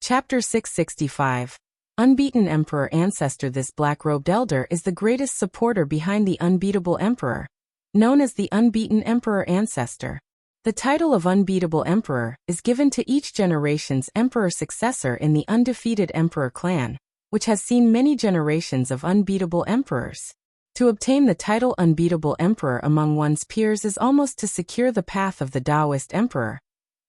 Chapter 665. Unbeaten Emperor Ancestor. This black-robed elder is the greatest supporter behind the unbeatable emperor, known as the Unbeaten Emperor Ancestor. The title of Unbeatable Emperor is given to each generation's emperor successor in the undefeated emperor clan, which has seen many generations of unbeatable emperors. To obtain the title Unbeatable Emperor among one's peers is almost to secure the path of the Taoist emperor,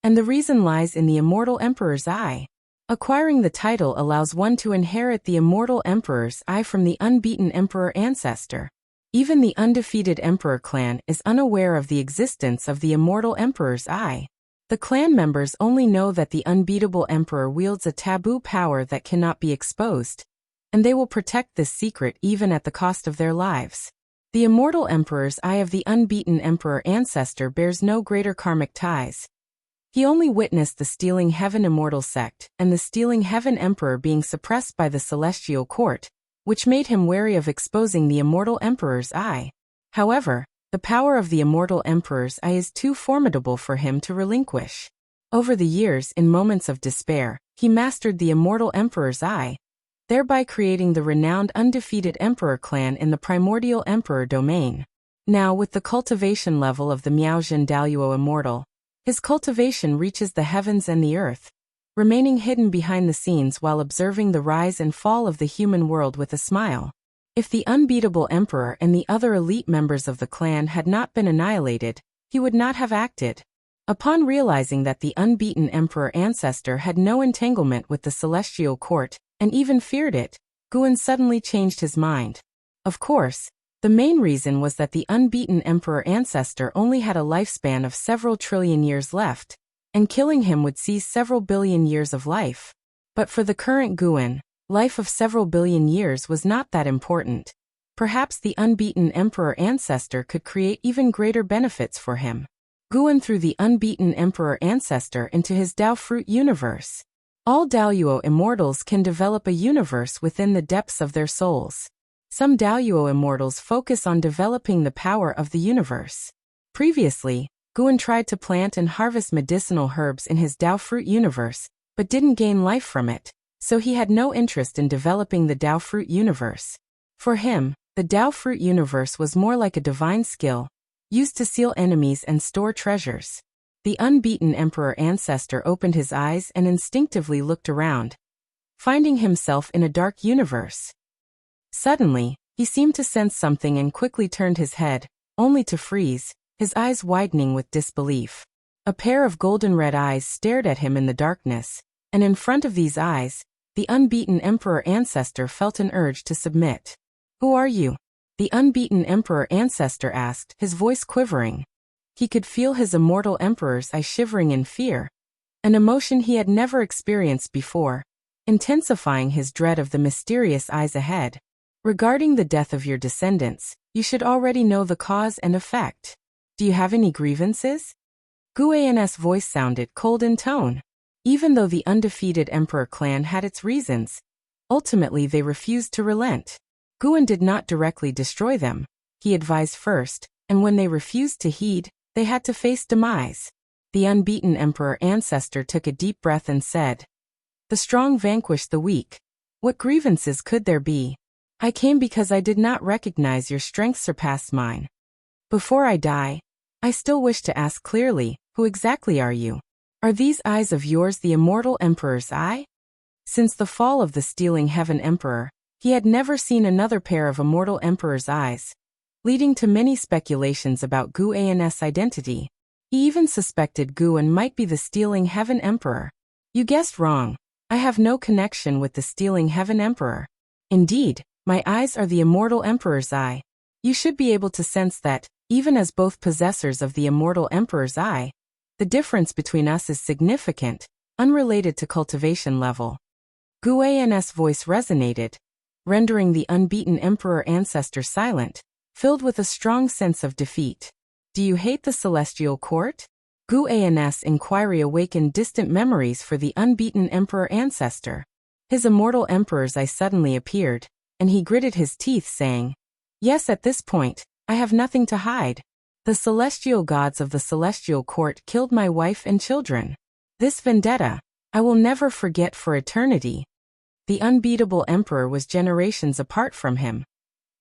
and the reason lies in the immortal emperor's eye. Acquiring the title allows one to inherit the immortal emperor's eye from the unbeaten emperor ancestor. Even the undefeated emperor clan is unaware of the existence of the immortal emperor's eye. The clan members only know that the unbeatable emperor wields a taboo power that cannot be exposed, and they will protect this secret even at the cost of their lives. The immortal emperor's eye of the unbeaten emperor ancestor bears no greater karmic ties. He only witnessed the Stealing Heaven immortal sect and the Stealing Heaven emperor being suppressed by the celestial court, which made him wary of exposing the immortal emperor's eye. However, the power of the immortal emperor's eye is too formidable for him to relinquish. Over the years, in moments of despair, he mastered the immortal emperor's eye, thereby creating the renowned undefeated emperor clan in the primordial emperor domain. Now, with the cultivation level of the Miaojin Daluo immortal, his cultivation reaches the heavens and the earth, remaining hidden behind the scenes while observing the rise and fall of the human world with a smile. If the unbeatable emperor and the other elite members of the clan had not been annihilated, he would not have acted. Upon realizing that the unbeaten emperor ancestor had no entanglement with the celestial court, and even feared it, Guan suddenly changed his mind. Of course, the main reason was that the unbeaten emperor ancestor only had a lifespan of several trillion years left, and killing him would seize several billion years of life. But for the current Guan, life of several billion years was not that important. Perhaps the unbeaten emperor ancestor could create even greater benefits for him. Guan threw the unbeaten emperor ancestor into his Dao fruit universe. All Daoyuo immortals can develop a universe within the depths of their souls. Some Daoyuo immortals focus on developing the power of the universe. Previously, Guan tried to plant and harvest medicinal herbs in his Dao fruit universe, but didn't gain life from it, so he had no interest in developing the Dao fruit universe. For him, the Dao fruit universe was more like a divine skill, used to seal enemies and store treasures. The unbeaten emperor ancestor opened his eyes and instinctively looked around, finding himself in a dark universe. Suddenly, he seemed to sense something and quickly turned his head, only to freeze, his eyes widening with disbelief. A pair of golden red eyes stared at him in the darkness, and in front of these eyes, the unbeaten emperor ancestor felt an urge to submit. "Who are you?" the unbeaten emperor ancestor asked, his voice quivering. He could feel his immortal emperor's eye shivering in fear, an emotion he had never experienced before, intensifying his dread of the mysterious eyes ahead. "Regarding the death of your descendants, you should already know the cause and effect. Do you have any grievances?" Guan's voice sounded cold in tone. Even though the undefeated emperor clan had its reasons, ultimately they refused to relent. Guan did not directly destroy them. He advised first, and when they refused to heed, they had to face demise. The unbeaten emperor ancestor took a deep breath and said, "The strong vanquish the weak. What grievances could there be? I came because I did not recognize your strength surpassed mine. Before I die, I still wish to ask clearly, who exactly are you? Are these eyes of yours the immortal emperor's eye?" Since the fall of the Stealing Heaven emperor, he had never seen another pair of immortal emperor's eyes, leading to many speculations about Guan's identity. He even suspected Guan might be the Stealing Heaven emperor. "You guessed wrong. I have no connection with the Stealing Heaven emperor. Indeed, my eyes are the immortal emperor's eye. You should be able to sense that, even as both possessors of the immortal emperor's eye, the difference between us is significant, unrelated to cultivation level." Guan's voice resonated, rendering the unbeaten emperor ancestor silent, filled with a strong sense of defeat. "Do you hate the celestial court?" Guan's inquiry awakened distant memories for the unbeaten emperor ancestor. His immortal emperor's eye suddenly appeared, and he gritted his teeth, saying, "Yes, at this point, I have nothing to hide. The celestial gods of the celestial court killed my wife and children. This vendetta, I will never forget for eternity. The unbeatable emperor was generations apart from him.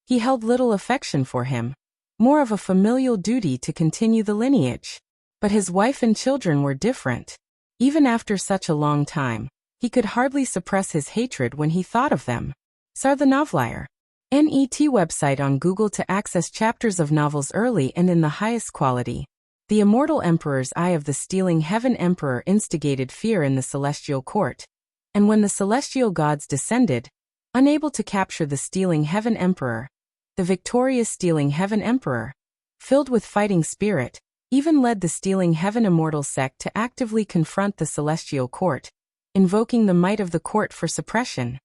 He held little affection for him, more of a familial duty to continue the lineage. But his wife and children were different. Even after such a long time, he could hardly suppress his hatred when he thought of them. Sar the Novelier. NET website on Google to access chapters of novels early and in the highest quality. The immortal emperor's eye of the stealing heaven emperor instigated fear in the celestial court. And when the celestial gods descended, unable to capture the stealing heaven emperor, the victorious stealing heaven emperor, filled with fighting spirit, even led the stealing heaven immortal sect to actively confront the celestial court, invoking the might of the court for suppression.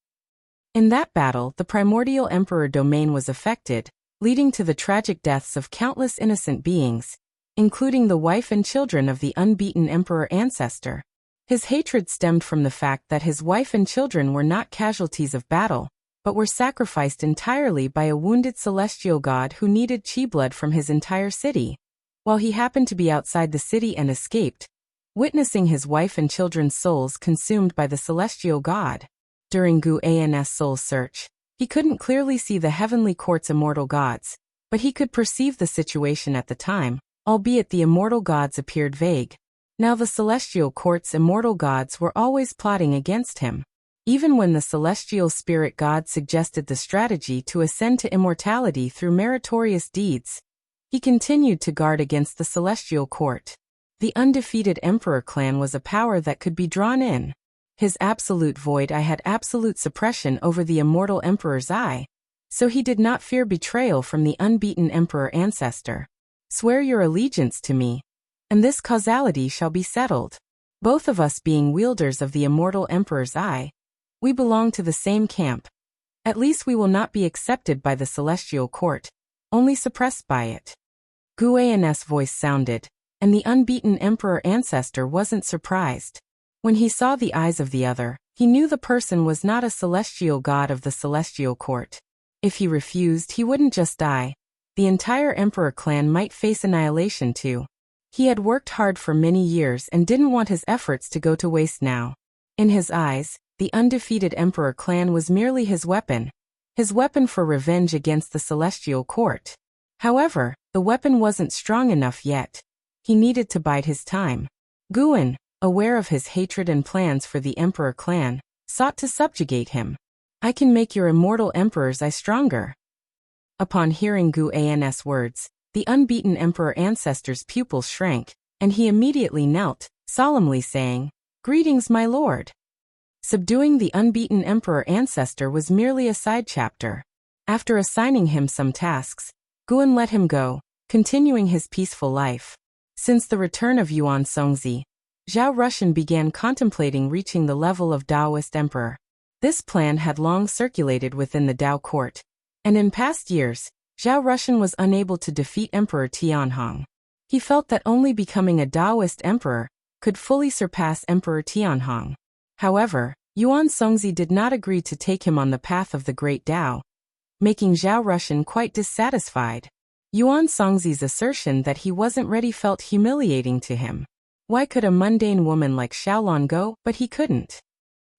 In that battle, the primordial emperor domain was affected, leading to the tragic deaths of countless innocent beings, including the wife and children of the unbeaten emperor ancestor. His hatred stemmed from the fact that his wife and children were not casualties of battle, but were sacrificed entirely by a wounded celestial god who needed chi blood from his entire city, while he happened to be outside the city and escaped, witnessing his wife and children's souls consumed by the celestial god. During Gu An's soul search, he couldn't clearly see the heavenly court's immortal gods, but he could perceive the situation at the time, albeit the immortal gods appeared vague. Now the celestial court's immortal gods were always plotting against him. Even when the celestial spirit god suggested the strategy to ascend to immortality through meritorious deeds, he continued to guard against the celestial court. The undefeated emperor clan was a power that could be drawn in. His absolute void eye had absolute suppression over the immortal emperor's eye, so he did not fear betrayal from the unbeaten emperor ancestor. Swear your allegiance to me, and this causality shall be settled. Both of us being wielders of the immortal emperor's eye, we belong to the same camp. At least we will not be accepted by the celestial court, only suppressed by it. Gu An's voice sounded, and the unbeaten emperor ancestor wasn't surprised. When he saw the eyes of the other, he knew the person was not a celestial god of the celestial court. If he refused, he wouldn't just die. The entire emperor clan might face annihilation too. He had worked hard for many years and didn't want his efforts to go to waste now. In his eyes, the undefeated emperor clan was merely his weapon for revenge against the celestial court. However, the weapon wasn't strong enough yet. He needed to bide his time. Guan, aware of his hatred and plans for the emperor clan, sought to subjugate him. I can make your immortal emperor's eye stronger. Upon hearing Gu An's words, the unbeaten emperor ancestor's pupils shrank, and he immediately knelt, solemnly saying, "Greetings, my lord." Subduing the unbeaten emperor ancestor was merely a side chapter. After assigning him some tasks, Guan let him go, continuing his peaceful life. Since the return of Yuan Songzi, Zhao Rushan began contemplating reaching the level of Taoist emperor. This plan had long circulated within the Tao court, and in past years, Zhao Rushan was unable to defeat Emperor Tianhong. He felt that only becoming a Taoist emperor could fully surpass Emperor Tianhong. However, Yuan Songzi did not agree to take him on the path of the Great Tao, making Zhao Rushan quite dissatisfied. Yuan Songzi's assertion that he wasn't ready felt humiliating to him. Why could a mundane woman like Xiaolon go, but he couldn't?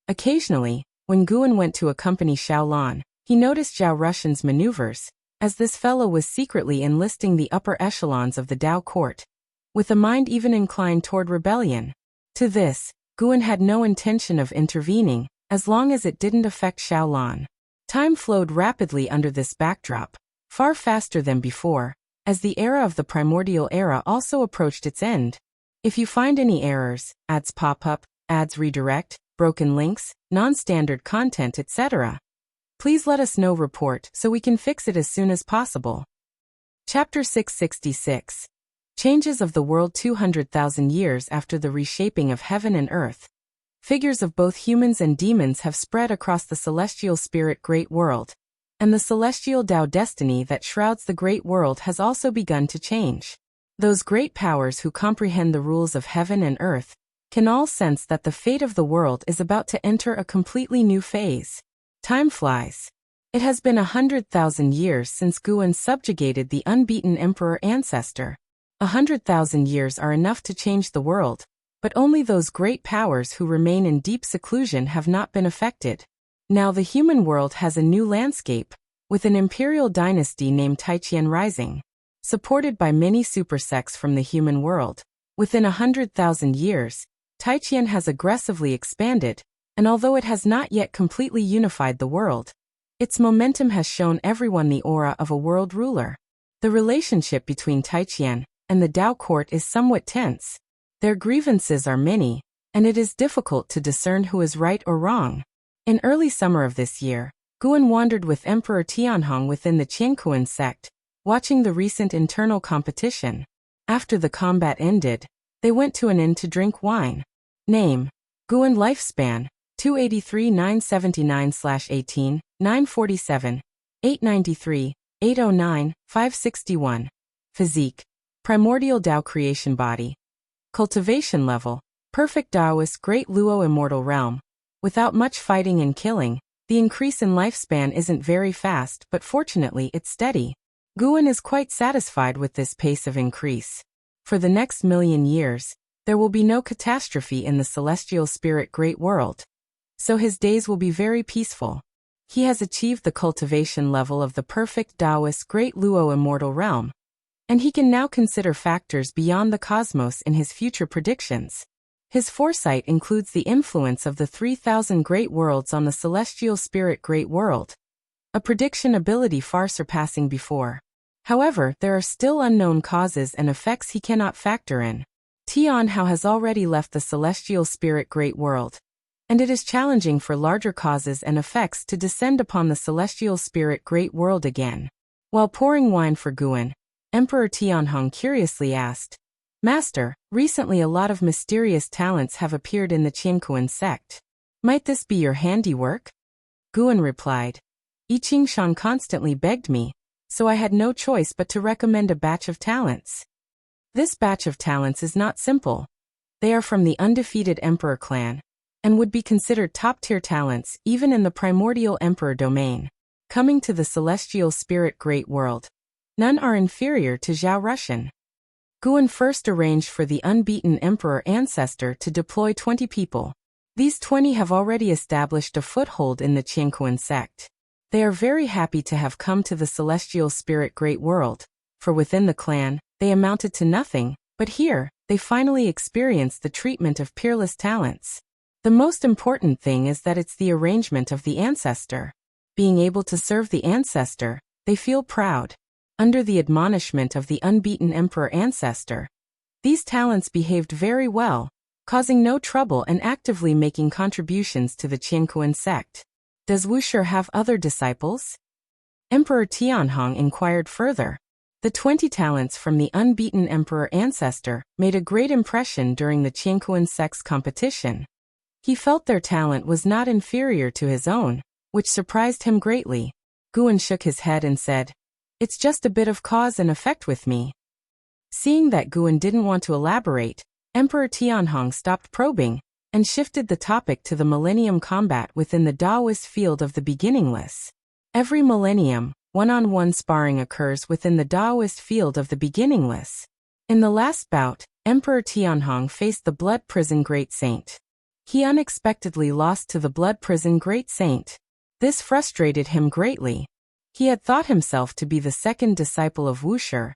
Occasionally, when Guan went to accompany Xiaolon, he noticed Zhao Rushan's maneuvers, as this fellow was secretly enlisting the upper echelons of the Tao court, with a mind even inclined toward rebellion. To this, Guan had no intention of intervening, as long as it didn't affect Xiaolon. Time flowed rapidly under this backdrop, far faster than before, as the era of the primordial era also approached its end. If you find any errors, ads pop up, ads redirect, broken links, non-standard content, etc., please let us know. Report so we can fix it as soon as possible. Chapter 666. Changes of the world 200,000 years after the reshaping of heaven and earth. Figures of both humans and demons have spread across the celestial spirit great world, and the celestial Tao destiny that shrouds the great world has also begun to change. Those great powers who comprehend the rules of heaven and earth can all sense that the fate of the world is about to enter a completely new phase. Time flies. It has been 100,000 years since Guan subjugated the unbeaten emperor ancestor. 100,000 years are enough to change the world, but only those great powers who remain in deep seclusion have not been affected. Now the human world has a new landscape, with an imperial dynasty named Taiqian rising, supported by many supersects from the human world. Within 100,000 years, Taiqian has aggressively expanded, and although it has not yet completely unified the world, its momentum has shown everyone the aura of a world ruler. The relationship between Taiqian and the Dao court is somewhat tense. Their grievances are many, and it is difficult to discern who is right or wrong. In early summer of this year, Guan wandered with Emperor Tianhong within the Qiankuan sect, watching the recent internal competition. After the combat ended, they went to an inn to drink wine. Name: Guan. Lifespan: 283-979/18, 947, 893, 809, 561. Physique: Primordial Dao creation body. Cultivation level: Perfect Daoist Great Luo Immortal Realm. Without much fighting and killing, the increase in lifespan isn't very fast, but fortunately it's steady. Guan is quite satisfied with this pace of increase. For the next million years, there will be no catastrophe in the celestial spirit great world, so his days will be very peaceful. He has achieved the cultivation level of the perfect Taoist Great Luo Immortal Realm, and he can now consider factors beyond the cosmos in his future predictions. His foresight includes the influence of the 3,000 great worlds on the celestial spirit great world, a prediction ability far surpassing before. However, there are still unknown causes and effects he cannot factor in. Tianhao has already left the celestial spirit great world, and it is challenging for larger causes and effects to descend upon the celestial spirit great world again. While pouring wine for Guan, Emperor Tianhong curiously asked, "Master, recently a lot of mysterious talents have appeared in the Qiankuan sect. Might this be your handiwork?" Guan replied, "I Ching Shan constantly begged me, so I had no choice but to recommend a batch of talents. This batch of talents is not simple. They are from the undefeated Emperor clan, and would be considered top-tier talents even in the primordial Emperor domain. Coming to the celestial spirit great world, none are inferior to Zhao Rushan." Guan first arranged for the unbeaten Emperor ancestor to deploy 20 people. These 20 have already established a foothold in the Qiankuan sect. They are very happy to have come to the celestial spirit great world, for within the clan, they amounted to nothing, but here, they finally experienced the treatment of peerless talents. The most important thing is that it's the arrangement of the ancestor. Being able to serve the ancestor, they feel proud. Under the admonishment of the unbeaten Emperor ancestor, these talents behaved very well, causing no trouble and actively making contributions to the Qiankuan sect. Does Wushi have other disciples? Emperor Tianhong inquired further. The 20 talents from the unbeaten Emperor ancestor made a great impression during the Qiankuan sect's competition. He felt their talent was not inferior to his own, which surprised him greatly. Guan shook his head and said, "It's just a bit of cause and effect with me." Seeing that Guan didn't want to elaborate, Emperor Tianhong stopped probing and shifted the topic to the millennium combat within the Taoist field of the beginningless. Every millennium, one-on-one sparring occurs within the Taoist field of the beginningless. In the last bout, Emperor Tianhong faced the Blood Prison Great Saint. He unexpectedly lost to the Blood Prison Great Saint. This frustrated him greatly. He had thought himself to be the second disciple of Wushi,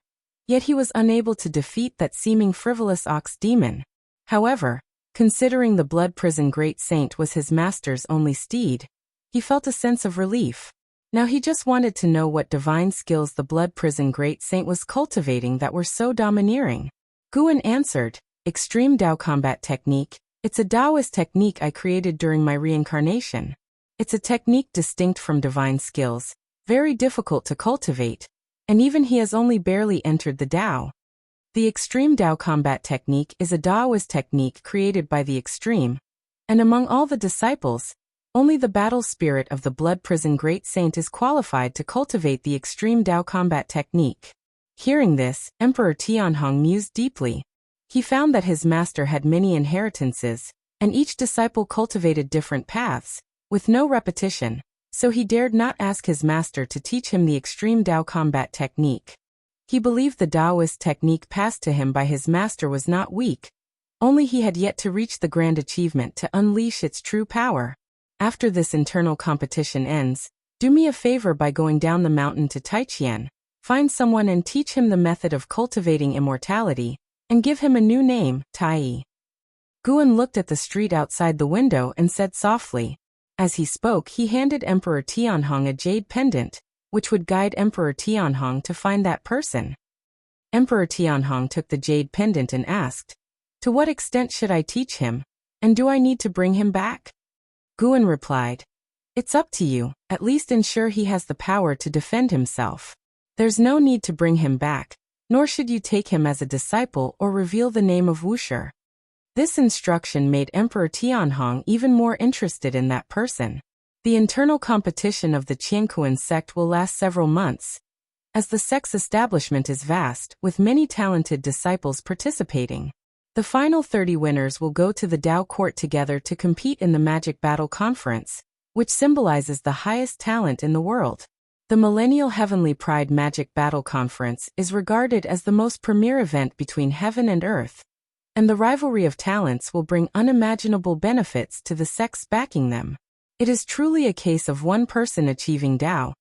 yet he was unable to defeat that seeming frivolous ox demon. However, considering the Blood Prison Great Saint was his master's only steed, he felt a sense of relief. Now he just wanted to know what divine skills the Blood Prison Great Saint was cultivating that were so domineering. Guan answered, "Extreme Dao combat technique. It's a Taoist technique I created during my reincarnation. It's a technique distinct from divine skills, very difficult to cultivate, and even he has only barely entered the Tao. The Extreme Dao combat technique is a Taoist technique created by the Extreme, and among all the disciples, only the battle spirit of the Blood Prison Great Saint is qualified to cultivate the Extreme Dao combat technique." Hearing this, Emperor Tianhong mused deeply. He found that his master had many inheritances, and each disciple cultivated different paths, with no repetition, so he dared not ask his master to teach him the Extreme Dao combat technique. He believed the Taoist technique passed to him by his master was not weak, Only he had yet to reach the grand achievement to unleash its true power. After this internal competition ends, do me a favor by going down the mountain to Taichian, find someone and teach him the method of cultivating immortality, and give him a new name, Tai. Guan looked at the street outside the window and said softly. As he spoke, he handed Emperor Tianhong a jade pendant, which would guide Emperor Tianhong to find that person. Emperor Tianhong took the jade pendant and asked, "To what extent should I teach him, and do I need to bring him back?" Guan replied, "It's up to you, at least ensure he has the power to defend himself. There's no need to bring him back, nor should you take him as a disciple or reveal the name of Wusher." This instruction made Emperor Tianhong even more interested in that person. The internal competition of the Qiankuan sect will last several months, as the sect's establishment is vast, with many talented disciples participating. The final 30 winners will go to the Dao court together to compete in the Magic Battle Conference, which symbolizes the highest talent in the world. The Millennial Heavenly Pride Magic Battle Conference is regarded as the most premier event between heaven and earth, and the rivalry of talents will bring unimaginable benefits to the sects backing them. It is truly a case of one person achieving Dao,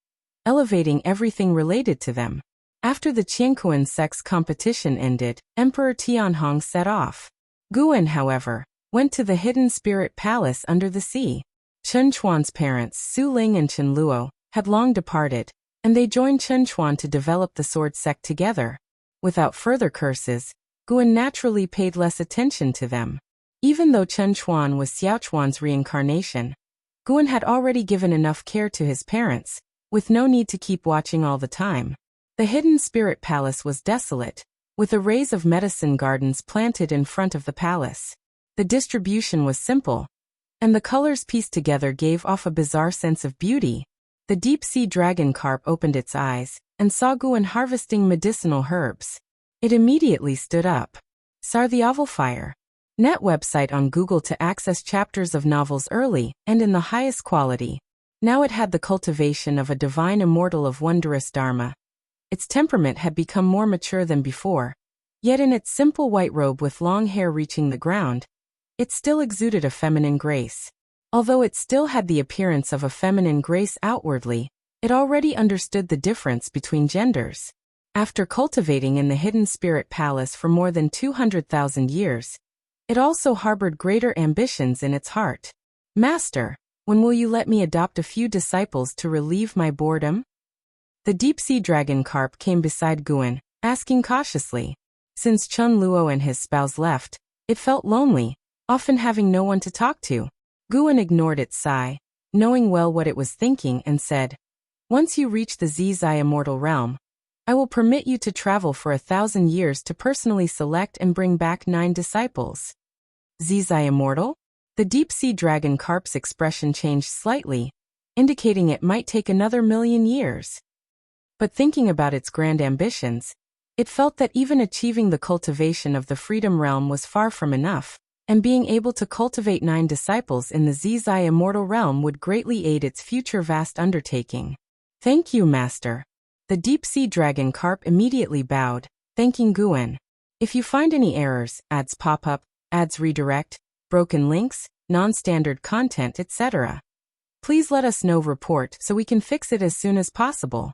elevating everything related to them. After the Qiankuan sect's competition ended, Emperor Tianhong set off. Guan, however, went to the hidden spirit palace under the sea. Chen Chuan's parents, Su Ling and Chen Luo, had long departed, and they joined Chen Chuan to develop the sword sect together. Without further curses, Guan naturally paid less attention to them. Even though Chen Chuan was Xiao Chuan's reincarnation, Guan had already given enough care to his parents, with no need to keep watching all the time. The hidden spirit palace was desolate, with arrays of medicine gardens planted in front of the palace. The distribution was simple, and the colors pieced together gave off a bizarre sense of beauty. The deep-sea dragon carp opened its eyes, and saw Guan harvesting medicinal herbs. It immediately stood up. Sar the Oval Fire. Net website on Google to access chapters of novels early and in the highest quality. Now it had the cultivation of a divine immortal of wondrous dharma. Its temperament had become more mature than before, yet in its simple white robe with long hair reaching the ground, it still exuded a feminine grace. Although it still had the appearance of a feminine grace outwardly, it already understood the difference between genders. After cultivating in the hidden spirit palace for more than 200,000 years, it also harbored greater ambitions in its heart. "Master, when will you let me adopt a few disciples to relieve my boredom?" The deep-sea dragon carp came beside Guan, asking cautiously. Since Chen Luo and his spouse left, it felt lonely, often having no one to talk to. Guan ignored its sigh, knowing well what it was thinking, and said, "Once you reach the Zizai immortal realm, I will permit you to travel for 1,000 years to personally select and bring back 9 disciples." Zizai immortal? The deep-sea dragon carp's expression changed slightly, indicating it might take another 1,000,000 years. But thinking about its grand ambitions, it felt that even achieving the cultivation of the Freedom Realm was far from enough, and being able to cultivate 9 disciples in the Zizai immortal realm would greatly aid its future vast undertaking. "Thank you, Master." The deep-sea dragon carp immediately bowed, thanking Guan. "If you find any errors, ads pop up, ads redirect, broken links, non-standard content, etc., please let us know. Report so we can fix it as soon as possible."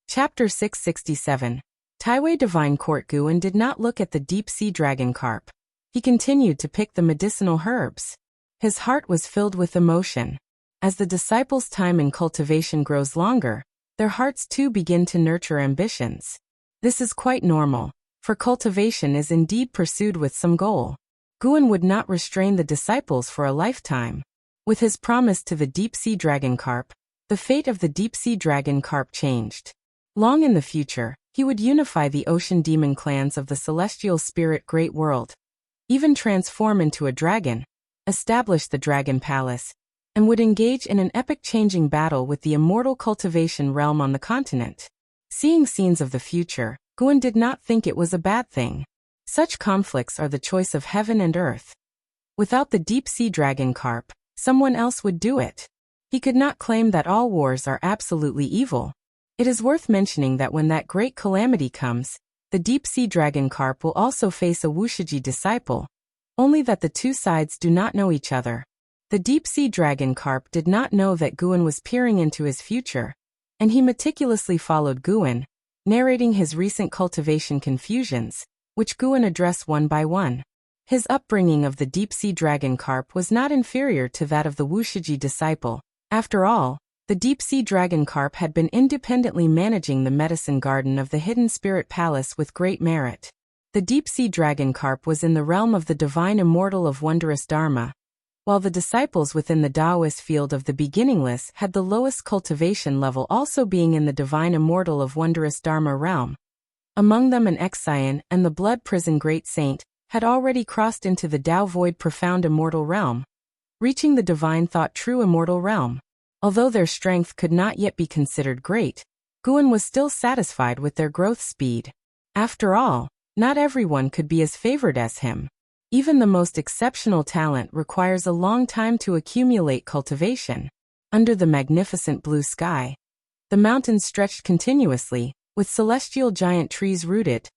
Chapter 667. Taiwei Divine Court. Guan did not look at the deep-sea dragon carp. He continued to pick the medicinal herbs. His heart was filled with emotion. As the disciples' time in cultivation grows longer, their hearts too begin to nurture ambitions. This is quite normal, for cultivation is indeed pursued with some goal. Guan would not restrain the disciples for a lifetime. With his promise to the deep-sea dragon carp, the fate of the deep-sea dragon carp changed. Long in the future, he would unify the ocean demon clans of the celestial spirit great world, even transform into a dragon, establish the Dragon Palace, and would engage in an epic-changing battle with the immortal cultivation realm on the continent. Seeing scenes of the future, Guan did not think it was a bad thing. Such conflicts are the choice of heaven and earth. Without the deep-sea dragon carp, someone else would do it. He could not claim that all wars are absolutely evil. It is worth mentioning that when that great calamity comes, the deep-sea dragon carp will also face a Wushiji disciple, only that the two sides do not know each other. The deep-sea dragon carp did not know that Guan was peering into his future, and he meticulously followed Guan, narrating his recent cultivation confusions, which Guan addressed one by one. His upbringing of the deep-sea dragon carp was not inferior to that of the Wushiji disciple. After all, the deep-sea dragon carp had been independently managing the medicine garden of the hidden spirit palace with great merit. The deep-sea dragon carp was in the realm of the divine immortal of wondrous Dharma, while the disciples within the Taoist field of the beginningless had the lowest cultivation level also being in the divine immortal of wondrous Dharma realm. Among them an Exian and the blood prison great saint had already crossed into the Tao void profound immortal realm, reaching the divine thought true immortal realm. Although their strength could not yet be considered great, Guan was still satisfied with their growth speed. After all, not everyone could be as favored as him. Even the most exceptional talent requires a long time to accumulate cultivation. Under the magnificent blue sky, the mountains stretched continuously, with celestial giant trees rooted,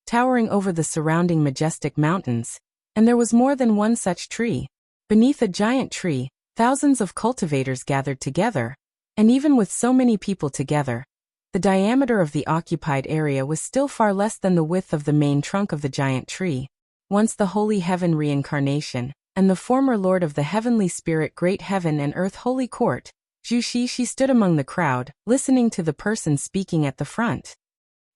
towering over the surrounding majestic mountains, and there was more than one such tree. Beneath a giant tree, thousands of cultivators gathered together, and even with so many people together, the diameter of the occupied area was still far less than the width of the main trunk of the giant tree. Once the holy heaven reincarnation, and the former lord of the heavenly spirit great heaven and earth holy court, Zhu Shi stood among the crowd, listening to the person speaking at the front.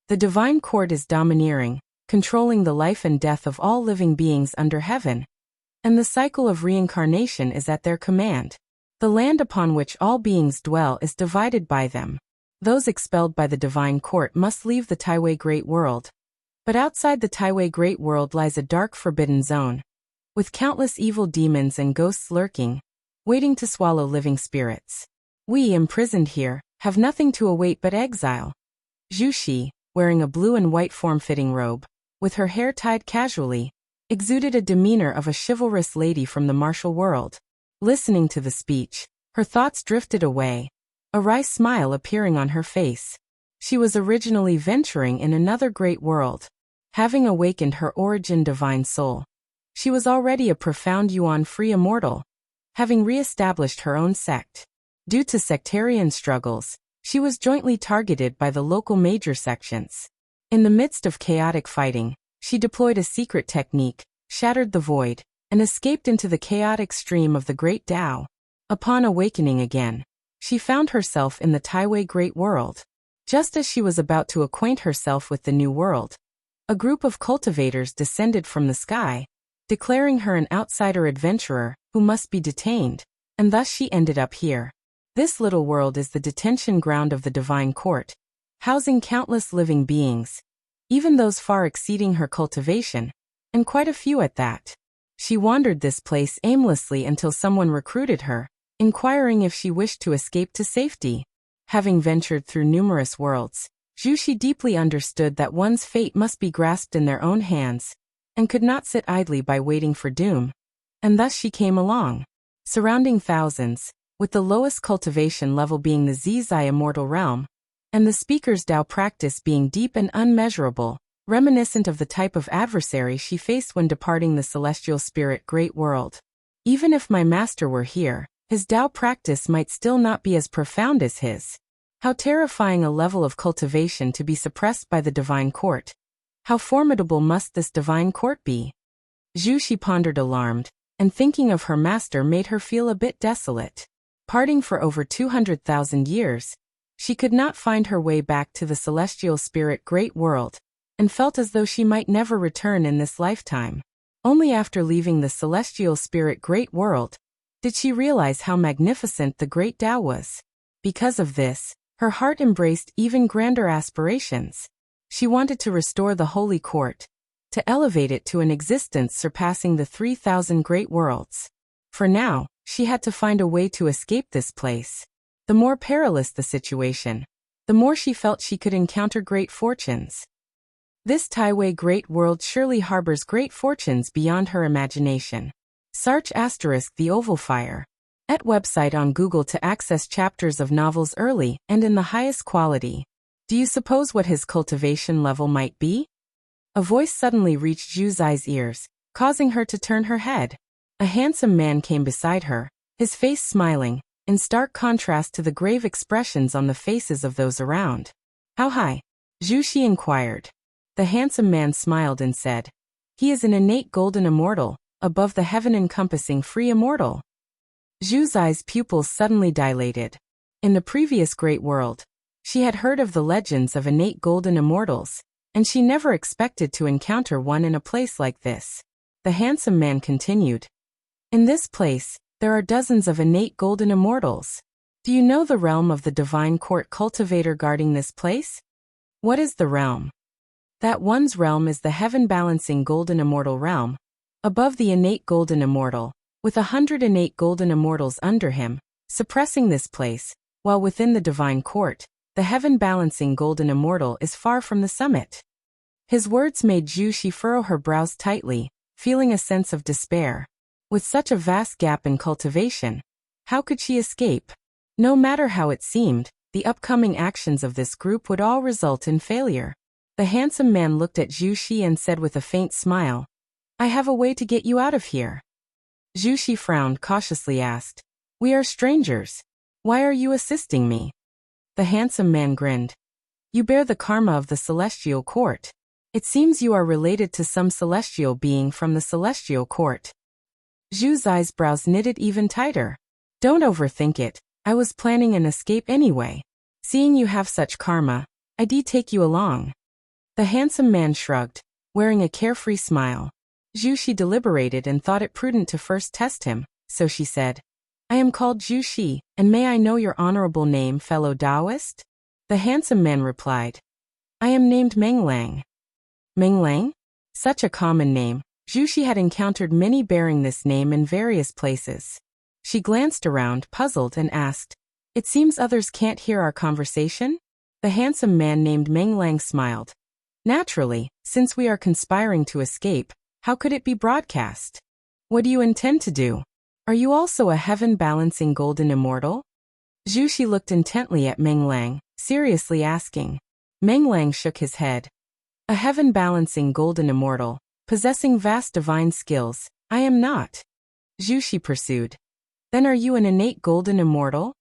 The divine court is domineering, controlling the life and death of all living beings under heaven, and the cycle of reincarnation is at their command. The land upon which all beings dwell is divided by them. Those expelled by the divine court must leave the Taiwei Great World. But outside the Taiwei Great World lies a dark forbidden zone, with countless evil demons and ghosts lurking, waiting to swallow living spirits. We, imprisoned here, have nothing to await but exile. Zhu Shi, wearing a blue and white form-fitting robe, with her hair tied casually, exuded a demeanor of a chivalrous lady from the martial world. Listening to the speech, her thoughts drifted away, a wry smile appearing on her face. She was originally venturing in another great world. Having awakened her origin divine soul, she was already a profound yuan-free immortal, having re-established her own sect. Due to sectarian struggles, she was jointly targeted by the local major sections. In the midst of chaotic fighting, she deployed a secret technique, shattered the void, and escaped into the chaotic stream of the great Tao. Upon awakening again, she found herself in the Taiwei Great World. Just as she was about to acquaint herself with the new world, a group of cultivators descended from the sky, declaring her an outsider adventurer who must be detained, and thus she ended up here. This little world is the detention ground of the divine court, housing countless living beings, even those far exceeding her cultivation, and quite a few at that. She wandered this place aimlessly until someone recruited her, inquiring if she wished to escape to safety. Having ventured through numerous worlds, Zhu Shi deeply understood that one's fate must be grasped in their own hands, and could not sit idly by waiting for doom. And thus she came along, surrounding thousands, with the lowest cultivation level being the Zizai immortal realm, and the speaker's Tao practice being deep and unmeasurable, reminiscent of the type of adversary she faced when departing the celestial spirit great world. Even if my master were here, his Tao practice might still not be as profound as his. How terrifying a level of cultivation to be suppressed by the divine court. How formidable must this divine court be? Zhu Shi pondered alarmed, and thinking of her master made her feel a bit desolate. Parting for over 200,000 years, she could not find her way back to the celestial spirit great world, and felt as though she might never return in this lifetime. Only after leaving the celestial spirit great world did she realize how magnificent the great Tao was. Because of this, her heart embraced even grander aspirations. She wanted to restore the holy court, to elevate it to an existence surpassing the 3,000 great worlds. For now, she had to find a way to escape this place. The more perilous the situation, the more she felt she could encounter great fortunes. This Taiwei great world surely harbors great fortunes beyond her imagination. Search * The Oval Fire. @ website on Google to access chapters of novels early and in the highest quality. Do you suppose what his cultivation level might be? A voice suddenly reached Zhu Zai's ears. causing her to turn her head. A handsome man came beside her, his face smiling, in stark contrast to the grave expressions on the faces of those around. How high? Zhu Xi inquired. The handsome man smiled and said, he is an innate golden immortal, above the heaven-encompassing free immortal. Zhu's eyes pupils suddenly dilated. In the previous great world, she had heard of the legends of innate golden immortals, and she never expected to encounter one in a place like this. The handsome man continued, in this place, there are dozens of innate golden immortals. Do you know the realm of the divine court cultivator guarding this place? What is the realm? That one's realm is the heaven-balancing golden immortal realm, above the innate golden immortal, with 100 innate golden immortals under him, suppressing this place, while within the divine court, the heaven-balancing golden immortal is far from the summit. His words made Zhu Xi furrow her brows tightly, feeling a sense of despair. With such a vast gap in cultivation, how could she escape? No matter how it seemed, the upcoming actions of this group would all result in failure. The handsome man looked at Zhu Xi and said with a faint smile, I have a way to get you out of here. Zhu Xi frowned, cautiously asked, we are strangers. Why are you assisting me? The handsome man grinned. You bear the karma of the celestial court. It seems you are related to some celestial being from the celestial court. Zhu's eyebrows knitted even tighter. Don't overthink it. I was planning an escape anyway. Seeing you have such karma, I'd take you along. The handsome man shrugged, wearing a carefree smile. Zhu Xi deliberated and thought it prudent to first test him, so she said, I am called Zhu Xi, and may I know your honorable name, fellow Taoist? The handsome man replied, I am named Meng Lang. Meng Lang? Such a common name. Zhu Xi had encountered many bearing this name in various places. She glanced around, puzzled, and asked, it seems others can't hear our conversation? The handsome man named Meng Lang smiled. Naturally, since we are conspiring to escape, how could it be broadcast? What do you intend to do? Are you also a heaven-balancing golden immortal? Zhu Xi looked intently at Meng Lang, seriously asking. Meng Lang shook his head. A heaven-balancing golden immortal, possessing vast divine skills, I am not. Zhu Xi pursued. Then are you an innate golden immortal?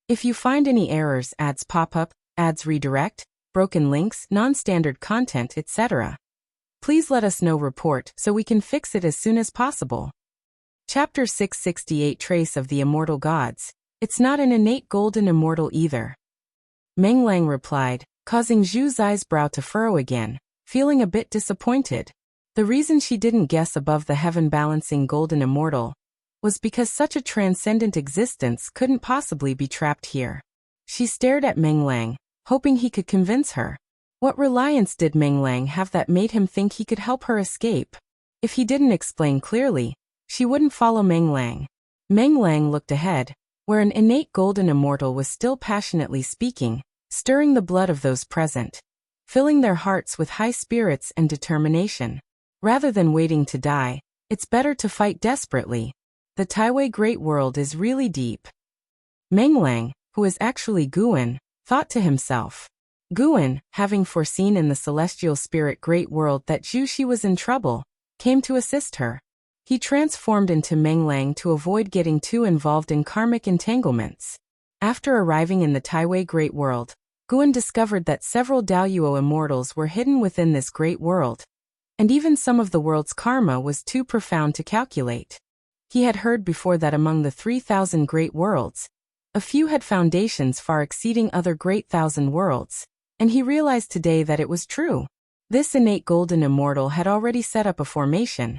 If you find any errors, ads pop up, ads redirect, broken links, non-standard content, etc., please let us know. Report so we can fix it as soon as possible. Chapter 668 Trace of the Immortal Gods. It's not an innate golden immortal either. Meng Lang replied, causing Zhu's eyebrow to furrow again, feeling a bit disappointed. The reason she didn't guess above the heaven-balancing golden immortal was because such a transcendent existence couldn't possibly be trapped here. She stared at Meng Lang, hoping he could convince her. What reliance did Meng Lang have that made him think he could help her escape? If he didn't explain clearly, she wouldn't follow Meng Lang. Meng Lang looked ahead, where an innate golden immortal was still passionately speaking, stirring the blood of those present, filling their hearts with high spirits and determination. Rather than waiting to die, it's better to fight desperately. The Taiwei Great World is really deep. Meng Lang, who is actually Guan, thought to himself. Guan, having foreseen in the celestial spirit Great World that Zhu Xi was in trouble, came to assist her. He transformed into Meng Lang to avoid getting too involved in karmic entanglements. After arriving in the Taiwei Great World, Guan discovered that several Daoyuo immortals were hidden within this great world, and even some of the world's karma was too profound to calculate. He had heard before that among the 3,000 great worlds, a few had foundations far exceeding other great thousand worlds, and he realized today that it was true. This innate golden immortal had already set up a formation,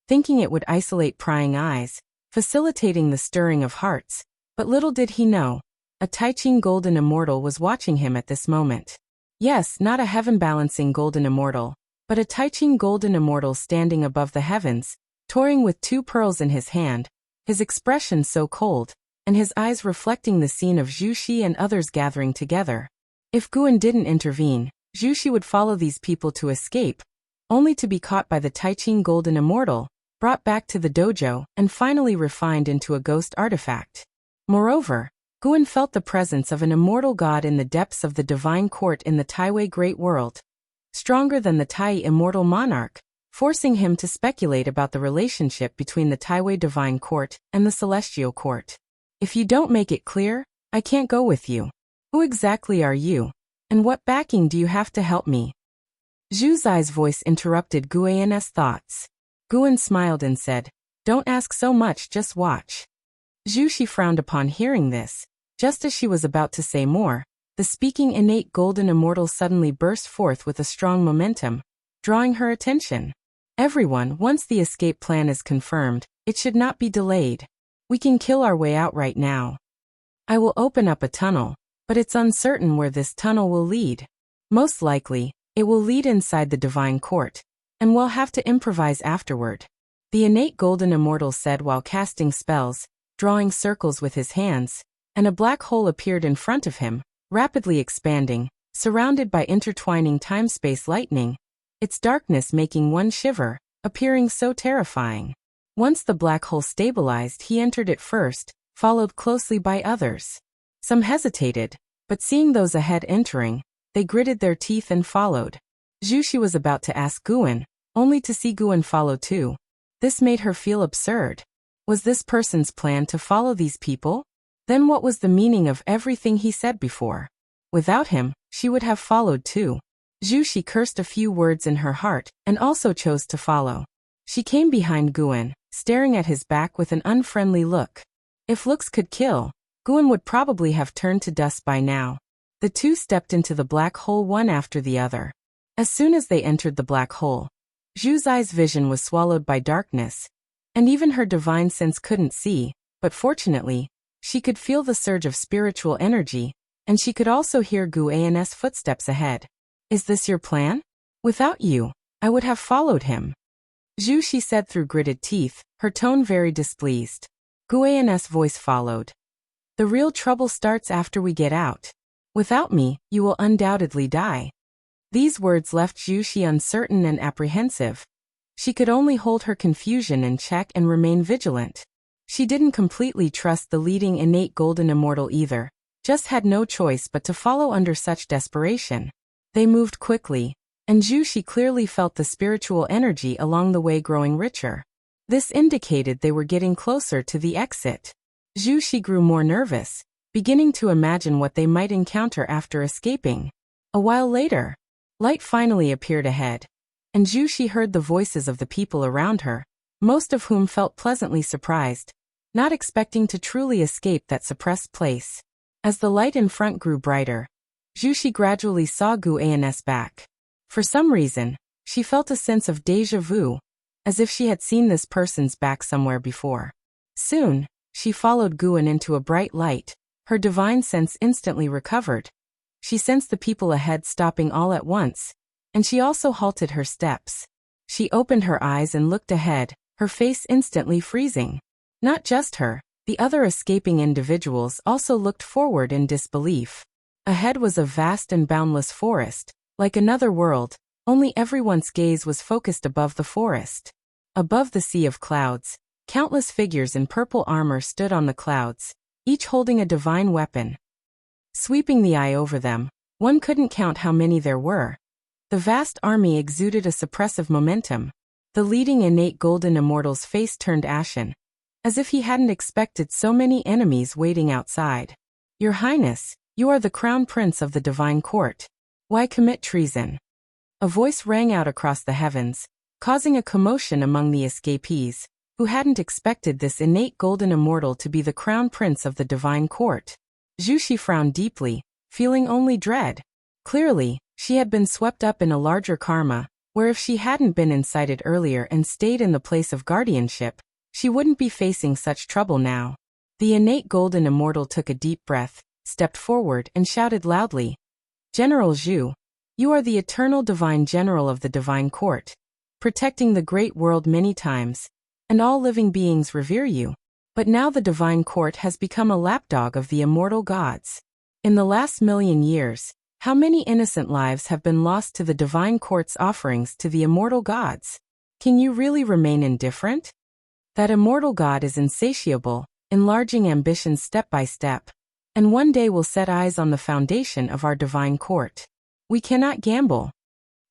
thinking it would isolate prying eyes, facilitating the stirring of hearts, but little did he know, a Taiqing golden immortal was watching him at this moment. Yes, not a heaven-balancing golden immortal, but a Taiqing golden immortal standing above the heavens, toying with 2 pearls in his hand, his expression so cold, and his eyes reflecting the scene of Zhu Xi and others gathering together. If Guan didn't intervene, Zhu Xi would follow these people to escape, only to be caught by the Taiqing golden immortal, brought back to the dojo, and finally refined into a ghost artifact. Moreover, Guan felt the presence of an immortal god in the depths of the divine court in the Taiwei Great World, stronger than the Tai immortal monarch, forcing him to speculate about the relationship between the Taiwei Divine Court and the Celestial Court. If you don't make it clear, I can't go with you. Who exactly are you? And what backing do you have to help me? Zhu Zai's voice interrupted Guan's thoughts. Guan smiled and said, "Don't ask so much, just watch." Zhu Shi frowned upon hearing this. Just as she was about to say more, the speaking innate golden immortal suddenly burst forth with a strong momentum, drawing her attention. "Everyone, once the escape plan is confirmed, it should not be delayed. We can kill our way out right now. I will open up a tunnel, but it's uncertain where this tunnel will lead. Most likely, it will lead inside the Divine Court, and we'll have to improvise afterward," the innate golden immortal said while casting spells, drawing circles with his hands, and a black hole appeared in front of him, rapidly expanding, surrounded by intertwining time-space lightning, its darkness making one shiver, appearing so terrifying. Once the black hole stabilized, he entered it first, followed closely by others. Some hesitated, but seeing those ahead entering, they gritted their teeth and followed. Zhu Shi was about to ask Guan, only to see Guan follow too. This made her feel absurd. Was this person's plan to follow these people? Then what was the meaning of everything he said before? Without him, she would have followed too. Zhu Shi cursed a few words in her heart, and also chose to follow. She came behind Guan, staring at his back with an unfriendly look. If looks could kill, Guan would probably have turned to dust by now. The two stepped into the black hole one after the other. As soon as they entered the black hole, Zhu Zai's vision was swallowed by darkness, and even her divine sense couldn't see, but fortunately, she could feel the surge of spiritual energy, and she could also hear Guan's footsteps ahead. "Is this your plan? Without you, I would have followed him," Zhu Shi said through gritted teeth, her tone very displeased. Guan's voice followed. "The real trouble starts after we get out. Without me, you will undoubtedly die." These words left Zhu Shi uncertain and apprehensive. She could only hold her confusion in check and remain vigilant. She didn't completely trust the leading innate golden immortal either, just had no choice but to follow under such desperation. They moved quickly, and Zhu Shi clearly felt the spiritual energy along the way growing richer. This indicated they were getting closer to the exit. Zhu Shi grew more nervous, beginning to imagine what they might encounter after escaping. A while later, light finally appeared ahead, and Zhu Shi heard the voices of the people around her, most of whom felt pleasantly surprised, not expecting to truly escape that suppressed place. As the light in front grew brighter, Zhu Shi gradually saw Guan's back. For some reason, she felt a sense of déjà vu, as if she had seen this person's back somewhere before. Soon, she followed Guan into a bright light, her divine sense instantly recovered. She sensed the people ahead stopping all at once, and she also halted her steps. She opened her eyes and looked ahead, her face instantly freezing. Not just her, the other escaping individuals also looked forward in disbelief. Ahead was a vast and boundless forest, like another world, only everyone's gaze was focused above the forest. Above the sea of clouds, countless figures in purple armor stood on the clouds, each holding a divine weapon. Sweeping the eye over them, one couldn't count how many there were. The vast army exuded a suppressive momentum. The leading innate golden immortal's face turned ashen, as if he hadn't expected so many enemies waiting outside. "Your Highness, you are the crown prince of the Divine Court. Why commit treason?" A voice rang out across the heavens, causing a commotion among the escapees, who hadn't expected this innate golden immortal to be the crown prince of the Divine Court. Zhu Shi frowned deeply, feeling only dread. Clearly, she had been swept up in a larger karma, where if she hadn't been incited earlier and stayed in the place of guardianship, she wouldn't be facing such trouble now. The innate golden immortal took a deep breath, stepped forward and shouted loudly, "General Zhu, you are the eternal divine general of the Divine Court, protecting the great world many times, and all living beings revere you. But now the Divine Court has become a lapdog of the immortal gods. In the last 1,000,000 years, how many innocent lives have been lost to the Divine Court's offerings to the immortal gods? Can you really remain indifferent? That immortal god is insatiable, enlarging ambitions step by step, and one day will set eyes on the foundation of our Divine Court. We cannot gamble."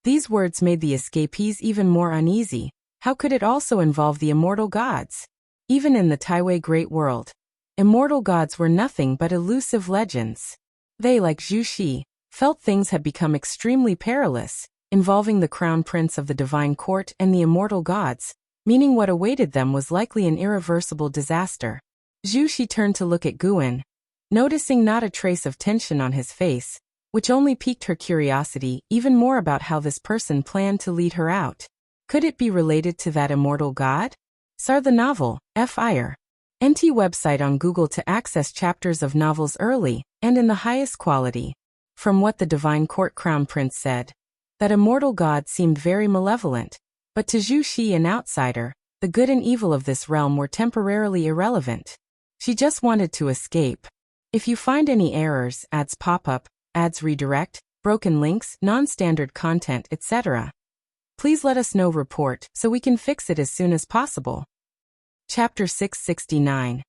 These words made the escapees even more uneasy. How could it also involve the immortal gods? Even in the Taiwei Great World, immortal gods were nothing but elusive legends. They, like Zhu Xi, felt things had become extremely perilous, involving the crown prince of the divine court and the immortal gods, meaning what awaited them was likely an irreversible disaster. Zhu Xi turned to look at Guan, noticing not a trace of tension on his face, which only piqued her curiosity even more about how this person planned to lead her out. Could it be related to that immortal god? Sar the novel, Fire. NT website on Google to access chapters of novels early and in the highest quality. From what the divine court crown prince said, that immortal god seemed very malevolent, but to Zhu Xi, an outsider, the good and evil of this realm were temporarily irrelevant. She just wanted to escape. If you find any errors, ads pop up, ads redirect, broken links, non-standard content, etc., please let us know. Report so we can fix it as soon as possible. Chapter 669.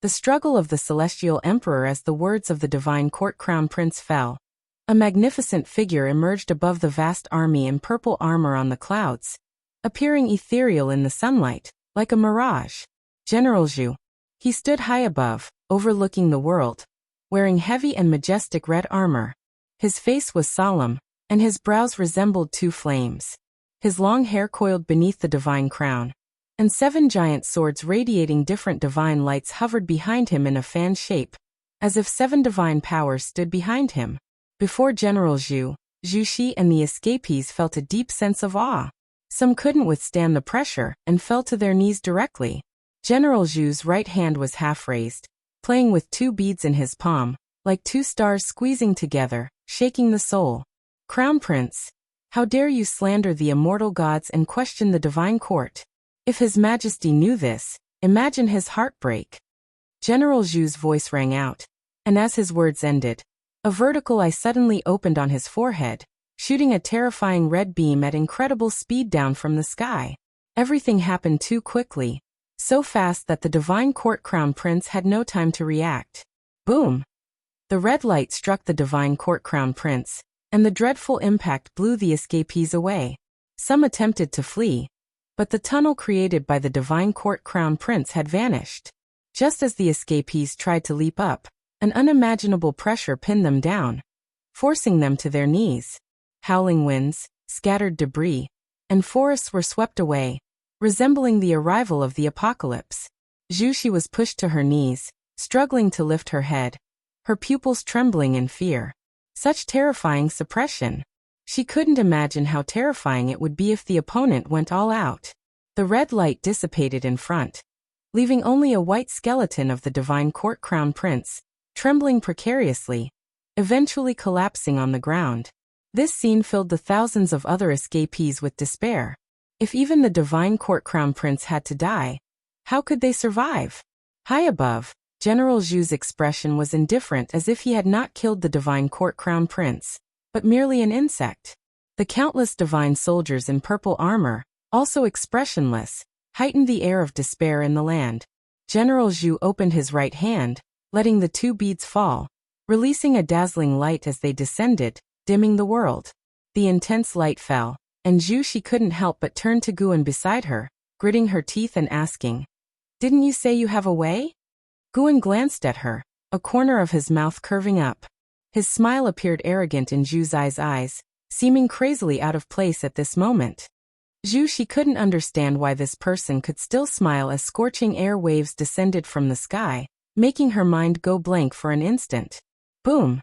The Struggle of the Celestial Emperor. As the words of the divine court crown prince fell, a magnificent figure emerged above the vast army in purple armor on the clouds, appearing ethereal in the sunlight, like a mirage. General Zhu. He stood high above, overlooking the world, wearing heavy and majestic red armor. His face was solemn, and his brows resembled two flames. His long hair coiled beneath the divine crown, and 7 giant swords radiating different divine lights hovered behind him in a fan shape, as if 7 divine powers stood behind him. Before General Zhu, Zhu Xi and the escapees felt a deep sense of awe. Some couldn't withstand the pressure and fell to their knees directly. General Zhu's right hand was half raised, playing with 2 beads in his palm, like 2 stars squeezing together, shaking the soul. Crown Prince, how dare you slander the immortal gods and question the divine court? If His Majesty knew this, imagine his heartbreak. General Zhu's voice rang out, and as his words ended, a vertical eye suddenly opened on his forehead, shooting a terrifying red beam at incredible speed down from the sky. Everything happened too quickly, so fast that the divine court crown prince had no time to react. Boom! The red light struck the divine court crown prince, and the dreadful impact blew the escapees away. Some attempted to flee, but the tunnel created by the divine court crown prince had vanished. Just as the escapees tried to leap up, an unimaginable pressure pinned them down, forcing them to their knees. Howling winds, scattered debris, and forests were swept away, resembling the arrival of the apocalypse. Zhu Xi was pushed to her knees, struggling to lift her head, her pupils trembling in fear. Such terrifying suppression. She couldn't imagine how terrifying it would be if the opponent went all out. The red light dissipated in front, leaving only a white skeleton of the divine court crown prince, trembling precariously, eventually collapsing on the ground. This scene filled the thousands of other escapees with despair. If even the divine court crown prince had to die, how could they survive? High above, General Zhu's expression was indifferent, as if he had not killed the divine court crown prince, but merely an insect. The countless divine soldiers in purple armor, also expressionless, heightened the air of despair in the land. General Zhu opened his right hand, letting the 2 beads fall, releasing a dazzling light as they descended, dimming the world. The intense light fell, and Zhu Xi couldn't help but turn to Guan beside her, gritting her teeth and asking, "Didn't you say you have a way?" Guan glanced at her, a corner of his mouth curving up. His smile appeared arrogant in Zhu's eyes, seeming crazily out of place at this moment. Zhu Xi couldn't understand why this person could still smile as scorching air waves descended from the sky, making her mind go blank for an instant. Boom!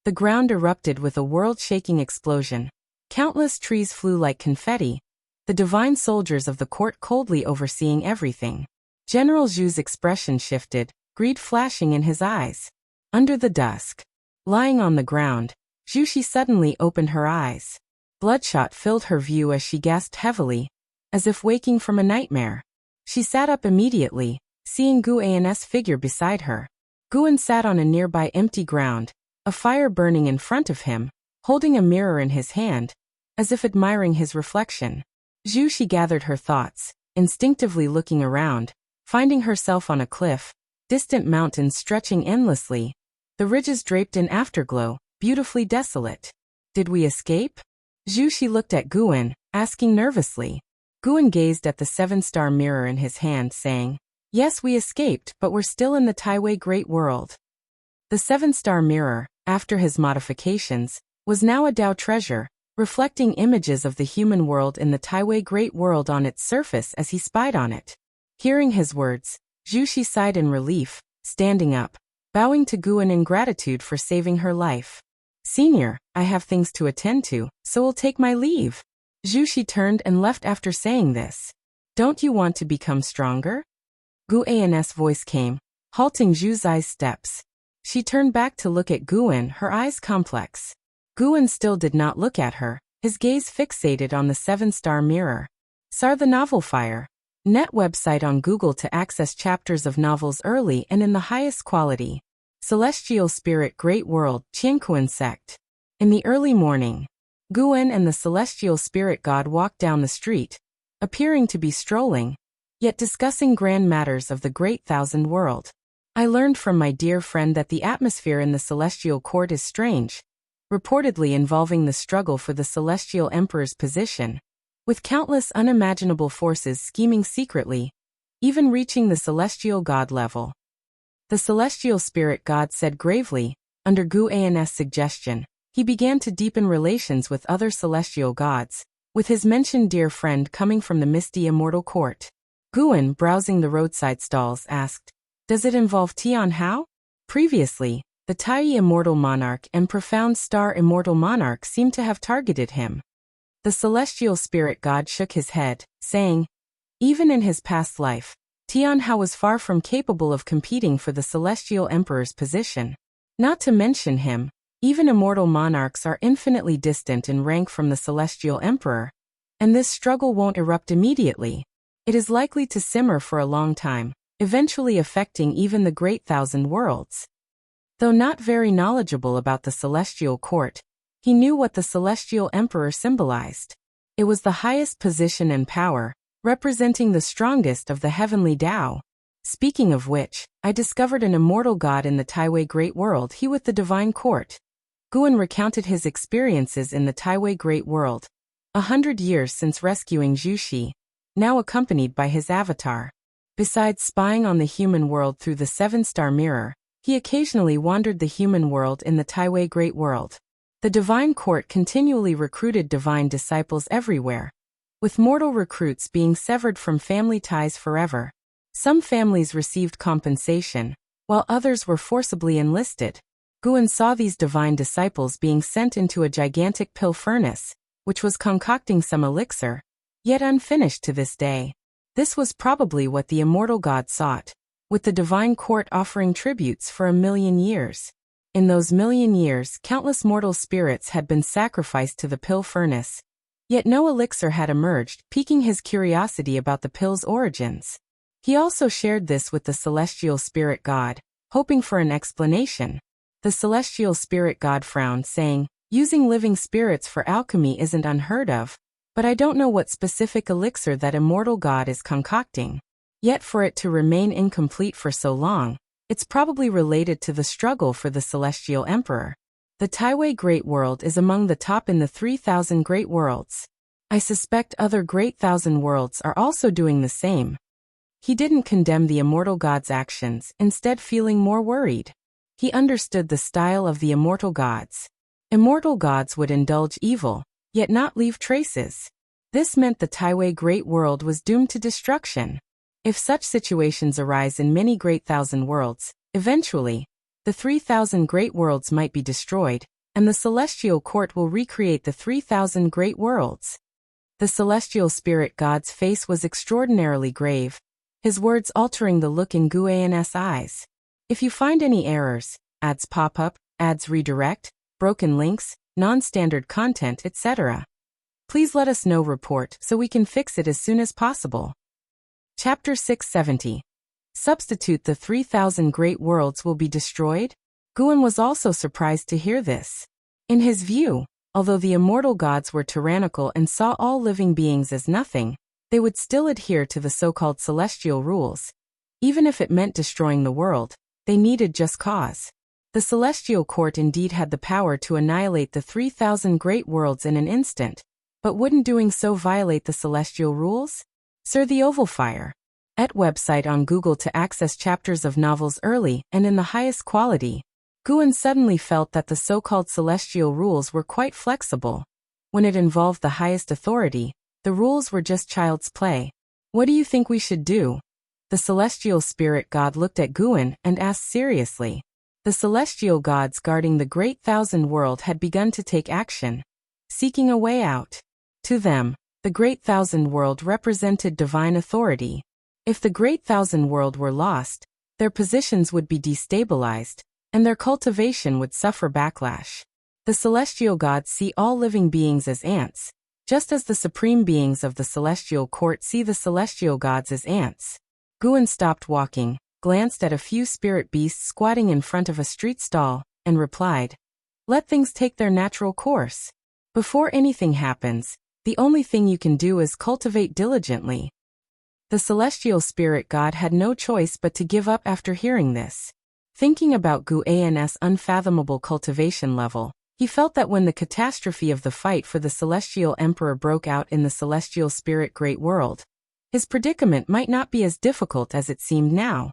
The ground erupted with a world-shaking explosion. Countless trees flew like confetti, the divine soldiers of the court coldly overseeing everything. General Zhu's expression shifted, greed flashing in his eyes. Under the dusk, lying on the ground, Zhu Xi suddenly opened her eyes. Bloodshot filled her view as she gasped heavily, as if waking from a nightmare. She sat up immediately, seeing Guan's figure beside her. Guan sat on a nearby empty ground, a fire burning in front of him, holding a mirror in his hand, as if admiring his reflection. Zhu Xi gathered her thoughts, instinctively looking around, finding herself on a cliff, distant mountains stretching endlessly, the ridges draped in afterglow, beautifully desolate. Did we escape? Zhu Shi looked at Guan, asking nervously. Guan gazed at the 7-star mirror in his hand, saying, "Yes, we escaped, but we're still in the Taiwei Great World." The 7-star mirror, after his modifications, was now a Dao treasure, reflecting images of the human world in the Taiwei Great World on its surface as he spied on it. Hearing his words, Zhu Shi sighed in relief, standing up, bowing to Guan in gratitude for saving her life. "Senior, I have things to attend to, so will take my leave." Zhu Shi turned and left after saying this. "Don't you want to become stronger?" Guan's voice came, halting Zhu Zai's steps. She turned back to look at Guan, her eyes complex. Guan still did not look at her, his gaze fixated on the 7-star mirror. SAR the Novel Fire. Net website on Google to access chapters of novels early and in the highest quality. Celestial Spirit Great World, Qiankuan Sect. In the early morning, Guan and the Celestial Spirit God walked down the street, appearing to be strolling, yet discussing grand matters of the Great Thousand World. "I learned from my dear friend that the atmosphere in the Celestial Court is strange, reportedly involving the struggle for the Celestial Emperor's position, with countless unimaginable forces scheming secretly, even reaching the Celestial God level." The Celestial Spirit God said gravely, under Guan's suggestion, he began to deepen relations with other celestial gods, with his mentioned dear friend coming from the misty immortal court. Guan, browsing the roadside stalls, asked, "Does it involve Tian Hao?" Previously, the Tai Immortal Monarch and Profound Star Immortal Monarch seemed to have targeted him. The Celestial Spirit God shook his head, saying, "Even in his past life, Tian Hao was far from capable of competing for the Celestial Emperor's position. Not to mention him, even immortal monarchs are infinitely distant in rank from the Celestial Emperor, and this struggle won't erupt immediately. It is likely to simmer for a long time, eventually affecting even the Great Thousand Worlds." Though not very knowledgeable about the Celestial Court, he knew what the Celestial Emperor symbolized. It was the highest position and power, representing the strongest of the heavenly Tao. "Speaking of which, I discovered an immortal god in the Taiwei Great World, he with the divine court." Guan recounted his experiences in the Taiwei Great World, 100 years since rescuing Zhu Shi, now accompanied by his avatar. Besides spying on the human world through the 7-star mirror, he occasionally wandered the human world in the Taiwei Great World. The divine court continually recruited divine disciples everywhere, with mortal recruits being severed from family ties forever. Some families received compensation, while others were forcibly enlisted. Guan saw these divine disciples being sent into a gigantic pill furnace, which was concocting some elixir, yet unfinished to this day. This was probably what the immortal god sought, with the divine court offering tributes for 1,000,000 years. In those 1,000,000 years, countless mortal spirits had been sacrificed to the pill furnace, yet no elixir had emerged, piquing his curiosity about the pill's origins. He also shared this with the Celestial Spirit God, hoping for an explanation. The Celestial Spirit God frowned, saying, "Using living spirits for alchemy isn't unheard of, but I don't know what specific elixir that immortal god is concocting. Yet for it to remain incomplete for so long, it's probably related to the struggle for the Celestial Emperor. The Taiwei Great World is among the top in the 3,000 Great Worlds. I suspect other Great Thousand Worlds are also doing the same." He didn't condemn the immortal god's actions, instead feeling more worried. He understood the style of the immortal gods. Immortal gods would indulge evil, yet not leave traces. This meant the Taiwei Great World was doomed to destruction. If such situations arise in many Great Thousand Worlds, eventually, the 3,000 Great Worlds might be destroyed, and the Celestial Court will recreate the 3,000 Great Worlds. The Celestial Spirit God's face was extraordinarily grave, his words altering the look in Guan's eyes. "If you find any errors, ads pop up, ads redirect, broken links, non-standard content, etc., please let us know. Report so we can fix it as soon as possible." Chapter 670. Substitute the 3,000 Great Worlds will be destroyed? Guan was also surprised to hear this. In his view, although the immortal gods were tyrannical and saw all living beings as nothing, they would still adhere to the so-called celestial rules. Even if it meant destroying the world, they needed just cause. The celestial court indeed had the power to annihilate the 3,000 great worlds in an instant, but wouldn't doing so violate the celestial rules? Sir, the Oval Fire. @ website on Google to access chapters of novels early and in the highest quality. Guan suddenly felt that the so-called celestial rules were quite flexible. When it involved the highest authority, the rules were just child's play. What do you think we should do? The celestial spirit god looked at Guan and asked seriously. The celestial gods guarding the Great Thousand World had begun to take action, seeking a way out. To them, the Great Thousand World represented divine authority. If the Great Thousand World were lost, their positions would be destabilized, and their cultivation would suffer backlash. The celestial gods see all living beings as ants, just as the supreme beings of the celestial court see the celestial gods as ants. Guan stopped walking, glanced at a few spirit beasts squatting in front of a street stall, and replied, "Let things take their natural course. Before anything happens, the only thing you can do is cultivate diligently." The celestial spirit god had no choice but to give up after hearing this. Thinking about Guan's unfathomable cultivation level, he felt that when the catastrophe of the fight for the celestial emperor broke out in the celestial spirit great world, his predicament might not be as difficult as it seemed now.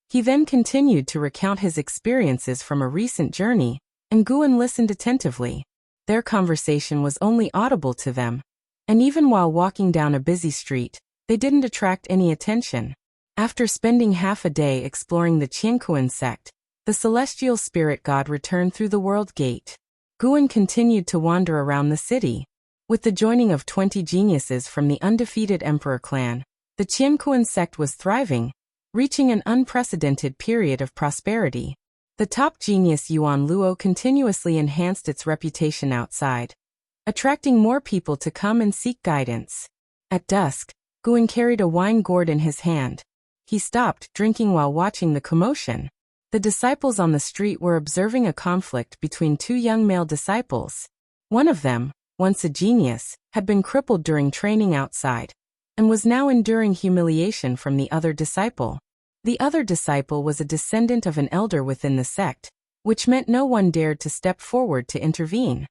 He then continued to recount his experiences from a recent journey, and Guan listened attentively. Their conversation was only audible to them, and even while walking down a busy street, they didn't attract any attention. After spending half a day exploring the Qiankuan sect, the celestial spirit god returned through the world gate. Guan continued to wander around the city. With the joining of 20 geniuses from the undefeated emperor clan, the Qiankuan sect was thriving, reaching an unprecedented period of prosperity. The top genius Yuan Luo continuously enhanced its reputation outside, attracting more people to come and seek guidance. At dusk, Guan carried a wine gourd in his hand. He stopped drinking while watching the commotion. The disciples on the street were observing a conflict between two young male disciples. One of them, once a genius, had been crippled during training outside, and was now enduring humiliation from the other disciple. The other disciple was a descendant of an elder within the sect, which meant no one dared to step forward to intervene.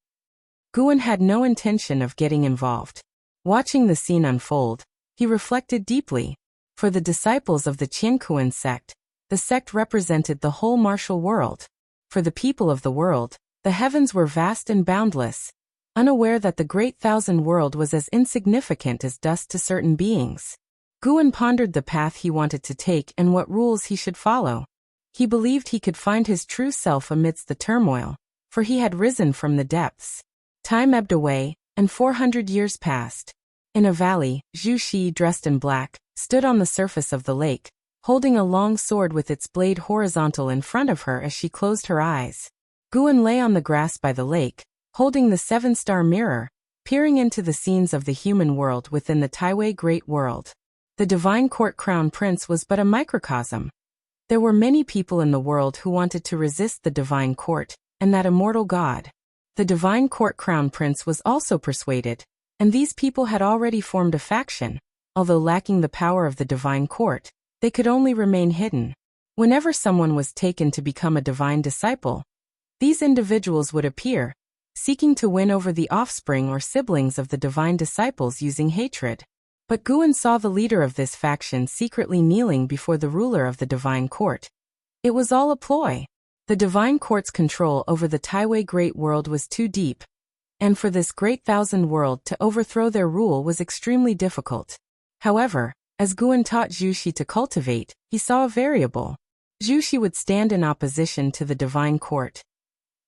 Guan had no intention of getting involved. Watching the scene unfold, he reflected deeply. For the disciples of the Qiankuan sect, the sect represented the whole martial world. For the people of the world, the heavens were vast and boundless, unaware that the Great Thousand World was as insignificant as dust to certain beings. Guan pondered the path he wanted to take and what rules he should follow. He believed he could find his true self amidst the turmoil, for he had risen from the depths. Time ebbed away, and 400 years passed. In a valley, Zhu Shi, dressed in black, stood on the surface of the lake, holding a long sword with its blade horizontal in front of her as she closed her eyes. Guan lay on the grass by the lake, holding the 7-star mirror, peering into the scenes of the human world within the Taiwei Great World. The divine court crown prince was but a microcosm. There were many people in the world who wanted to resist the divine court, and that immortal god. The divine court crown prince was also persuaded, and these people had already formed a faction. Although lacking the power of the divine court, they could only remain hidden. Whenever someone was taken to become a divine disciple, these individuals would appear, seeking to win over the offspring or siblings of the divine disciples using hatred. But Guan saw the leader of this faction secretly kneeling before the ruler of the divine court. It was all a ploy. The divine court's control over the Taiwei Great World was too deep, and for this Great Thousand World to overthrow their rule was extremely difficult. However, as Guan taught Zhu Shi to cultivate, he saw a variable. Zhu Shi would stand in opposition to the divine court.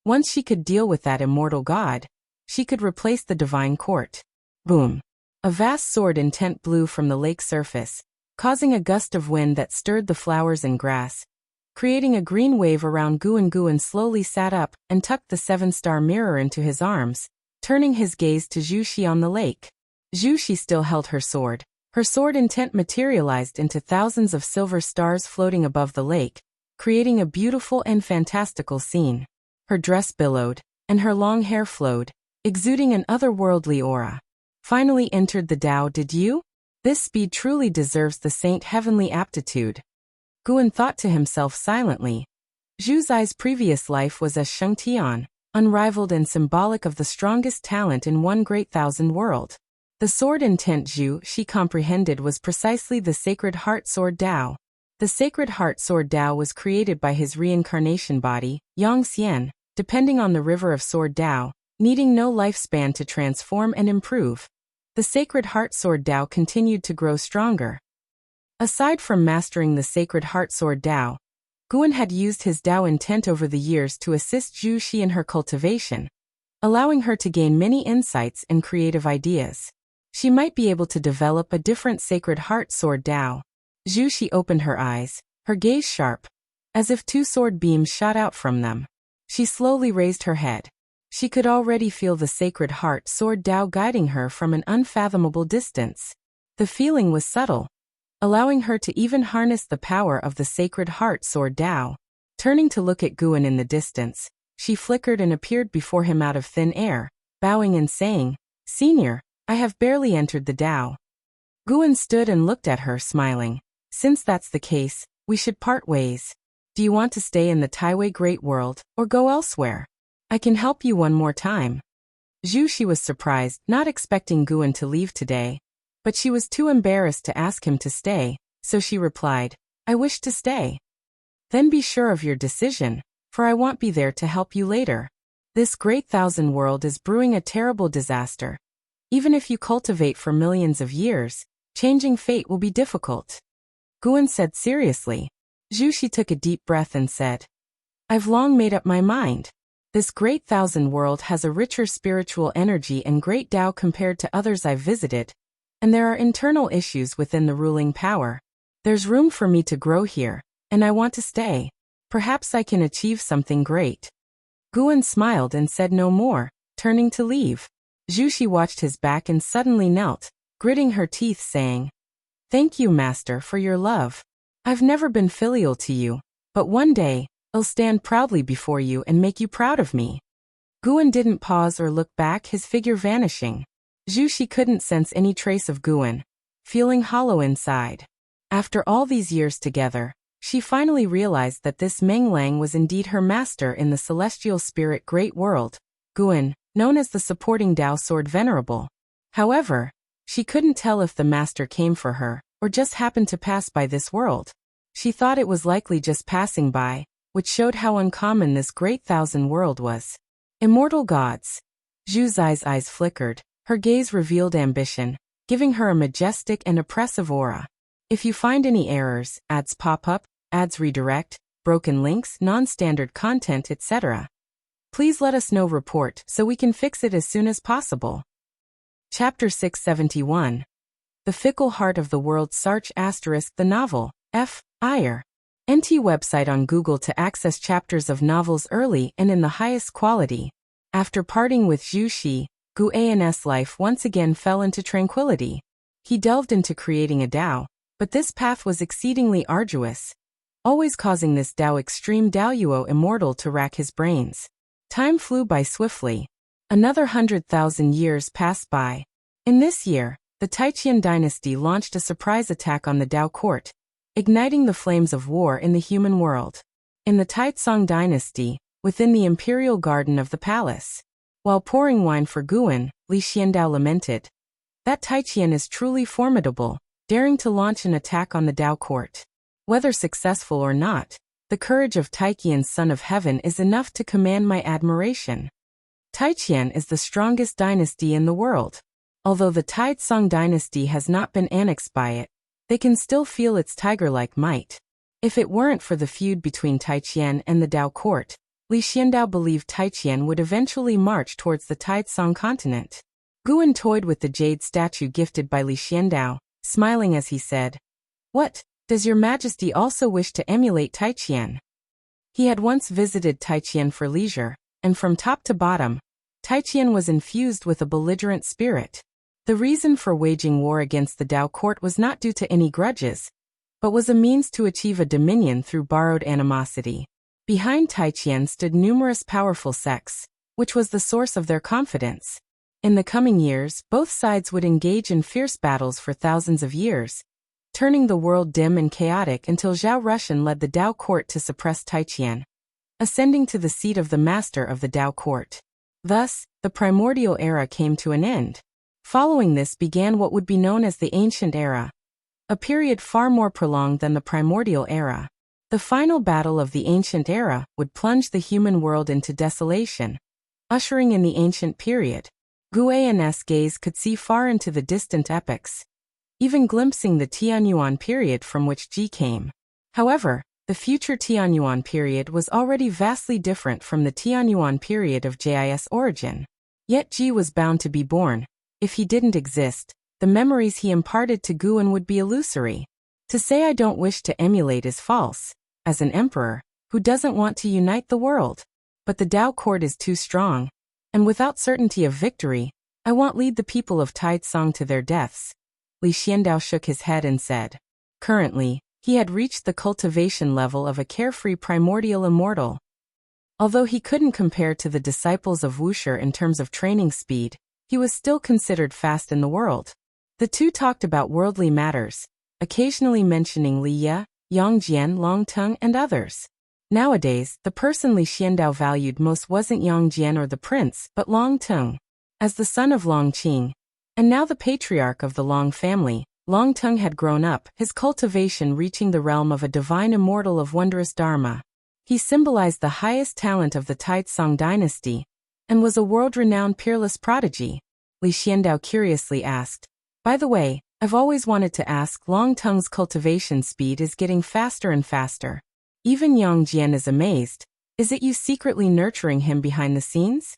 Once she could deal with that immortal god, she could replace the divine court. Boom! A vast sword intent blew from the lake surface, causing a gust of wind that stirred the flowers and grass, creating a green wave around Guan. Guan slowly sat up and tucked the 7-star mirror into his arms, turning his gaze to Zhu Shi on the lake. Zhu Shi still held her sword. Her sword intent materialized into thousands of silver stars floating above the lake, creating a beautiful and fantastical scene. Her dress billowed, and her long hair flowed, exuding an otherworldly aura. Finally entered the Tao, did you? This speed truly deserves the saint heavenly aptitude. Guan thought to himself silently. Zhu Zai's previous life was as Sheng Tian, unrivaled and symbolic of the strongest talent in one great thousand world. The sword intent Zhu she comprehended was precisely the Sacred Heart Sword Dao. The Sacred Heart Sword Dao was created by his reincarnation body, Yang Xian, depending on the river of Sword Dao, needing no lifespan to transform and improve. The Sacred Heart Sword Dao continued to grow stronger. Aside from mastering the Sacred Heart Sword Dao, Guan had used his Dao intent over the years to assist Zhu Xi in her cultivation, allowing her to gain many insights and creative ideas. She might be able to develop a different Sacred Heart Sword Dao. Zhu Xi opened her eyes, her gaze sharp, as if two sword beams shot out from them. She slowly raised her head. She could already feel the Sacred Heart Sword Dao guiding her from an unfathomable distance. The feeling was subtle, allowing her to even harness the power of the Sacred Heart Sword Dao. Turning to look at Guan in the distance, she flickered and appeared before him out of thin air, bowing and saying, "Senior, I have barely entered the Dao." Guan stood and looked at her, smiling. "Since that's the case, we should part ways. Do you want to stay in the Taiwei Great World, or go elsewhere? I can help you one more time." Zhu Xi was surprised, not expecting Guan to leave today. But she was too embarrassed to ask him to stay, so she replied, "I wish to stay." "Then be sure of your decision, for I won't be there to help you later. This great thousand world is brewing a terrible disaster. Even if you cultivate for millions of years, changing fate will be difficult." Guan said seriously. Zhu Xi took a deep breath and said, "I've long made up my mind. This great thousand world has a richer spiritual energy and great Dao compared to others I've visited, and there are internal issues within the ruling power. There's room for me to grow here, and I want to stay. Perhaps I can achieve something great." Guan smiled and said no more, turning to leave. Zhu Xi watched his back and suddenly knelt, gritting her teeth, saying, "Thank you, Master, for your love. I've never been filial to you, but one day, I'll stand proudly before you and make you proud of me." Guan didn't pause or look back, his figure vanishing. Zhu Xi couldn't sense any trace of Guan, feeling hollow inside. After all these years together, she finally realized that this Meng Lang was indeed her master in the celestial spirit great world, Guan, known as the supporting Dao Sword Venerable. However, she couldn't tell if the master came for her, or just happened to pass by this world. She thought it was likely just passing by, which showed how uncommon this great thousand world was. Immortal gods. Zhu Zai's eyes flickered. Her gaze revealed ambition, giving her a majestic and oppressive aura. If you find any errors, ads pop up, ads redirect, broken links, non-standard content, etc., please let us know. Report so we can fix it as soon as possible. Chapter 671. The Fickle Heart of the World. Sarch *, the novel, F. Iyer. NT website on Google to access chapters of novels early and in the highest quality. After parting with Zhu Xi, Guan's life once again fell into tranquility. He delved into creating a Dao, but this path was exceedingly arduous, always causing this Dao extreme Daoyuo immortal to rack his brains. Time flew by swiftly. Another 100,000 years passed by. In this year, the Taiqian dynasty launched a surprise attack on the Dao court, igniting the flames of war in the human world. In the Taizong dynasty, within the imperial garden of the palace, while pouring wine for Guan, Li Xiandao lamented, "That Taiqian is truly formidable, daring to launch an attack on the Dao court. Whether successful or not, the courage of Taiqian's son of heaven is enough to command my admiration." Taiqian is the strongest dynasty in the world. Although the Taizong dynasty has not been annexed by it, they can still feel its tiger-like might. If it weren't for the feud between Taiqian and the Dao court, Li Xiandao believed Taiqian would eventually march towards the Taizong continent. Guan toyed with the jade statue gifted by Li Xiandao, smiling as he said, "What, does your majesty also wish to emulate Taiqian?" He had once visited Taiqian for leisure, and from top to bottom, Taiqian was infused with a belligerent spirit. The reason for waging war against the Dao court was not due to any grudges, but was a means to achieve a dominion through borrowed animosity. Behind Taiqian stood numerous powerful sects, which was the source of their confidence. In the coming years, both sides would engage in fierce battles for thousands of years, turning the world dim and chaotic until Zhao Rushan led the Dao court to suppress Taiqian. ascending to the seat of the master of the Tao court. Thus, the primordial era came to an end. Following this began what would be known as the Ancient Era, a period far more prolonged than the primordial era. The final battle of the Ancient Era would plunge the human world into desolation, ushering in the Ancient Period. Guan's gaze could see far into the distant epochs, even glimpsing the Tianyuan period from which Ji came. However, the future Tianyuan period was already vastly different from the Tianyuan period of Ji's origin. Yet Ji was bound to be born. If he didn't exist, the memories he imparted to Guan would be illusory. To say I don't wish to emulate is false, as an emperor, who doesn't want to unite the world. But the Tao court is too strong, and without certainty of victory, I won't lead the people of Taizong to their deaths. Li Xiandao shook his head and said. Currently, he had reached the cultivation level of a carefree primordial immortal. Although he couldn't compare to the disciples of Wuxia in terms of training speed, he was still considered fast in the world. The two talked about worldly matters, occasionally mentioning Li Ye, Yang Jian, Long Teng, and others. Nowadays, the person Li Xiandao valued most wasn't Yang Jian or the prince, but Long Teng. As the son of Long Qing, and now the patriarch of the Long family, Long Teng had grown up, his cultivation reaching the realm of a divine immortal of wondrous dharma. He symbolized the highest talent of the Taizong dynasty, and was a world-renowned peerless prodigy. Li Xiandao curiously asked, by the way, I've always wanted to ask, Long Teng's cultivation speed is getting faster and faster. Even Yang Jian is amazed. Is it you secretly nurturing him behind the scenes?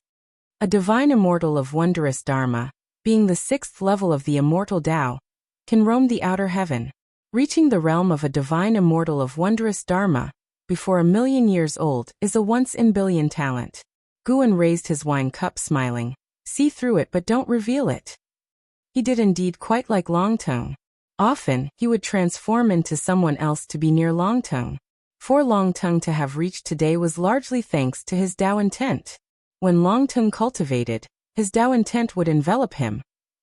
A divine immortal of wondrous dharma, being the 6th level of the immortal Tao, can roam the outer heaven, reaching the realm of a divine immortal of wondrous dharma, before 1,000,000 years old, is a once-in-billion talent. Guan raised his wine cup smiling. See through it but don't reveal it. He did indeed quite like Long Teng. Often, he would transform into someone else to be near Long Teng. For Long Teng to have reached today was largely thanks to his Tao intent. When Long Teng cultivated, his Tao intent would envelop him,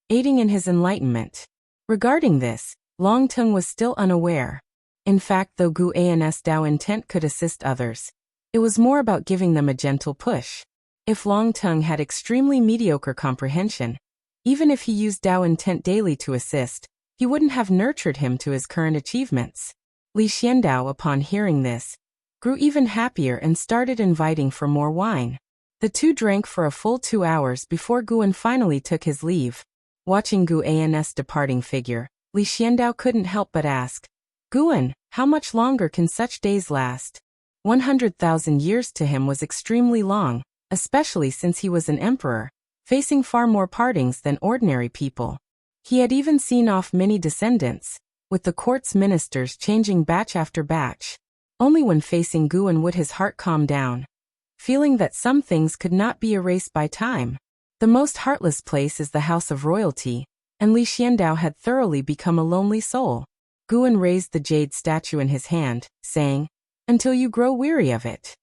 aiding in his enlightenment. Regarding this, Long Teng was still unaware. In fact, though Guan's Tao intent could assist others, it was more about giving them a gentle push. If Long Teng had extremely mediocre comprehension, even if he used Tao intent daily to assist, he wouldn't have nurtured him to his current achievements. Li Xiandao, upon hearing this, grew even happier and started inviting for more wine. The two drank for a full 2 hours before Guan finally took his leave. Watching Guan's departing figure, Li Xiandao couldn't help but ask, Guan, how much longer can such days last? 100,000 years to him was extremely long, especially since he was an emperor, facing far more partings than ordinary people. He had even seen off many descendants, with the court's ministers changing batch after batch. Only when facing Guan would his heart calm down, feeling that some things could not be erased by time. The most heartless place is the house of royalty, and Li Xiandao had thoroughly become a lonely soul. Guan raised the jade statue in his hand, saying, until you grow weary of it.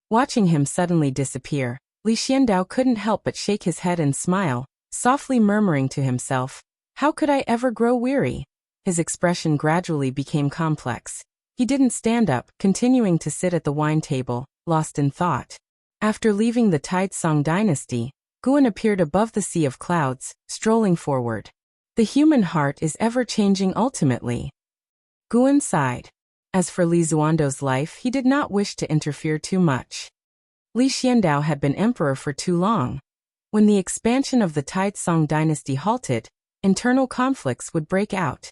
Watching him suddenly disappear, Li Xiandao couldn't help but shake his head and smile, softly murmuring to himself, how could I ever grow weary? His expression gradually became complex. He didn't stand up, continuing to sit at the wine table, lost in thought. After leaving the Taizong dynasty, Guan appeared above the sea of clouds, strolling forward. The human heart is ever-changing ultimately. Guan sighed. As for Li Zuando's life, he did not wish to interfere too much. Li Xiandao had been emperor for too long. When the expansion of the Taizong dynasty halted, internal conflicts would break out.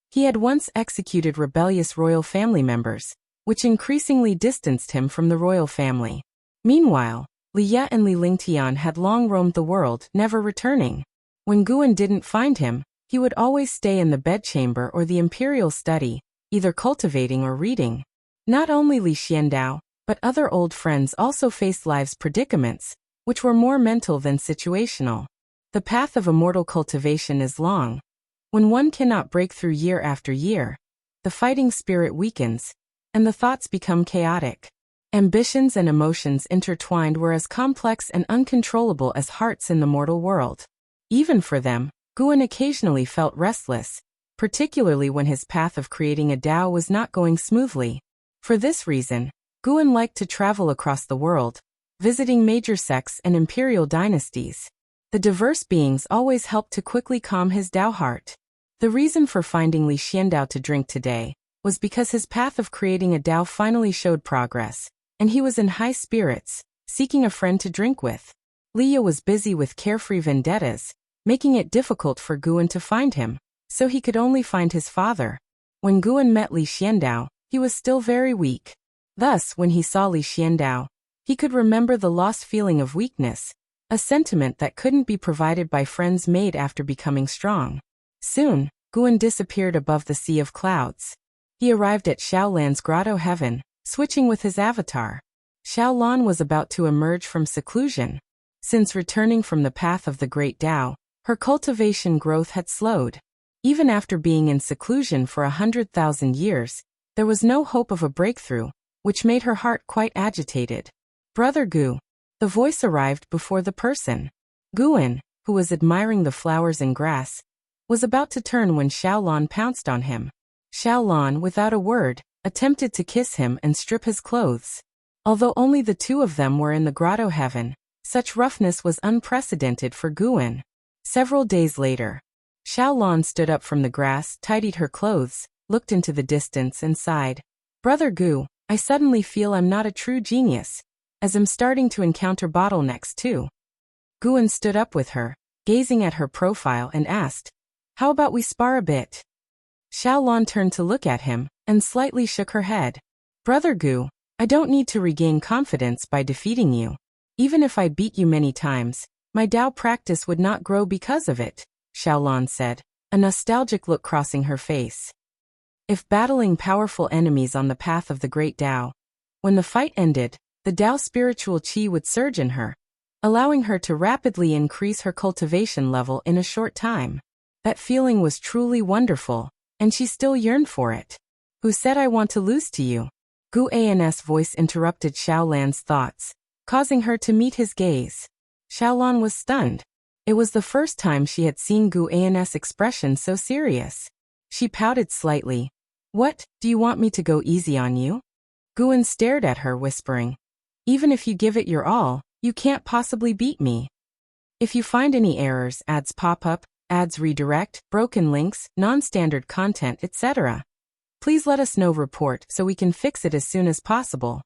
He had once executed rebellious royal family members, which increasingly distanced him from the royal family. Meanwhile, Li Ye and Li Lingtian had long roamed the world, never returning. When Guan didn't find him, he would always stay in the bedchamber or the imperial study, either cultivating or reading. Not only Li Xiandao, but other old friends also faced life's predicaments, which were more mental than situational. The path of immortal cultivation is long. When one cannot break through year after year, the fighting spirit weakens, and the thoughts become chaotic. Ambitions and emotions intertwined were as complex and uncontrollable as hearts in the mortal world. Even for them, Guan occasionally felt restless, particularly when his path of creating a Tao was not going smoothly. For this reason, Guan liked to travel across the world, visiting major sects and imperial dynasties. The diverse beings always helped to quickly calm his Dao heart. The reason for finding Li Xiandao to drink today was because his path of creating a Dao finally showed progress, and he was in high spirits, seeking a friend to drink with. Liya was busy with carefree vendettas, making it difficult for Guan to find him, so he could only find his father. When Guan met Li Xiandao, he was still very weak. Thus, when he saw Li Xiandao, he could remember the lost feeling of weakness, a sentiment that couldn't be provided by friends made after becoming strong. Soon, Guan disappeared above the sea of clouds. He arrived at Xiaolan's grotto heaven, switching with his avatar. Xiaolan was about to emerge from seclusion. Since returning from the path of the Great Tao, her cultivation growth had slowed. Even after being in seclusion for 100,000 years, there was no hope of a breakthrough, which made her heart quite agitated. Brother Gu. The voice arrived before the person. Guan, who was admiring the flowers and grass, was about to turn when Xiaolan pounced on him. Xiaolan, without a word, attempted to kiss him and strip his clothes. Although only the two of them were in the grotto heaven, such roughness was unprecedented for Guan. Several days later, Xiaolan stood up from the grass, tidied her clothes, looked into the distance and sighed. Brother Gu, I suddenly feel I'm not a true genius, as I'm starting to encounter bottlenecks too. Guan stood up with her, gazing at her profile and asked, how about we spar a bit? Xiaolan turned to look at him, and slightly shook her head. Brother Gu, I don't need to regain confidence by defeating you. Even if I beat you many times, my Dao practice would not grow because of it, Xiaolan said, a nostalgic look crossing her face. If battling powerful enemies on the path of the Great Tao, when the fight ended, the Dao spiritual qi would surge in her, allowing her to rapidly increase her cultivation level in a short time. That feeling was truly wonderful, and she still yearned for it. Who said I want to lose to you? Gu An's voice interrupted Xiaolan's thoughts, causing her to meet his gaze. Xiaolan was stunned. It was the first time she had seen Gu An's expression so serious. She pouted slightly. What, do you want me to go easy on you? Guan stared at her, whispering, even if you give it your all, you can't possibly beat me. If you find any errors, ads pop up, ads redirect, broken links, non-standard content, etc., please let us know. Report so we can fix it as soon as possible.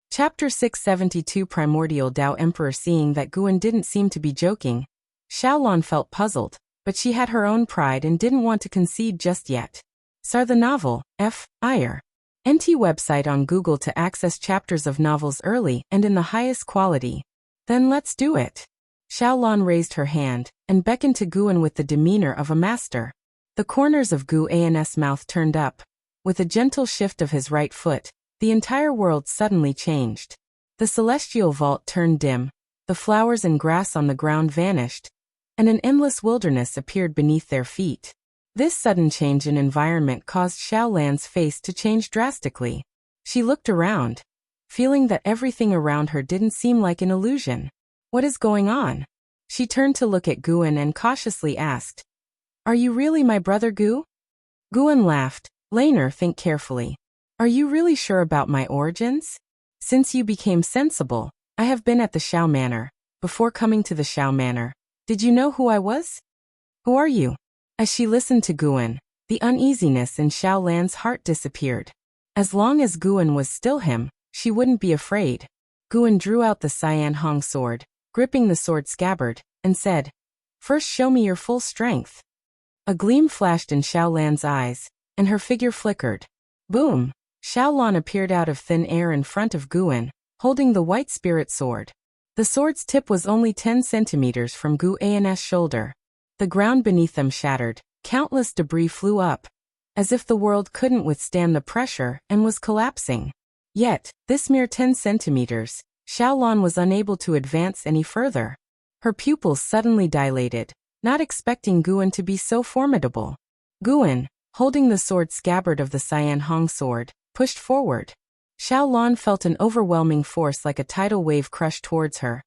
Chapter 672 Primordial Tao Emperor. Seeing that Guan didn't seem to be joking, Xiaolan felt puzzled, but she had her own pride and didn't want to concede just yet. Sar the novel, F.I.R. NT website on Google to access chapters of novels early and in the highest quality. Then let's do it. Xiaolan raised her hand and beckoned to Guan with the demeanor of a master. The corners of Gu An's mouth turned up. With a gentle shift of his right foot, the entire world suddenly changed. The celestial vault turned dim, the flowers and grass on the ground vanished, and an endless wilderness appeared beneath their feet. This sudden change in environment caused Xiaolan's face to change drastically. She looked around, feeling that everything around her didn't seem like an illusion. What is going on? She turned to look at Guan and cautiously asked, are you really my brother Gu? Guan laughed. Laner, think carefully. Are you really sure about my origins? Since you became sensible, I have been at the Xiao Manor. Before coming to the Xiao Manor, did you know who I was? Who are you? As she listened to Guan, the uneasiness in Xiaolan's heart disappeared. As long as Guan was still him, she wouldn't be afraid. Guan drew out the Cyan Hong sword, gripping the sword scabbard, and said, first show me your full strength. A gleam flashed in Xiaolan's eyes, and her figure flickered. Boom! Xiaolan appeared out of thin air in front of Guan, holding the white spirit sword. The sword's tip was only 10 centimeters from Gu An's shoulder. The ground beneath them shattered, countless debris flew up, as if the world couldn't withstand the pressure and was collapsing. Yet, this mere 10 centimeters, Xiaolan was unable to advance any further. Her pupils suddenly dilated, not expecting Guan to be so formidable. Guan, holding the sword scabbard of the Cyan Hong sword, pushed forward. Xiaolan felt an overwhelming force like a tidal wave crush towards her,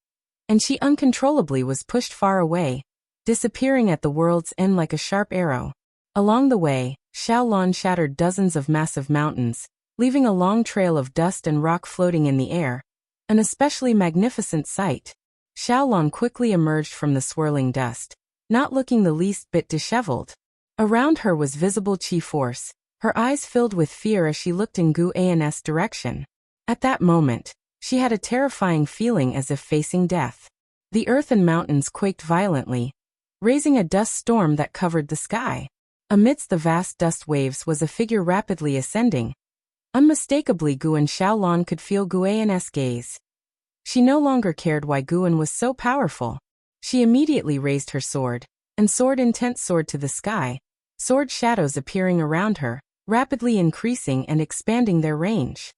and she uncontrollably was pushed far away, disappearing at the world's end like a sharp arrow. Along the way, Xiaolan shattered dozens of massive mountains, leaving a long trail of dust and rock floating in the air, an especially magnificent sight. Xiaolon quickly emerged from the swirling dust, not looking the least bit disheveled. Around her was visible qi force, her eyes filled with fear as she looked in Gu An's direction. At that moment, she had a terrifying feeling as if facing death. The earth and mountains quaked violently, raising a dust storm that covered the sky. Amidst the vast dust waves was a figure rapidly ascending. Unmistakably, Guan Xiaolon could feel Guan's gaze. She no longer cared why Guan was so powerful. She immediately raised her sword, and soared intense sword to the sky, sword shadows appearing around her, rapidly increasing and expanding their range.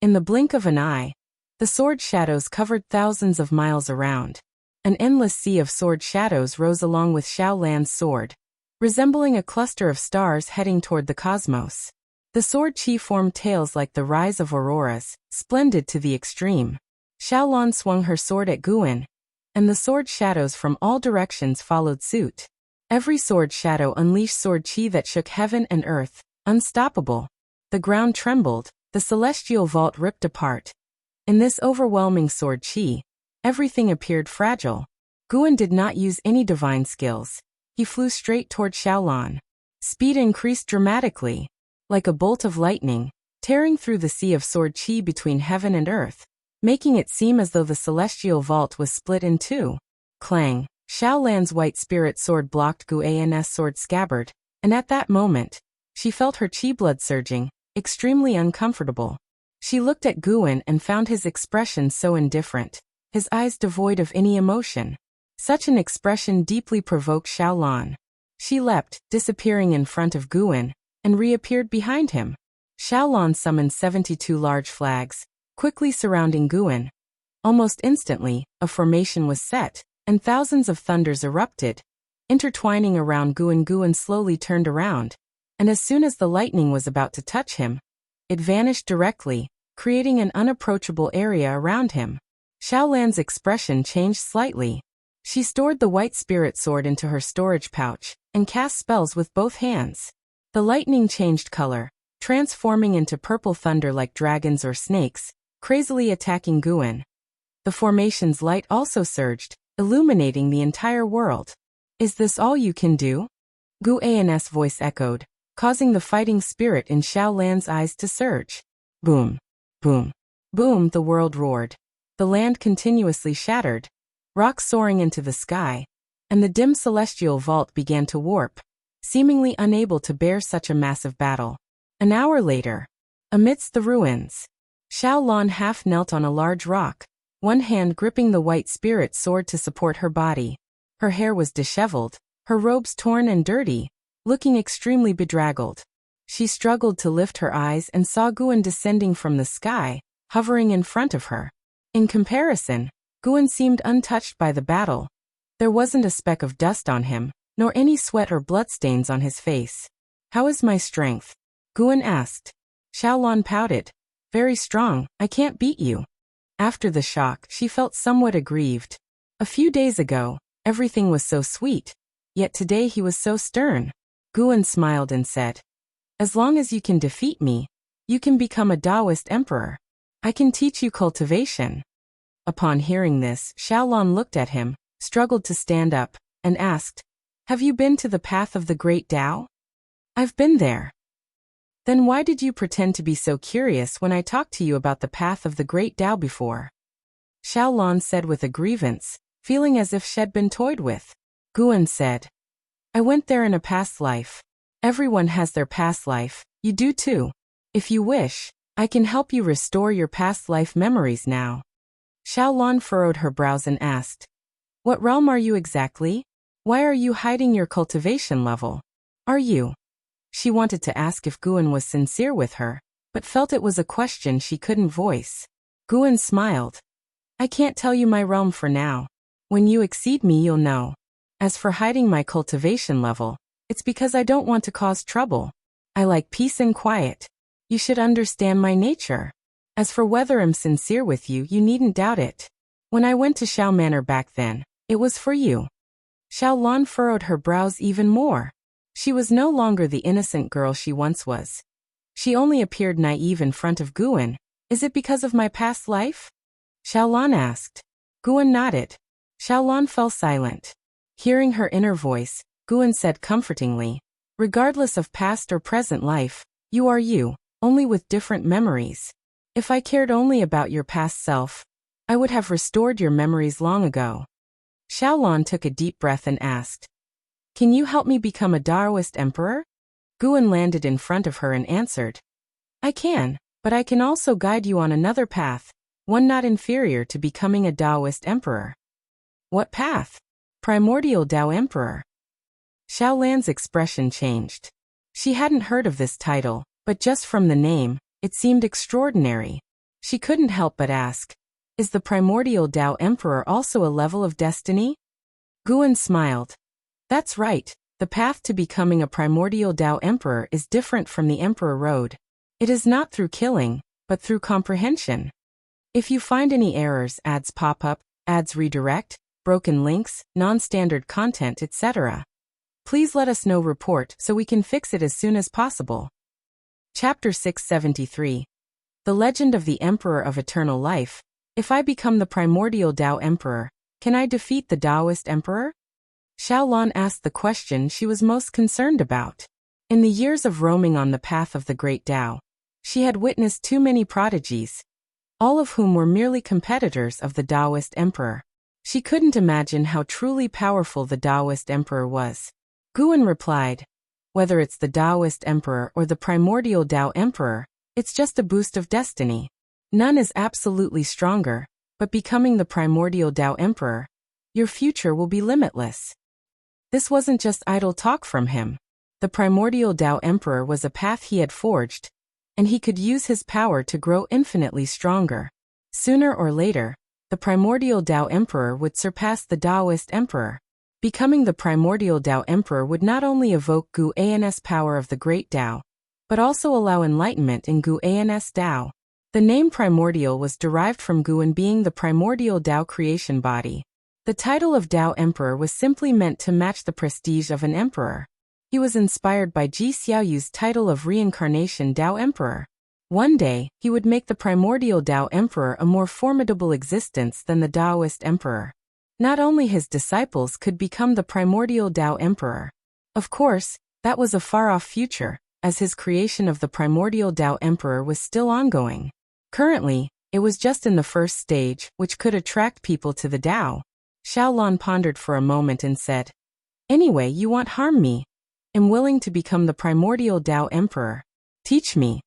In the blink of an eye, the sword shadows covered thousands of miles around. An endless sea of sword shadows rose along with Xiaolan's sword, resembling a cluster of stars heading toward the cosmos. The sword qi formed tails like the rise of auroras, splendid to the extreme. Xiaolan swung her sword at Guan, and the sword shadows from all directions followed suit. Every sword shadow unleashed sword qi that shook heaven and earth, unstoppable. The ground trembled, the celestial vault ripped apart. In this overwhelming sword qi, everything appeared fragile. Guan did not use any divine skills. He flew straight toward Xiaolan. Speed increased dramatically, like a bolt of lightning, tearing through the sea of sword qi between heaven and earth, making it seem as though the celestial vault was split in two. Clang! Xiaolan's white spirit sword blocked Guan's sword scabbard, and at that moment, she felt her qi blood surging, extremely uncomfortable. She looked at Guan and found his expression so indifferent, his eyes devoid of any emotion. Such an expression deeply provoked Xiaolan. She leapt, disappearing in front of Guan, and reappeared behind him. Xiaolan summoned 72 large flags, quickly surrounding Guan. Almost instantly, a formation was set, and thousands of thunders erupted, intertwining around Guan. Guan slowly turned around, and as soon as the lightning was about to touch him, it vanished directly, creating an unapproachable area around him. Xiaolan's expression changed slightly. She stored the white spirit sword into her storage pouch, and cast spells with both hands. The lightning changed color, transforming into purple thunder like dragons or snakes, crazily attacking Guan. The formation's light also surged, illuminating the entire world. "Is this all you can do?" Guan's voice echoed, causing the fighting spirit in Xiaolan's eyes to surge. Boom! Boom! Boom! The world roared. The land continuously shattered, rocks soaring into the sky, and the dim celestial vault began to warp, seemingly unable to bear such a massive battle. An hour later, amidst the ruins, Xiaolan half knelt on a large rock, one hand gripping the white spirit sword to support her body. Her hair was disheveled, her robes torn and dirty, looking extremely bedraggled. She struggled to lift her eyes and saw Guan descending from the sky, hovering in front of her. In comparison, Guan seemed untouched by the battle. There wasn't a speck of dust on him, nor any sweat or bloodstains on his face. "How is my strength?" Guan asked. Xiaolan pouted. "Very strong, I can't beat you." After the shock, she felt somewhat aggrieved. A few days ago, everything was so sweet, yet today he was so stern. Guan smiled and said, "As long as you can defeat me, you can become a Taoist emperor. I can teach you cultivation." Upon hearing this, Xiaolan looked at him, struggled to stand up, and asked, "Have you been to the path of the great Tao?" "I've been there." "Then why did you pretend to be so curious when I talked to you about the path of the great Tao before?" Xiaolan said with a grievance, feeling as if she'd been toyed with. Guan said, "I went there in a past life. Everyone has their past life, you do too. If you wish, I can help you restore your past life memories now." Xiaolan furrowed her brows and asked, "What realm are you exactly? Why are you hiding your cultivation level? Are you?" She wanted to ask if Guan was sincere with her, but felt it was a question she couldn't voice. Guan smiled. "I can't tell you my realm for now. When you exceed me, you'll know. As for hiding my cultivation level, it's because I don't want to cause trouble. I like peace and quiet. You should understand my nature. As for whether I'm sincere with you, you needn't doubt it. When I went to Xiao Manor back then, it was for you." Xiaolan furrowed her brows even more. She was no longer the innocent girl she once was. She only appeared naive in front of Guan. Is it because of my past life? Xiaolan asked. Guan nodded. Xiaolan fell silent. Hearing her inner voice, Guan said comfortingly, regardless of past or present life, you are you, only with different memories. If I cared only about your past self, I would have restored your memories long ago. Xiaolan took a deep breath and asked, can you help me become a Taoist emperor? Guan landed in front of her and answered, I can, but I can also guide you on another path, one not inferior to becoming a Taoist emperor. What path? Primordial Tao Emperor. Xiaolan's expression changed. She hadn't heard of this title, but just from the name, it seemed extraordinary. She couldn't help but ask, is the Primordial Tao Emperor also a level of destiny? Guan smiled. That's right, the path to becoming a Primordial Tao Emperor is different from the Emperor Road. It is not through killing, but through comprehension. If you find any errors, ads pop up, ads redirect, broken links, non-standard content, etc., please let us know report so we can fix it as soon as possible. Chapter 673. The Legend of the Emperor of Eternal Life. If I become the Primordial Tao Emperor, can I defeat the Taoist Emperor? Xiaolan asked the question she was most concerned about. In the years of roaming on the path of the Great Tao, she had witnessed too many prodigies, all of whom were merely competitors of the Taoist Emperor. She couldn't imagine how truly powerful the Taoist Emperor was. Guan replied, whether it's the Taoist Emperor or the Primordial Tao Emperor, it's just a boost of destiny. None is absolutely stronger, but becoming the Primordial Tao Emperor, your future will be limitless. This wasn't just idle talk from him. The Primordial Tao Emperor was a path he had forged, and he could use his power to grow infinitely stronger. Sooner or later, the Primordial Tao Emperor would surpass the Taoist Emperor. Becoming the Primordial Tao Emperor would not only evoke Gu An's power of the Great Tao, but also allow enlightenment in Gu An's Tao. The name Primordial was derived from Guan being the primordial Tao creation body. The title of Tao Emperor was simply meant to match the prestige of an emperor. He was inspired by Ji Xiaoyu's title of reincarnation Tao Emperor. One day, he would make the Primordial Tao Emperor a more formidable existence than the Taoist Emperor. Not only his disciples could become the Primordial Tao Emperor. Of course, that was a far-off future, as his creation of the Primordial Tao Emperor was still ongoing. Currently, it was just in the first stage, which could attract people to the Tao. Xiaolan pondered for a moment and said, anyway, you won't harm me. I'm willing to become the Primordial Tao Emperor. Teach me.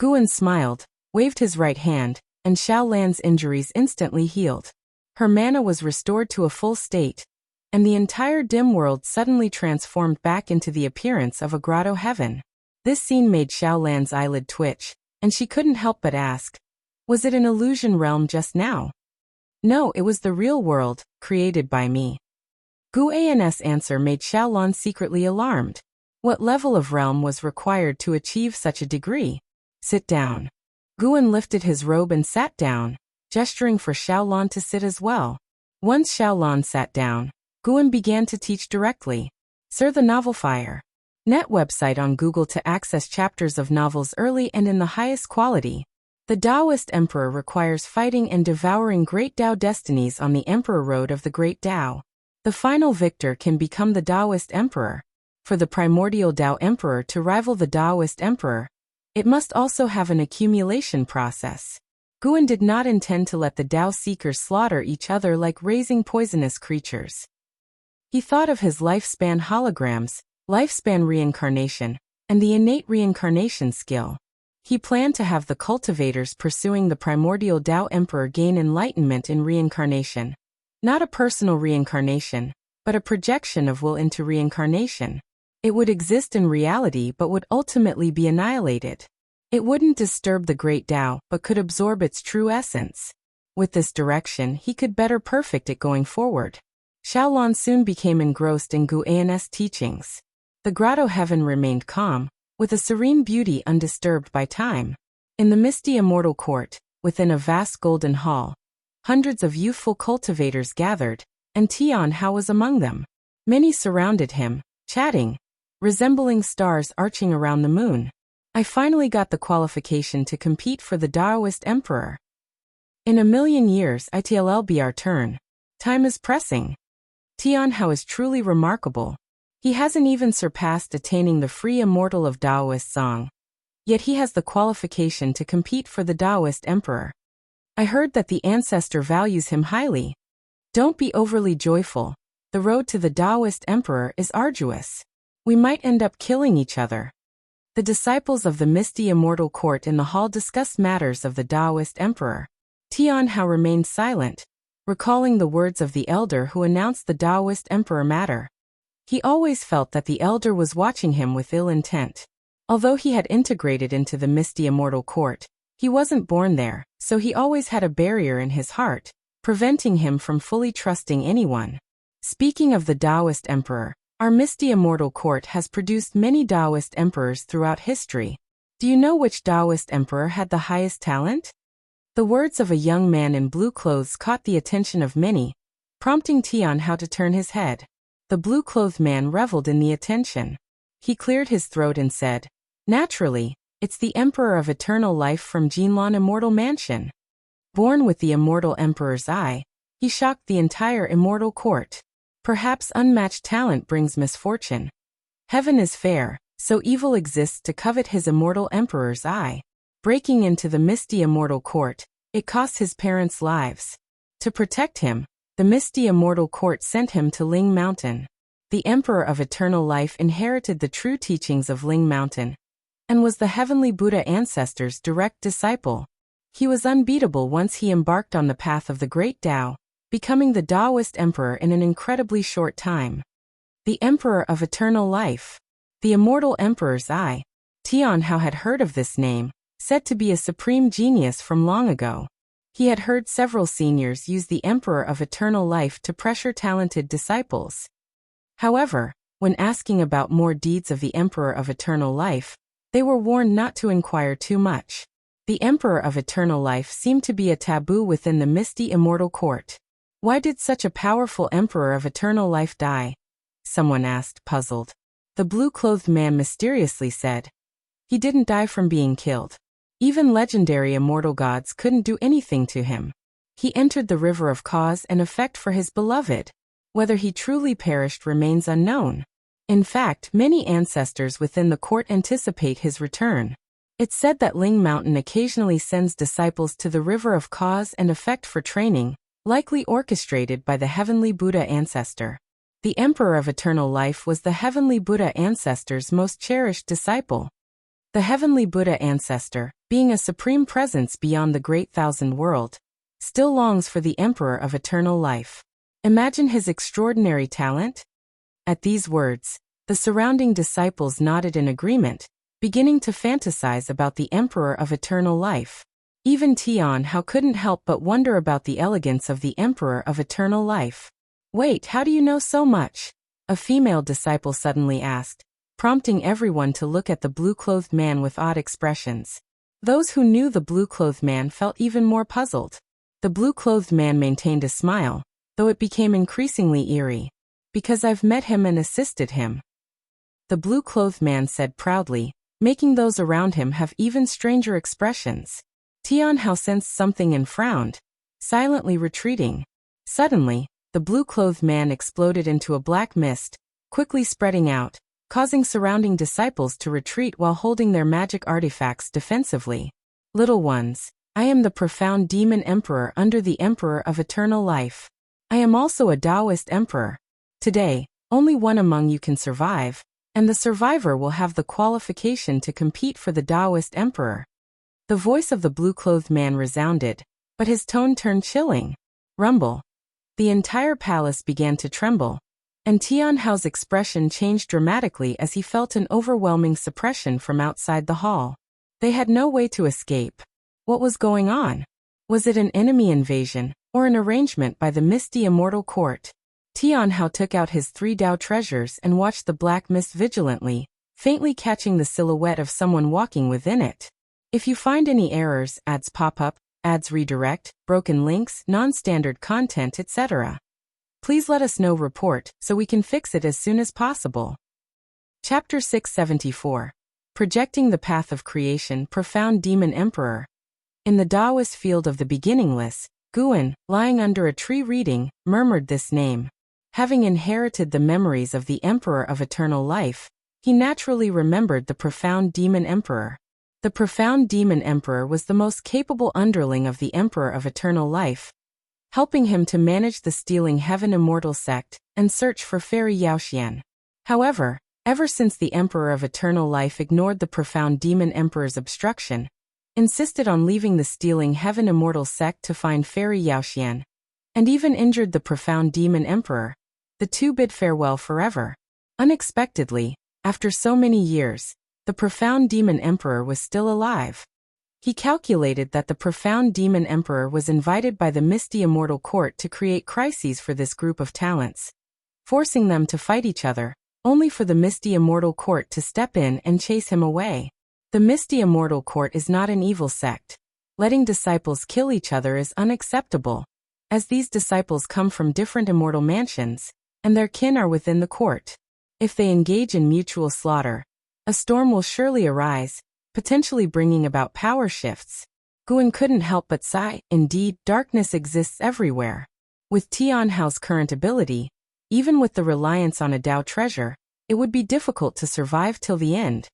Guan smiled, waved his right hand, and Xiaolan's injuries instantly healed. Her mana was restored to a full state, and the entire dim world suddenly transformed back into the appearance of a grotto heaven. This scene made Xiaolan's eyelid twitch, and she couldn't help but ask, was it an illusion realm just now? No, it was the real world, created by me. Gu An's answer made Xiaolan secretly alarmed. What level of realm was required to achieve such a degree? Sit down. Guan lifted his robe and sat down, gesturing for Xiaolan to sit as well. Once Xiaolan sat down, Guan began to teach directly. Sir, the Novel Fire. Net website on Google to access chapters of novels early and in the highest quality. The Taoist Emperor requires fighting and devouring great Tao destinies on the Emperor Road of the Great Tao. The final victor can become the Taoist Emperor. For the Primordial Tao Emperor to rival the Taoist Emperor, it must also have an accumulation process. Guan did not intend to let the Tao seekers slaughter each other like raising poisonous creatures. He thought of his lifespan holograms, lifespan reincarnation, and the innate reincarnation skill. He planned to have the cultivators pursuing the Primordial Tao Emperor gain enlightenment in reincarnation. Not a personal reincarnation, but a projection of will into reincarnation. It would exist in reality but would ultimately be annihilated. It wouldn't disturb the Great Tao but could absorb its true essence. With this direction, he could better perfect it going forward. Xiaolan soon became engrossed in Gu An's teachings. The grotto heaven remained calm, with a serene beauty undisturbed by time. In the misty immortal court, within a vast golden hall, hundreds of youthful cultivators gathered, and Tian Hao was among them. Many surrounded him, chatting, resembling stars arching around the moon. I finally got the qualification to compete for the Taoist emperor. In a million years it'll be our turn. Time is pressing. Tianhao is truly remarkable. He hasn't even surpassed attaining the free immortal of Taoist song. Yet he has the qualification to compete for the Taoist emperor. I heard that the ancestor values him highly. Don't be overly joyful. The road to the Taoist emperor is arduous. We might end up killing each other. The disciples of the misty immortal court in the hall discussed matters of the Taoist emperor. Tianhao remained silent, recalling the words of the elder who announced the Taoist emperor matter. He always felt that the elder was watching him with ill intent. Although he had integrated into the misty immortal court, he wasn't born there, so he always had a barrier in his heart, preventing him from fully trusting anyone. Speaking of the Taoist emperor, our misty immortal court has produced many Taoist emperors throughout history. Do you know which Taoist emperor had the highest talent? The words of a young man in blue clothes caught the attention of many, prompting Tianhao to turn his head. The blue-clothed man reveled in the attention. He cleared his throat and said, "Naturally, it's the Emperor of Eternal Life from Jinlan Immortal Mansion." Born with the immortal emperor's eye, he shocked the entire immortal court. Perhaps unmatched talent brings misfortune. Heaven is fair, so evil exists to covet his immortal emperor's eye. Breaking into the misty immortal court, it cost his parents' lives. To protect him, the misty immortal court sent him to Ling Mountain. The Emperor of Eternal Life inherited the true teachings of Ling Mountain, and was the heavenly Buddha ancestor's direct disciple. He was unbeatable once he embarked on the path of the great Tao, becoming the Taoist emperor in an incredibly short time. The Emperor of Eternal Life. The immortal emperor's eye. Tianhao had heard of this name, said to be a supreme genius from long ago. He had heard several seniors use the Emperor of Eternal Life to pressure talented disciples. However, when asking about more deeds of the Emperor of Eternal Life, they were warned not to inquire too much. The Emperor of Eternal Life seemed to be a taboo within the misty immortal court. Why did such a powerful Emperor of Eternal Life die? Someone asked, puzzled. The blue-clothed man mysteriously said, "He didn't die from being killed. Even legendary immortal gods couldn't do anything to him. He entered the river of cause and effect for his beloved. Whether he truly perished remains unknown. In fact, many ancestors within the court anticipate his return. It's said that Ling Mountain occasionally sends disciples to the river of cause and effect for training, likely orchestrated by the heavenly Buddha ancestor. The Emperor of Eternal Life was the heavenly Buddha ancestor's most cherished disciple. The heavenly Buddha ancestor, being a supreme presence beyond the great thousand world, still longs for the Emperor of Eternal Life. Imagine his extraordinary talent." At these words, the surrounding disciples nodded in agreement, beginning to fantasize about the Emperor of Eternal Life. Even Tianhao couldn't help but wonder about the elegance of the Emperor of Eternal Life. "Wait, how do you know so much?" a female disciple suddenly asked, prompting everyone to look at the blue-clothed man with odd expressions. Those who knew the blue-clothed man felt even more puzzled. The blue-clothed man maintained a smile, though it became increasingly eerie. "Because I've met him and assisted him," the blue-clothed man said proudly, making those around him have even stranger expressions. Tianhao sensed something and frowned, silently retreating. Suddenly, the blue-clothed man exploded into a black mist, quickly spreading out, causing surrounding disciples to retreat while holding their magic artifacts defensively. "Little ones, I am the profound demon emperor under the Emperor of Eternal Life. I am also a Taoist emperor. Today, only one among you can survive, and the survivor will have the qualification to compete for the Taoist emperor." The voice of the blue-clothed man resounded, but his tone turned chilling. Rumble. The entire palace began to tremble, and Tianhao's expression changed dramatically as he felt an overwhelming suppression from outside the hall. They had no way to escape. What was going on? Was it an enemy invasion, or an arrangement by the misty immortal court? Tianhao took out his 3 Dao treasures and watched the black mist vigilantly, faintly catching the silhouette of someone walking within it. If you find any errors, ads pop up, ads redirect, broken links, non-standard content, etc., please let us know. Report, so we can fix it as soon as possible. Chapter 674. projecting the path of creation, profound demon emperor. In the Taoist field of the beginningless, Guan, lying under a tree reading, murmured this name. Having inherited the memories of the Emperor of Eternal Life, he naturally remembered the profound demon emperor. The profound demon emperor was the most capable underling of the Emperor of Eternal Life, helping him to manage the stealing heaven immortal sect and search for fairy Yaoxian. However, ever since the Emperor of Eternal Life ignored the profound demon emperor's obstruction, insisted on leaving the stealing heaven immortal sect to find fairy Yaoxian, and even injured the profound demon emperor, the two bid farewell forever. Unexpectedly, after so many years, the profound demon emperor was still alive. He calculated that the profound demon emperor was invited by the misty immortal court to create crises for this group of talents, forcing them to fight each other, only for the misty immortal court to step in and chase him away. The misty immortal court is not an evil sect. Letting disciples kill each other is unacceptable, as these disciples come from different immortal mansions, and their kin are within the court. If they engage in mutual slaughter, a storm will surely arise, potentially bringing about power shifts. Guan couldn't help but sigh. Indeed, darkness exists everywhere. With Tianhao's current ability, even with the reliance on a Dao treasure, it would be difficult to survive till the end.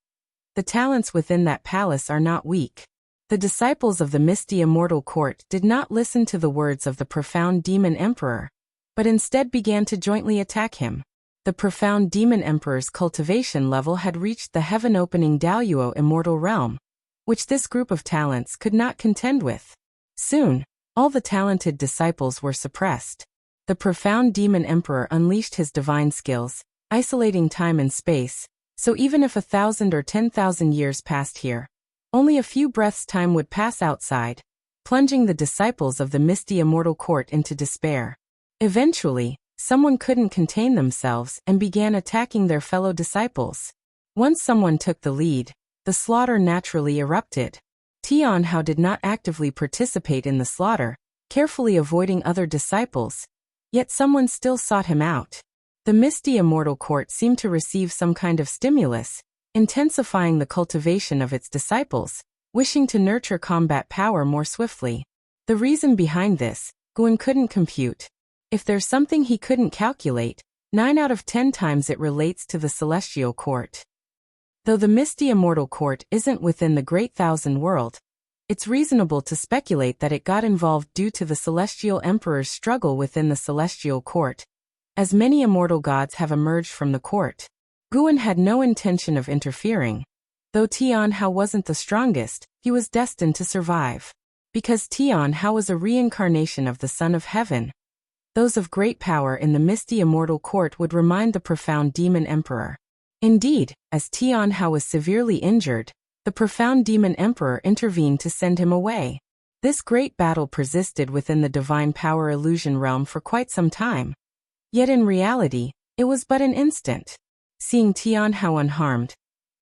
The talents within that palace are not weak. The disciples of the misty immortal court did not listen to the words of the profound demon emperor, but instead began to jointly attack him. The profound demon emperor's cultivation level had reached the heaven-opening Daoyuo immortal realm, which this group of talents could not contend with. Soon, all the talented disciples were suppressed. The profound demon emperor unleashed his divine skills, isolating time and space, so even if 1,000 or 10,000 years passed here, only a few breaths' time would pass outside, plunging the disciples of the misty immortal court into despair. Eventually, someone couldn't contain themselves and began attacking their fellow disciples. Once someone took the lead, the slaughter naturally erupted. Tianhao did not actively participate in the slaughter, carefully avoiding other disciples, yet someone still sought him out. The misty immortal court seemed to receive some kind of stimulus, intensifying the cultivation of its disciples, wishing to nurture combat power more swiftly. The reason behind this, Guan couldn't compute. If there's something he couldn't calculate, 9 out of 10 times it relates to the celestial court. Though the misty immortal court isn't within the Great Thousand World, it's reasonable to speculate that it got involved due to the celestial emperor's struggle within the celestial court, as many immortal gods have emerged from the court. Guan had no intention of interfering. Though Tianhao wasn't the strongest, he was destined to survive. Because Tianhao was a reincarnation of the Son of Heaven, those of great power in the misty immortal court would remind the profound demon emperor. Indeed, as Tianhao was severely injured, the profound demon emperor intervened to send him away. This great battle persisted within the divine power illusion realm for quite some time. Yet in reality, it was but an instant. Seeing Tianhao unharmed,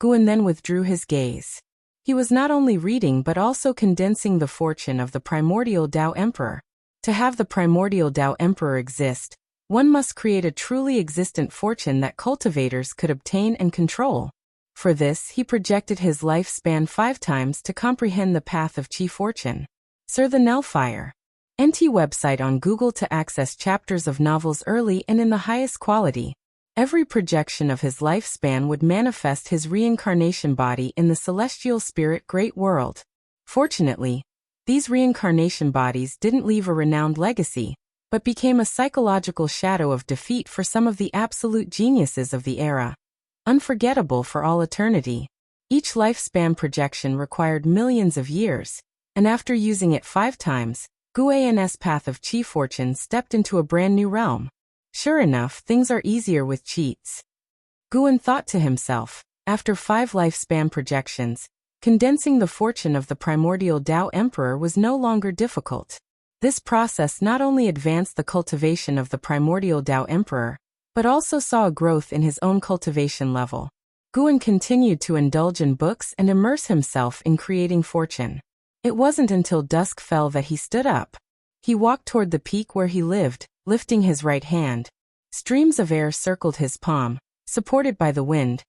Guan then withdrew his gaze. He was not only reading but also condensing the fortune of the primordial Tao Emperor. To have the primordial Tao Emperor exist, one must create a truly existent fortune that cultivators could obtain and control. For this, he projected his lifespan 5 times to comprehend the path of Qi fortune. Sir the Nelfire. NT website on Google to access chapters of novels early and in the highest quality. Every projection of his lifespan would manifest his reincarnation body in the celestial spirit great world. Fortunately, these reincarnation bodies didn't leave a renowned legacy, but became a psychological shadow of defeat for some of the absolute geniuses of the era. Unforgettable for all eternity. Each lifespan projection required millions of years, and after using it 5 times, Guan's path of Qi fortune stepped into a brand new realm. Sure enough, things are easier with cheats. Guan thought to himself, after 5 lifespan projections, condensing the fortune of the primordial Tao Emperor was no longer difficult. This process not only advanced the cultivation of the primordial Tao Emperor, but also saw a growth in his own cultivation level. Guan continued to indulge in books and immerse himself in creating fortune. It wasn't until dusk fell that he stood up. He walked toward the peak where he lived, lifting his right hand. Streams of air circled his palm, supported by the wind,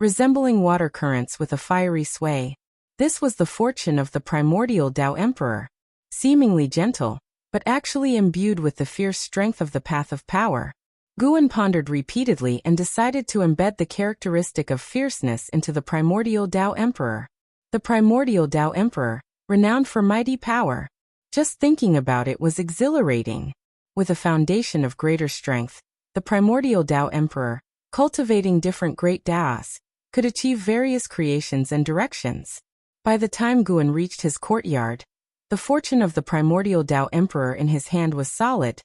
resembling water currents with a fiery sway. This was the fortune of the primordial Tao Emperor. Seemingly gentle, but actually imbued with the fierce strength of the path of power. Guan pondered repeatedly and decided to embed the characteristic of fierceness into the primordial Tao Emperor. The primordial Tao Emperor, renowned for mighty power. Just thinking about it was exhilarating. With a foundation of greater strength, the primordial Tao Emperor, cultivating different great Taos, could achieve various creations and directions. By the time Guan reached his courtyard, the fortune of the primordial Tao Emperor in his hand was solid,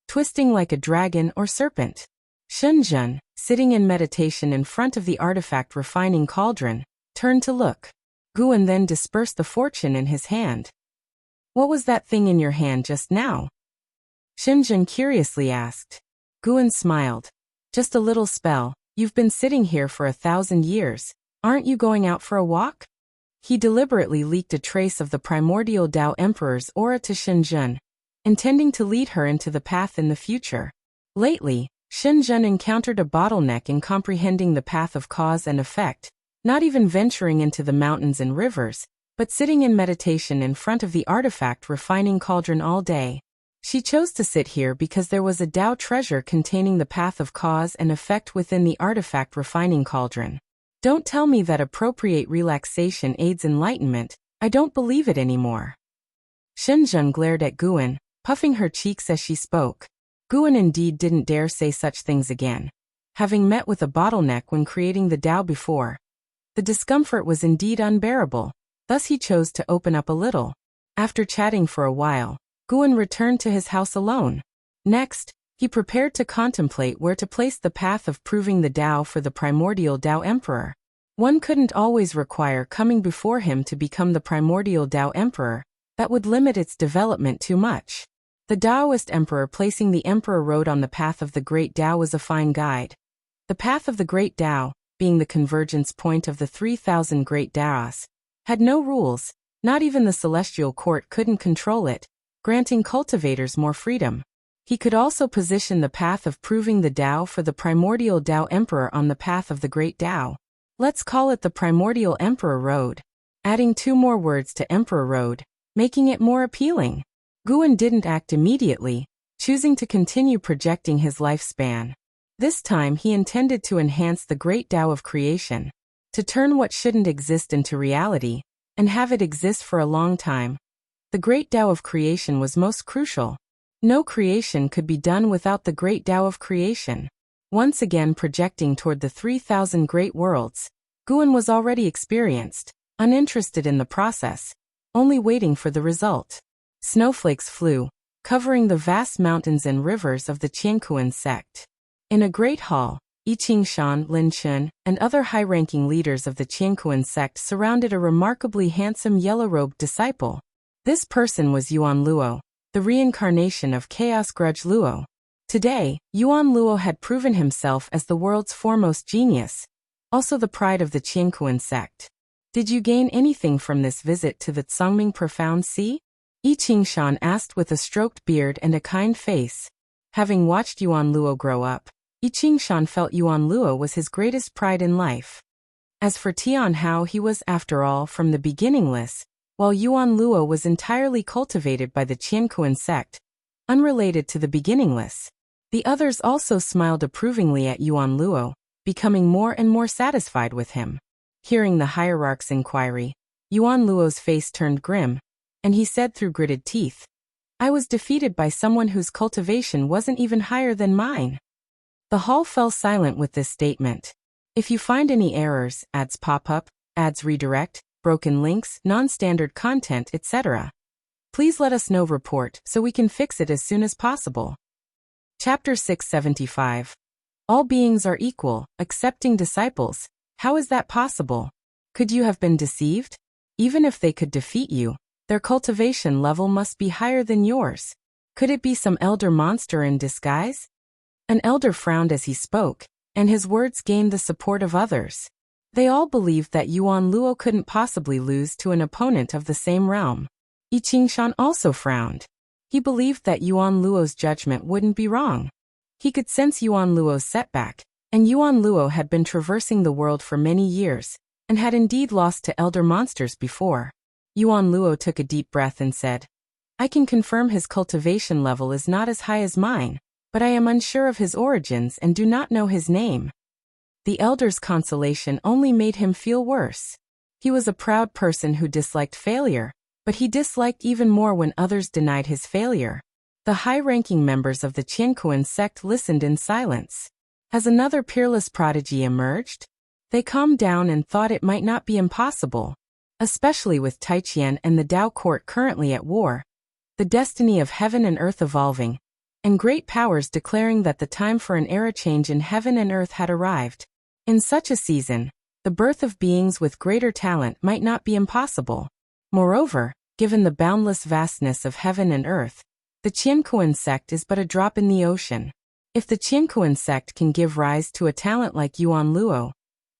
twisting like a dragon or serpent. Shenzhen, sitting in meditation in front of the artifact refining cauldron, turned to look. Guan then dispersed the fortune in his hand. "What was that thing in your hand just now?" Shenzhen curiously asked. Guan smiled. "Just a little spell. You've been sitting here for 1,000 years. Aren't you going out for a walk?" He deliberately leaked a trace of the primordial Tao Emperor's aura to Shenzhen, intending to lead her into the path in the future. Lately, Shenzhen encountered a bottleneck in comprehending the path of cause and effect, not even venturing into the mountains and rivers, but sitting in meditation in front of the artifact refining cauldron all day. She chose to sit here because there was a Tao treasure containing the path of cause and effect within the artifact refining cauldron. Don't tell me that appropriate relaxation aids enlightenment. I don't believe it anymore. Shenzhen glared at Guan, puffing her cheeks as she spoke. Guan indeed didn't dare say such things again. Having met with a bottleneck when creating the Tao before, the discomfort was indeed unbearable, thus he chose to open up a little. After chatting for a while, Guan returned to his house alone. Next, he prepared to contemplate where to place the path of proving the Tao for the primordial Tao Emperor. One couldn't always require coming before him to become the primordial Tao Emperor, that would limit its development too much. The Taoist emperor placing the Emperor Road on the path of the Great Tao was a fine guide. The path of the Great Tao, being the convergence point of the 3,000 Great Taos, had no rules, not even the celestial court couldn't control it, granting cultivators more freedom. He could also position the path of proving the Tao for the primordial Tao Emperor on the path of the Great Tao. Let's call it the primordial Emperor Road. Adding 2 more words to Emperor Road, making it more appealing. Guan didn't act immediately, choosing to continue projecting his lifespan. This time he intended to enhance the Great Tao of creation, to turn what shouldn't exist into reality, and have it exist for a long time. The Great Tao of creation was most crucial. No creation could be done without the Great Tao of creation. Once again projecting toward the 3,000 great worlds, Guan was already experienced, uninterested in the process, only waiting for the result. Snowflakes flew, covering the vast mountains and rivers of the Qiankuan sect. In a great hall, Yi Qingshan, Lin Chun, and other high-ranking leaders of the Qiankuan sect surrounded a remarkably handsome yellow-robed disciple. This person was Yuan Luo, the reincarnation of Chaos Grudge Luo. Today, Yuan Luo had proven himself as the world's foremost genius, also the pride of the Qiankuan sect. Did you gain anything from this visit to the Tsangming Profound Sea? Yi Qingshan asked with a stroked beard and a kind face. Having watched Yuan Luo grow up, Yi Qingshan felt Yuan Luo was his greatest pride in life. As for Tian Hao, he was, after all, from the beginningless, while Yuan Luo was entirely cultivated by the Qiankuan sect, unrelated to the beginningless. The others also smiled approvingly at Yuan Luo, becoming more and more satisfied with him. Hearing the hierarch's inquiry, Yuan Luo's face turned grim, and he said through gritted teeth, "I was defeated by someone whose cultivation wasn't even higher than mine." The hall fell silent with this statement. If you find any errors, ads pop up, ads redirect, broken links, non-standard content, etc., please let us know. Report so we can fix it as soon as possible. Chapter 675. All beings are equal, accepting disciples. How is that possible? Could you have been deceived? Even if they could defeat you, their cultivation level must be higher than yours. Could it be some elder monster in disguise? An elder frowned as he spoke, and his words gained the support of others. They all believed that Yuan Luo couldn't possibly lose to an opponent of the same realm. Yi Qingshan also frowned. He believed that Yuan Luo's judgment wouldn't be wrong. He could sense Yuan Luo's setback, And Yuan Luo had been traversing the world for many years, and had indeed lost to elder monsters before. Yuan Luo took a deep breath and said, I can confirm his cultivation level is not as high as mine, but I am unsure of his origins and do not know his name. The elder's consolation only made him feel worse. He was a proud person who disliked failure, but he disliked even more when others denied his failure. The high-ranking members of the Qiankuan sect listened in silence. Has another peerless prodigy emerged? They calmed down and thought it might not be impossible, especially with Taiqian and the Dao court currently at war, the destiny of heaven and earth evolving, and great powers declaring that the time for an era change in heaven and earth had arrived. In such a season, the birth of beings with greater talent might not be impossible. Moreover, given the boundless vastness of heaven and earth, the Qiankuan sect is but a drop in the ocean. If the Qiankuan sect can give rise to a talent like Yuan Luo,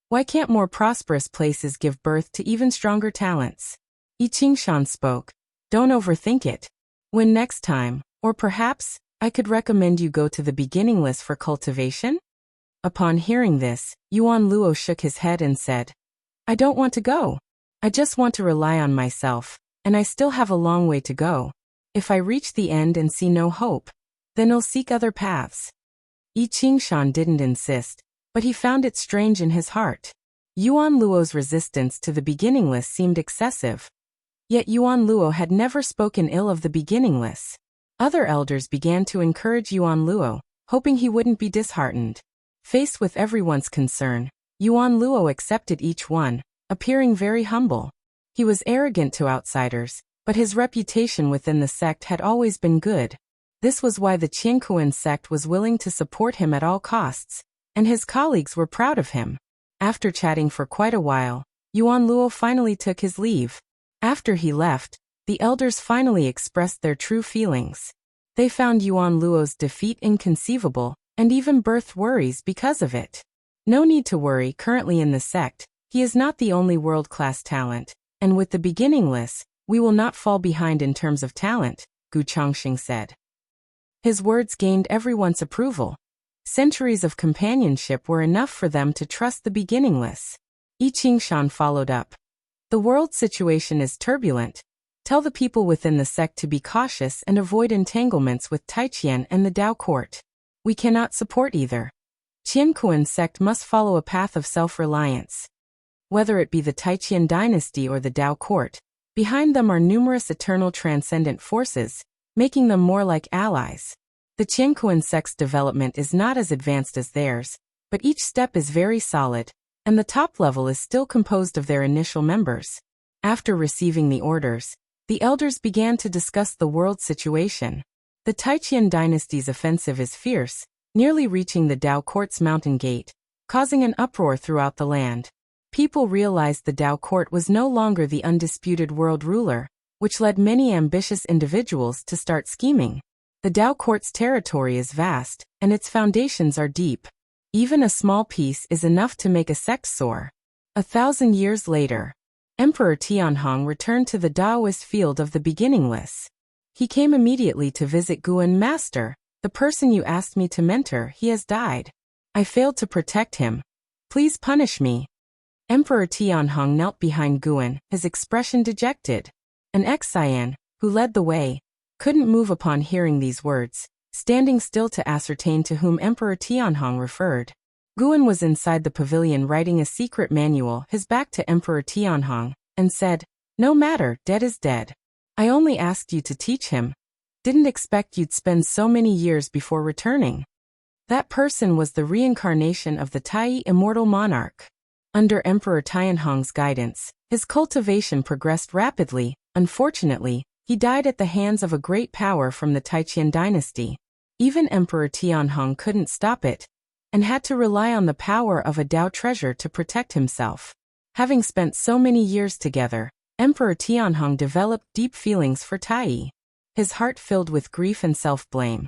why can't more prosperous places give birth to even stronger talents? Yi Qingshan spoke. Don't overthink it. When next time, or perhaps, I could recommend you go to the beginning list for cultivation? Upon hearing this, Yuan Luo shook his head and said, I don't want to go. I just want to rely on myself, and I still have a long way to go. If I reach the end and see no hope, then I'll seek other paths. Yi Qingshan didn't insist, but he found it strange in his heart. Yuan Luo's resistance to the beginning list seemed excessive. Yet Yuan Luo had never spoken ill of the beginning list. Other elders began to encourage Yuan Luo, hoping he wouldn't be disheartened. Faced with everyone's concern, Yuan Luo accepted each one, appearing very humble. He was arrogant to outsiders, but his reputation within the sect had always been good. This was why the Qiankuan sect was willing to support him at all costs, and his colleagues were proud of him. After chatting for quite a while, Yuan Luo finally took his leave. After he left, the elders finally expressed their true feelings. They found Yuan Luo's defeat inconceivable, and even birthed worries because of it. No need to worry currently in the sect, he is not the only world-class talent, and with the beginning list, we will not fall behind in terms of talent, Gu Changxing said. His words gained everyone's approval. Centuries of companionship were enough for them to trust the beginning list. Yi Qingshan followed up. The world situation is turbulent. Tell the people within the sect to be cautious and avoid entanglements with Taiqian and the Dao court. We cannot support either. Qiankuan sect must follow a path of self-reliance. Whether it be the Taiqian dynasty or the Dao court, behind them are numerous eternal transcendent forces, making them more like allies. The Qiankuan sect's development is not as advanced as theirs, but each step is very solid, and the top level is still composed of their initial members. After receiving the orders, the elders began to discuss the world situation. The Taiqian dynasty's offensive is fierce, nearly reaching the Dao court's mountain gate, causing an uproar throughout the land. People realized the Dao court was no longer the undisputed world ruler, which led many ambitious individuals to start scheming. The Dao court's territory is vast, and its foundations are deep. Even a small piece is enough to make a sect soar. 1,000 years later, Emperor Tianhong returned to the Daoist field of the beginning list. He came immediately to visit Guan. Master, the person you asked me to mentor, he has died. I failed to protect him. Please punish me. Emperor Tianhong knelt behind Guan, his expression dejected. An ex-Cyan, who led the way, couldn't move upon hearing these words, standing still to ascertain to whom Emperor Tianhong referred. Guan was inside the pavilion writing a secret manual, his back to Emperor Tianhong, and said, No matter, dead is dead. I only asked you to teach him. Didn't expect you'd spend so many years before returning. That person was the reincarnation of the Tai immortal monarch. Under Emperor Tianhong's guidance, his cultivation progressed rapidly. Unfortunately, he died at the hands of a great power from the Taiqian dynasty. Even Emperor Tianhong couldn't stop it, and had to rely on the power of a Dao treasure to protect himself. Having spent so many years together, Emperor Tianhong developed deep feelings for Tai. His heart filled with grief and self-blame.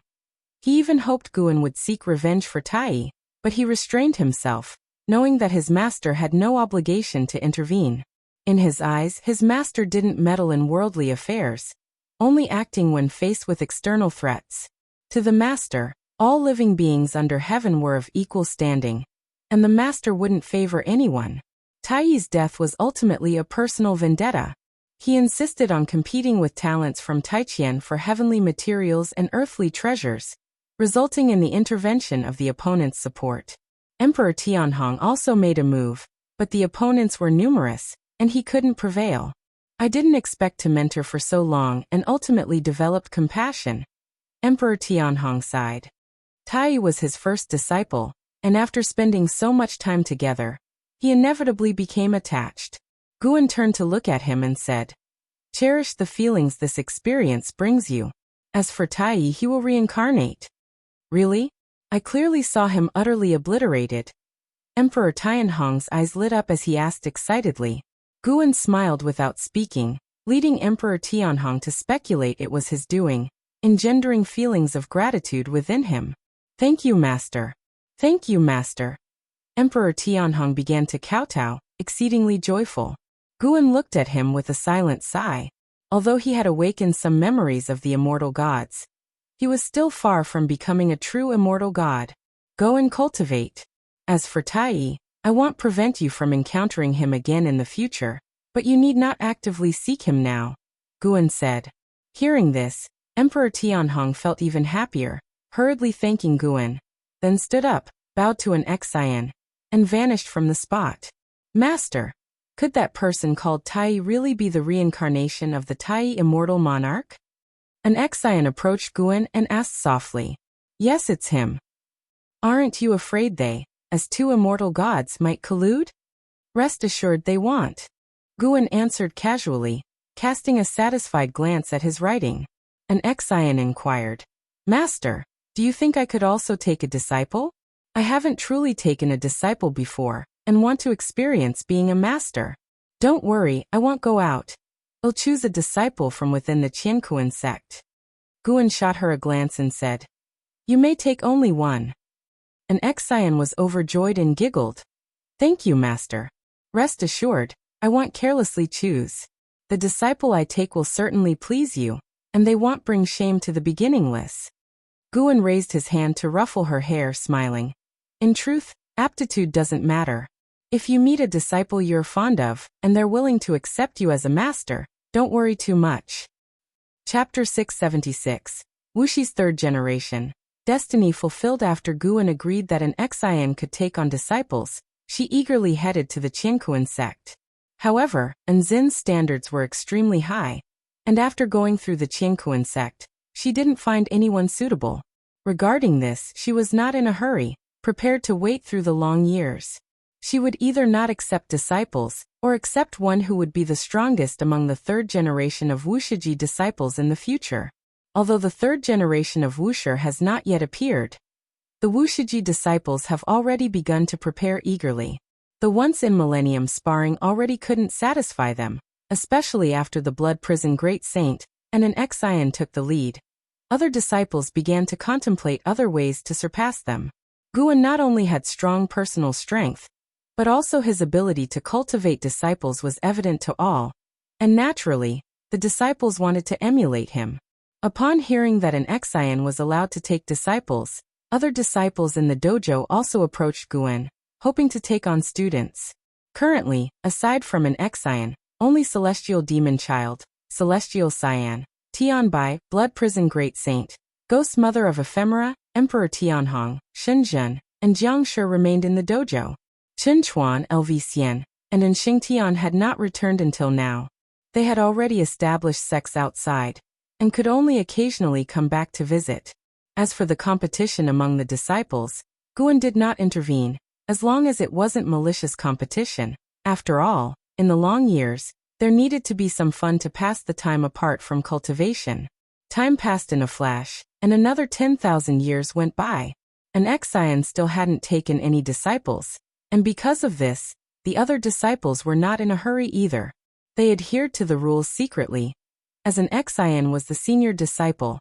He even hoped Guan would seek revenge for Tai, but he restrained himself, knowing that his master had no obligation to intervene. In his eyes, his master didn't meddle in worldly affairs, only acting when faced with external threats. To the master, all living beings under heaven were of equal standing, and the master wouldn't favor anyone. Taiyi's death was ultimately a personal vendetta. He insisted on competing with talents from Taiqian for heavenly materials and earthly treasures, resulting in the intervention of the opponent's support. Emperor Tianhong also made a move, but the opponents were numerous, and he couldn't prevail. I didn't expect to mentor for so long and ultimately developed compassion. Emperor Tianhong sighed. Taiyi was his first disciple, and after spending so much time together, he inevitably became attached. Guan turned to look at him and said, "Cherish the feelings this experience brings you. As for Taiyi, he will reincarnate." "Really?" I clearly saw him utterly obliterated. Emperor Tianhong's eyes lit up as he asked excitedly. Guan smiled without speaking, leading Emperor Tianhong to speculate it was his doing, engendering feelings of gratitude within him. "Thank you, Master. Thank you, Master." Emperor Tianhong began to kowtow, exceedingly joyful. Guan looked at him with a silent sigh. Although he had awakened some memories of the immortal gods, he was still far from becoming a true immortal god. "Go and cultivate. As for Taiyi, I won't prevent you from encountering him again in the future, but you need not actively seek him now," Guan said. Hearing this, Emperor Tianhong felt even happier, hurriedly thanking Guan, then stood up, bowed to an Xian, and vanished from the spot. "Master, could that person called Taiyi really be the reincarnation of the Taiyi immortal monarch?" An Xian approached Guan and asked softly. "Yes, it's him." "Aren't you afraid they, as two immortal gods, might collude?" "Rest assured they won't," Guan answered casually, casting a satisfied glance at his writing. An Xian inquired, "Master, do you think I could also take a disciple? I haven't truly taken a disciple before, and want to experience being a master." "Don't worry, I won't go out. I'll choose a disciple from within the Qiankuan sect." Guan shot her a glance and said, "You may take only one." An Xian was overjoyed and giggled. "Thank you, Master. Rest assured, I won't carelessly choose. The disciple I take will certainly please you, and they won't bring shame to the beginningless." Guan raised his hand to ruffle her hair, smiling. "In truth, aptitude doesn't matter. If you meet a disciple you're fond of, and they're willing to accept you as a master, don't worry too much." Chapter 676. Wushi's Third Generation. Destiny fulfilled. After Guan agreed that an Xian could take on disciples, she eagerly headed to the Qiankuan sect. However, Anzin's standards were extremely high, and after going through the Qiankuan sect, she didn't find anyone suitable. Regarding this, she was not in a hurry, prepared to wait through the long years. She would either not accept disciples, or accept one who would be the strongest among the third generation of Wushiji disciples in the future. Although the third generation of Wusher has not yet appeared, the Wushiji disciples have already begun to prepare eagerly. The once-in millennium sparring already couldn't satisfy them, especially after the Blood Prison Great Saint and an Xian took the lead. Other disciples began to contemplate other ways to surpass them. Guan not only had strong personal strength, but also his ability to cultivate disciples was evident to all, and naturally, the disciples wanted to emulate him. Upon hearing that an Xian was allowed to take disciples, other disciples in the dojo also approached Guan, hoping to take on students. Currently, aside from an Xian, only Celestial Demon Child, Celestial Cyan, Tianbai, Blood Prison Great Saint, Ghost Mother of Ephemera, Emperor Tianhong, Shenzhen, and Jiangshi remained in the dojo. Chen Chuan, LV Xian, and Enxing Tian had not returned until now. They had already established sects outside, and could only occasionally come back to visit. As for the competition among the disciples, Guan did not intervene, as long as it wasn't malicious competition. After all, in the long years, there needed to be some fun to pass the time apart from cultivation. Time passed in a flash, and another 10,000 years went by. An Xian still hadn't taken any disciples, and because of this, the other disciples were not in a hurry either. They adhered to the rules secretly, as an Xian was the senior disciple,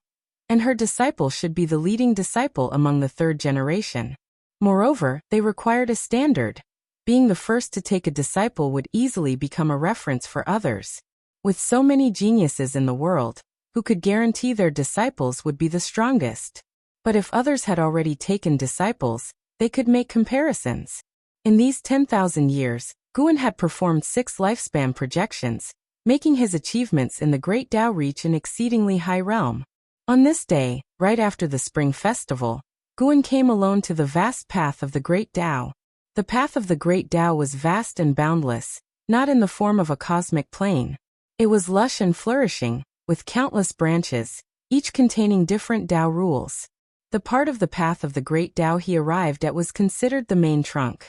and her disciple should be the leading disciple among the third generation. Moreover, they required a standard. Being the first to take a disciple would easily become a reference for others. With so many geniuses in the world, who could guarantee their disciples would be the strongest? But if others had already taken disciples, they could make comparisons. In these 10,000 years, Guan had performed 6 lifespan projections, making his achievements in the Great Tao reach an exceedingly high realm. On this day, right after the Spring Festival, Guan came alone to the vast path of the Great Tao. The path of the Great Tao was vast and boundless, not in the form of a cosmic plane. It was lush and flourishing, with countless branches, each containing different Tao rules. The part of the path of the Great Tao he arrived at was considered the main trunk.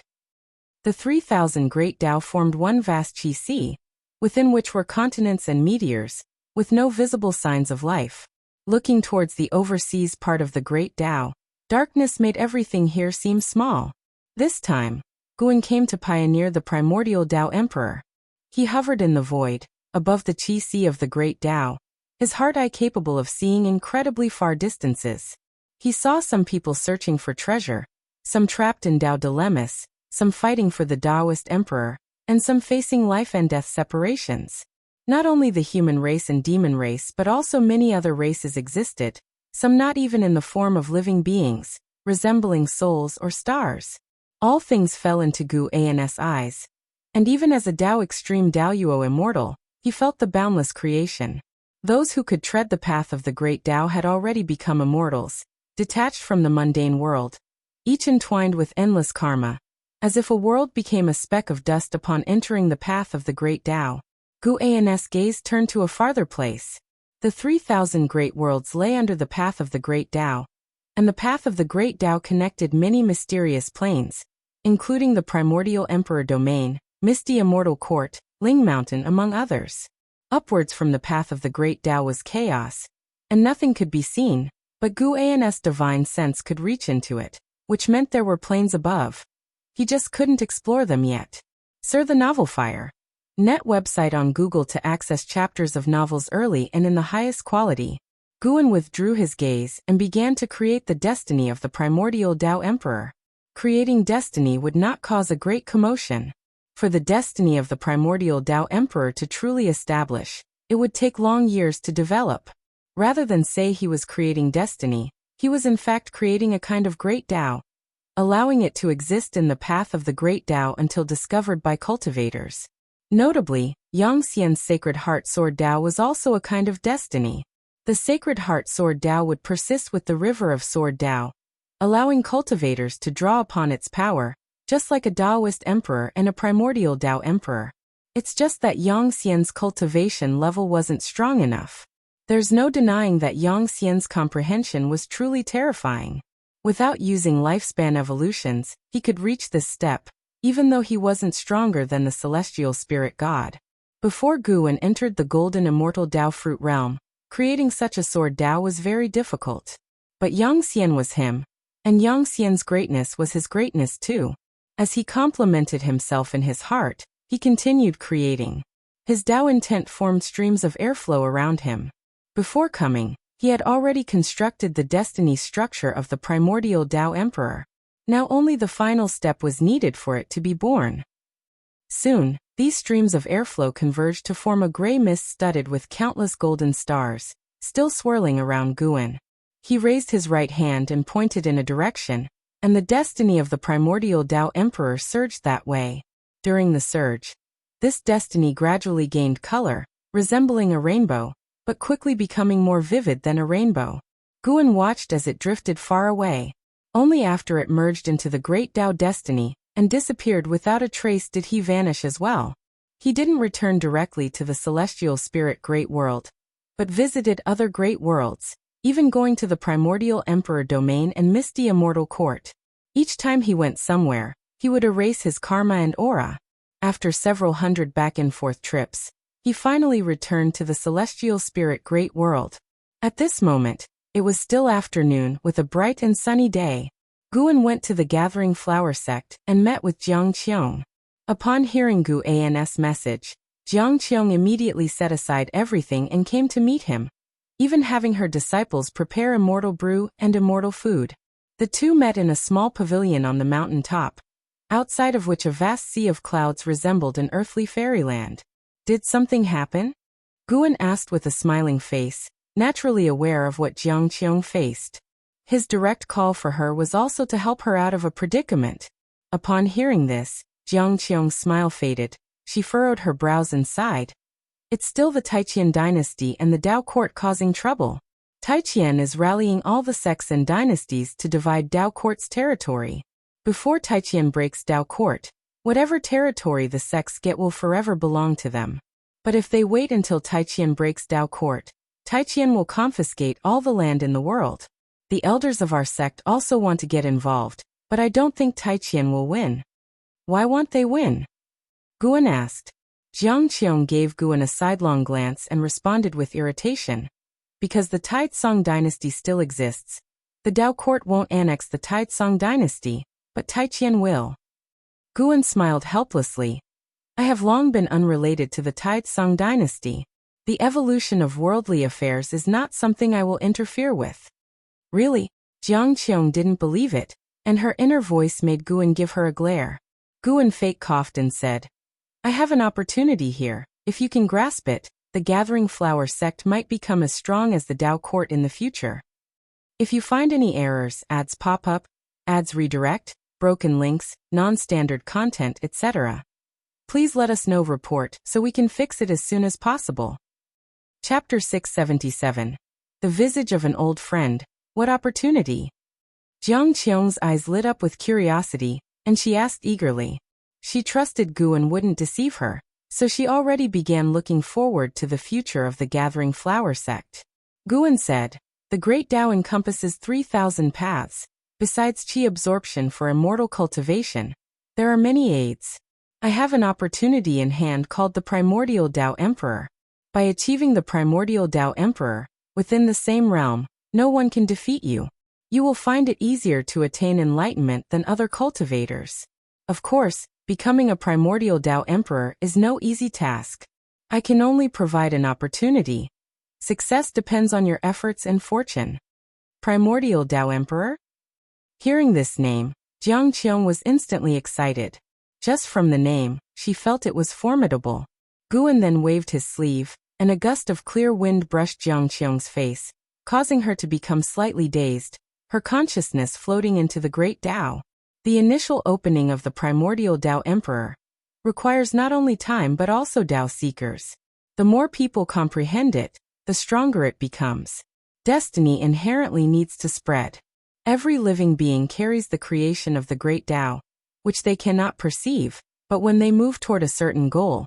The 3,000 Great Tao formed one vast Qi sea, within which were continents and meteors, with no visible signs of life. Looking towards the overseas part of the Great Tao, darkness made everything here seem small. This time, Guan came to pioneer the primordial Tao Emperor. He hovered in the void, above the Qi sea of the Great Tao, his heart eye capable of seeing incredibly far distances. He saw some people searching for treasure, some trapped in Tao dilemmas, some fighting for the Taoist emperor, and some facing life and death separations. Not only the human race and demon race but also many other races existed, some not even in the form of living beings, resembling souls or stars. All things fell into Guan's eyes. And even as a Tao extreme Daoyuo immortal, he felt the boundless creation. Those who could tread the path of the Great Tao had already become immortals, detached from the mundane world, each entwined with endless karma. As if a world became a speck of dust upon entering the path of the Great Tao, Guan's gaze turned to a farther place. The 3,000 great worlds lay under the path of the Great Tao, and the path of the Great Tao connected many mysterious planes, including the primordial Emperor Domain, misty Immortal Court, Ling Mountain among others. Upwards from the path of the Great Tao was chaos, and nothing could be seen, but Guan's divine sense could reach into it, which meant there were planes above. He just couldn't explore them yet. Sir the Novel Fire. Net website on Google to access chapters of novels early and in the highest quality. Guan withdrew his gaze and began to create the destiny of the primordial Tao Emperor. Creating destiny would not cause a great commotion. For the destiny of the primordial Tao Emperor to truly establish, it would take long years to develop. Rather than say he was creating destiny, he was in fact creating a kind of great Tao, allowing it to exist in the path of the Great Tao until discovered by cultivators. Notably, Yang Xian's Sacred Heart Sword Tao was also a kind of destiny. The Sacred Heart Sword Tao would persist with the River of Sword Tao, allowing cultivators to draw upon its power, just like a Taoist emperor and a primordial Tao emperor. It's just that Yang Xian's cultivation level wasn't strong enough. There's no denying that Yang Xian's comprehension was truly terrifying. Without using lifespan evolutions, he could reach this step, even though he wasn't stronger than the celestial spirit god. Before Guan entered the golden immortal Tao fruit realm, creating such a sword Tao was very difficult. But Yang Xian was him, and Yang Xian's greatness was his greatness too. As he complemented himself in his heart, he continued creating. His Tao intent formed streams of airflow around him. Before coming, he had already constructed the destiny structure of the primordial Tao Emperor. Now only the final step was needed for it to be born. Soon, these streams of airflow converged to form a gray mist studded with countless golden stars, still swirling around Guan. He raised his right hand and pointed in a direction, and the destiny of the primordial Tao Emperor surged that way. During the surge, this destiny gradually gained color, resembling a rainbow, but quickly becoming more vivid than a rainbow. Guan watched as it drifted far away. Only after it merged into the great Tao destiny and disappeared without a trace did he vanish as well. He didn't return directly to the celestial spirit great world, but visited other great worlds, even going to the primordial Emperor Domain and misty Immortal Court. Each time he went somewhere, he would erase his karma and aura. After several hundred back-and-forth trips, he finally returned to the celestial spirit great world. At this moment, it was still afternoon with a bright and sunny day. Guan went to the gathering flower sect and met with Jiang Qiong. Upon hearing Guan's message, Jiang Qiong immediately set aside everything and came to meet him, even having her disciples prepare immortal brew and immortal food. The two met in a small pavilion on the mountain top, outside of which a vast sea of clouds resembled an earthly fairyland. Did something happen? Guan asked with a smiling face, naturally aware of what Jiang Qiong faced. His direct call for her was also to help her out of a predicament. Upon hearing this, Jiang Qiong's smile faded. She furrowed her brows and sighed. It's still the Taiqian dynasty and the Dao court causing trouble. Taiqian is rallying all the sects and dynasties to divide Dao court's territory. Before Taiqian breaks Dao court, whatever territory the sects get will forever belong to them. But if they wait until Taiqian breaks Dao court, Taiqian will confiscate all the land in the world. The elders of our sect also want to get involved, but I don't think Taiqian will win. Why won't they win? Guan asked. Jiang Qiong gave Guan a sidelong glance and responded with irritation. Because the Taizong dynasty still exists, the Dao court won't annex the Taizong dynasty, but Taiqian will. Guan smiled helplessly. I have long been unrelated to the Taizong dynasty. The evolution of worldly affairs is not something I will interfere with. Really? Jiang Qiong didn't believe it, and her inner voice made Guan give her a glare. Guan fake coughed and said, I have an opportunity here. If you can grasp it, the Gathering Flower sect might become as strong as the Dao court in the future. If you find any errors, ads pop up, ads redirect, broken links, non-standard content, etc., please let us know. Report so we can fix it as soon as possible. Chapter 677. The Visage of an Old Friend. What opportunity? Jiang Qiong's eyes lit up with curiosity, and she asked eagerly. She trusted Guan wouldn't deceive her, so she already began looking forward to the future of the Gathering Flower sect. Guan said, the Great Tao encompasses 3,000 paths. Besides qi absorption for immortal cultivation, there are many aids. I have an opportunity in hand called the Primordial Tao Emperor. By achieving the Primordial Tao Emperor, within the same realm, no one can defeat you. You will find it easier to attain enlightenment than other cultivators. Of course, becoming a Primordial Tao Emperor is no easy task. I can only provide an opportunity. Success depends on your efforts and fortune. Primordial Tao Emperor? Hearing this name, Jiang Qiong was instantly excited. Just from the name, she felt it was formidable. Guan then waved his sleeve, and a gust of clear wind brushed Jiang Qiong's face, causing her to become slightly dazed, her consciousness floating into the Great Tao. The initial opening of the Primordial Tao Emperor requires not only time but also Tao seekers. The more people comprehend it, the stronger it becomes. Destiny inherently needs to spread. Every living being carries the creation of the Great Tao, which they cannot perceive, but when they move toward a certain goal,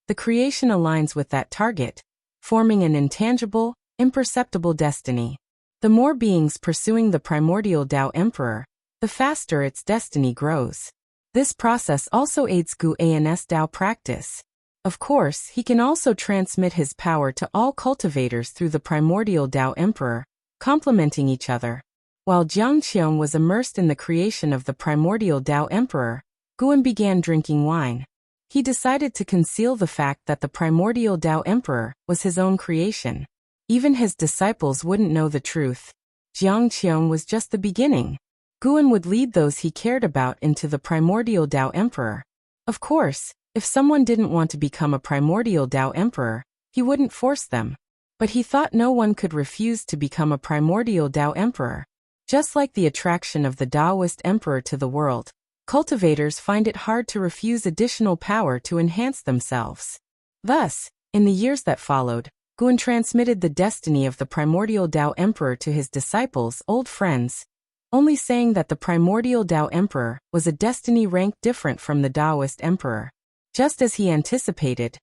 the creation aligns with that target, forming an intangible, imperceptible destiny. The more beings pursuing the Primordial Tao Emperor, the faster its destiny grows. This process also aids Guan's Tao practice. Of course, he can also transmit his power to all cultivators through the Primordial Tao Emperor, complementing each other. While Jiang Qiong was immersed in the creation of the Primordial Tao Emperor, Guan began drinking wine. He decided to conceal the fact that the Primordial Tao Emperor was his own creation. Even his disciples wouldn't know the truth. Jiang Qiong was just the beginning. Guan would lead those he cared about into the Primordial Tao Emperor. Of course, if someone didn't want to become a Primordial Tao Emperor, he wouldn't force them. But he thought no one could refuse to become a Primordial Tao Emperor. Just like the attraction of the Taoist Emperor to the world, cultivators find it hard to refuse additional power to enhance themselves. Thus, in the years that followed, Guan transmitted the destiny of the Primordial Tao Emperor to his disciples, old friends, only saying that the Primordial Tao Emperor was a destiny rank different from the Taoist Emperor. Just as he anticipated,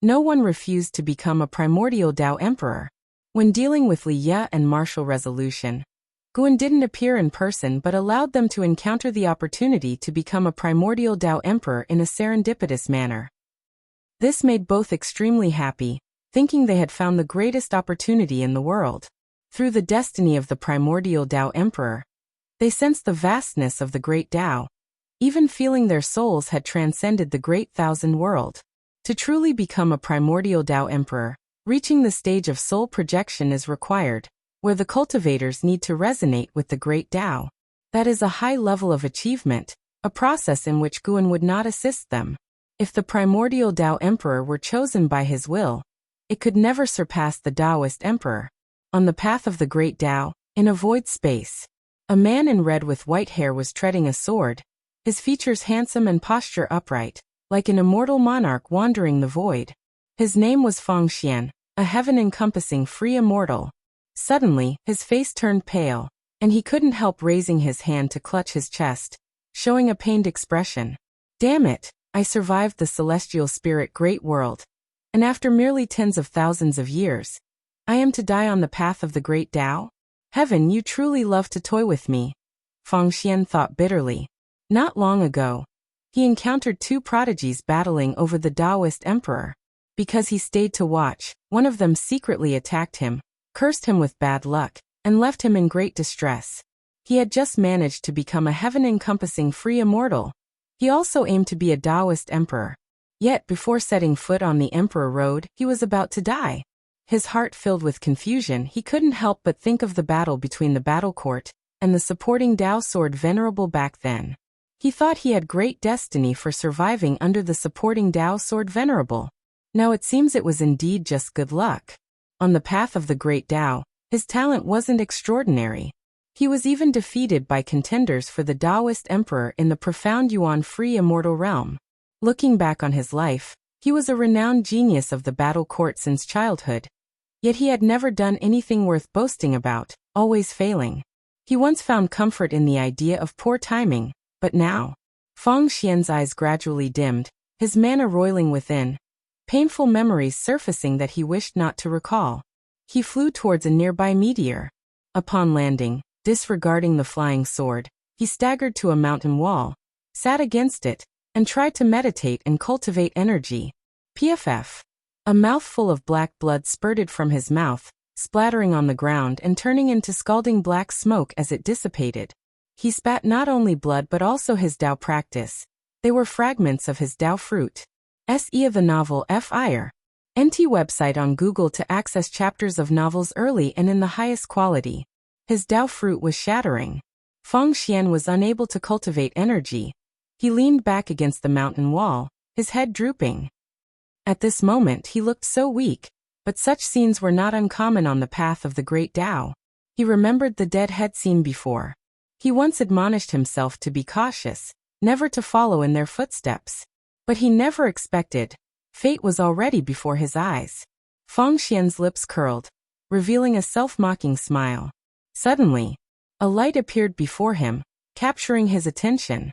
no one refused to become a Primordial Tao Emperor. When dealing with Li Ye and martial resolution, Guan didn't appear in person but allowed them to encounter the opportunity to become a Primordial Tao Emperor in a serendipitous manner. This made both extremely happy, thinking they had found the greatest opportunity in the world. Through the destiny of the Primordial Tao Emperor, they sensed the vastness of the Great Tao, even feeling their souls had transcended the Great Thousand World. To truly become a Primordial Tao Emperor, reaching the stage of soul projection is required, where the cultivators need to resonate with the Great Tao. That is a high level of achievement, a process in which Guan would not assist them. If the Primordial Tao Emperor were chosen by his will, it could never surpass the Taoist Emperor. On the path of the Great Tao, in a void space, a man in red with white hair was treading a sword, his features handsome and posture upright, like an immortal monarch wandering the void. His name was Fengxian, a heaven-encompassing free immortal. Suddenly, his face turned pale, and he couldn't help raising his hand to clutch his chest, showing a pained expression. Damn it, I survived the celestial spirit great world. And after merely tens of thousands of years, I am to die on the path of the great Tao? Heaven, you truly love to toy with me. Fengxian thought bitterly. Not long ago, he encountered two prodigies battling over the Taoist emperor. Because he stayed to watch, one of them secretly attacked him, cursed him with bad luck, and left him in great distress. He had just managed to become a heaven-encompassing free immortal. He also aimed to be a Taoist emperor. Yet before setting foot on the emperor road, he was about to die. His heart filled with confusion, he couldn't help but think of the battle between the battle court and the supporting Tao sword venerable back then. He thought he had great destiny for surviving under the supporting Tao sword venerable. Now it seems it was indeed just good luck. On the path of the great Tao, his talent wasn't extraordinary. He was even defeated by contenders for the Taoist emperor in the profound Yuan free immortal realm. Looking back on his life, he was a renowned genius of the battle court since childhood. Yet he had never done anything worth boasting about, always failing. He once found comfort in the idea of poor timing, but now, Fengxian's eyes gradually dimmed, his mana roiling within, painful memories surfacing that he wished not to recall. He flew towards a nearby meteor. Upon landing, disregarding the flying sword, he staggered to a mountain wall, sat against it, and tried to meditate and cultivate energy. PFF. A mouthful of black blood spurted from his mouth, splattering on the ground and turning into scalding black smoke as it dissipated. He spat not only blood but also his Tao practice. They were fragments of his Tao fruit. Se of the novel Fire. NT website on Google to access chapters of novels early and in the highest quality. His Tao fruit was shattering. Fengxian was unable to cultivate energy. He leaned back against the mountain wall, his head drooping. At this moment he looked so weak, but such scenes were not uncommon on the path of the great Tao. He remembered the dead head seen before. He once admonished himself to be cautious, never to follow in their footsteps. But he never expected. Fate was already before his eyes. Fengxian's lips curled, revealing a self-mocking smile. Suddenly, a light appeared before him, capturing his attention.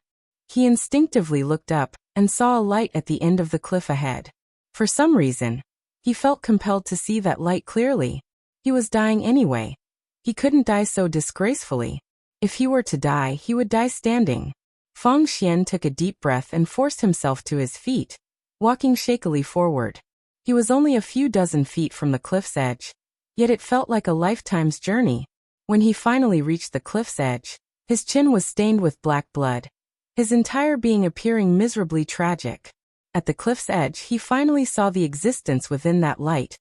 He instinctively looked up and saw a light at the end of the cliff ahead. For some reason, he felt compelled to see that light clearly. He was dying anyway. He couldn't die so disgracefully. If he were to die, he would die standing. Fengxian took a deep breath and forced himself to his feet, walking shakily forward. He was only a few dozen feet from the cliff's edge, yet it felt like a lifetime's journey. When he finally reached the cliff's edge, his chin was stained with black blood, his entire being appearing miserably tragic. At the cliff's edge he finally saw the existence within that light.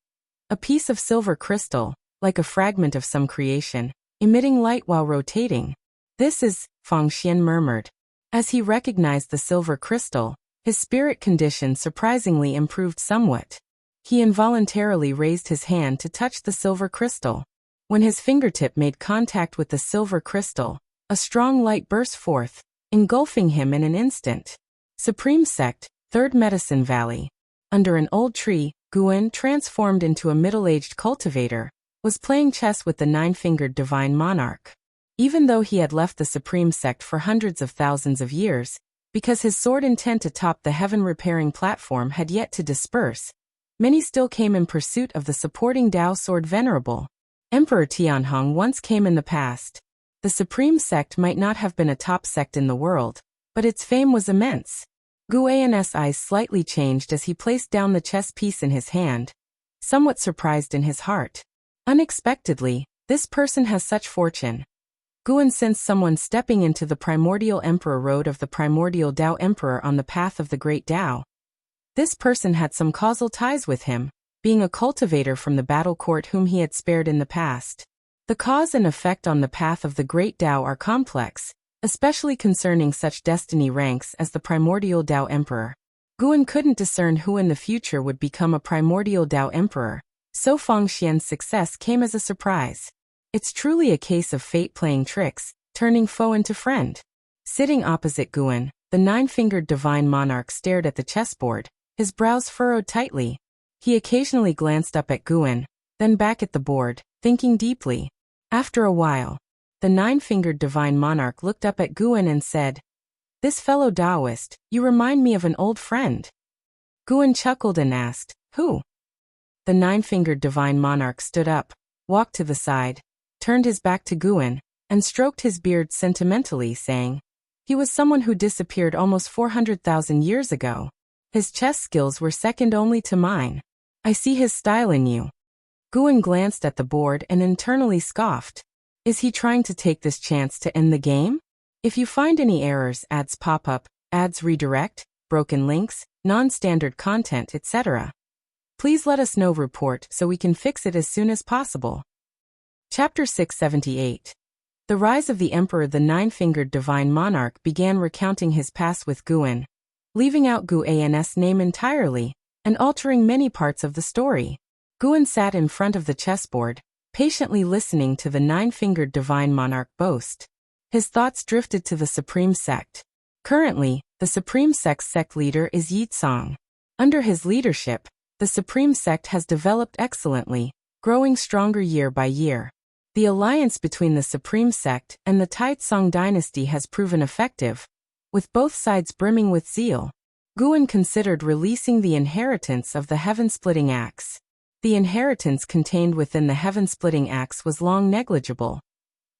A piece of silver crystal, like a fragment of some creation, emitting light while rotating. This is, Fengxian murmured. As he recognized the silver crystal, his spirit condition surprisingly improved somewhat. He involuntarily raised his hand to touch the silver crystal. When his fingertip made contact with the silver crystal, a strong light burst forth, engulfing him in an instant. Supreme Sect, Third Medicine Valley. Under an old tree, Guan, transformed into a middle-aged cultivator, was playing chess with the nine-fingered divine monarch. Even though he had left the Supreme Sect for hundreds of thousands of years, because his sword intent atop the heaven-repairing platform had yet to disperse, many still came in pursuit of the supporting Tao sword venerable. Emperor Tianhong once came in the past. The Supreme Sect might not have been a top sect in the world, but its fame was immense. Guan's eyes slightly changed as he placed down the chess piece in his hand, somewhat surprised in his heart. Unexpectedly, this person has such fortune. Guan sensed someone stepping into the primordial emperor road of the primordial Tao emperor on the path of the great Tao. This person had some causal ties with him, being a cultivator from the battle court whom he had spared in the past. The cause and effect on the path of the great Tao are complex, especially concerning such destiny ranks as the primordial Tao emperor. Guan couldn't discern who in the future would become a primordial Tao emperor, so Fengxian's success came as a surprise. It's truly a case of fate playing tricks, turning foe into friend. Sitting opposite Guan, The nine-fingered divine monarch stared at the chessboard, his brows furrowed tightly. He occasionally glanced up at Guan, then back at the board, thinking deeply. After a while, the nine-fingered divine monarch looked up at Guan and said, "This fellow Taoist, you remind me of an old friend." Guan chuckled and asked, "Who?" The nine-fingered divine monarch stood up, walked to the side, turned his back to Guan, and stroked his beard sentimentally, saying, "He was someone who disappeared almost 400,000 years ago. His chess skills were second only to mine. I see his style in you." Guan glanced at the board and internally scoffed. Is he trying to take this chance to end the game? If you find any errors, ads pop up, ads redirect, broken links, non-standard content, etc., please let us know. Report so we can fix it as soon as possible. Chapter 678. The Rise of the Emperor. The nine-fingered divine monarch began recounting his past with Guan, leaving out Guan's name entirely, and altering many parts of the story. Guan sat in front of the chessboard, patiently listening to the nine-fingered divine monarch boast. His thoughts drifted to the Supreme Sect. Currently, the Supreme Sect's sect leader is Yitsong. Under his leadership, the Supreme Sect has developed excellently, growing stronger year by year. The alliance between the Supreme Sect and the Taitsong dynasty has proven effective, with both sides brimming with zeal. Guan considered releasing the inheritance of the heaven-splitting axe. The inheritance contained within the heaven-splitting axe was long negligible,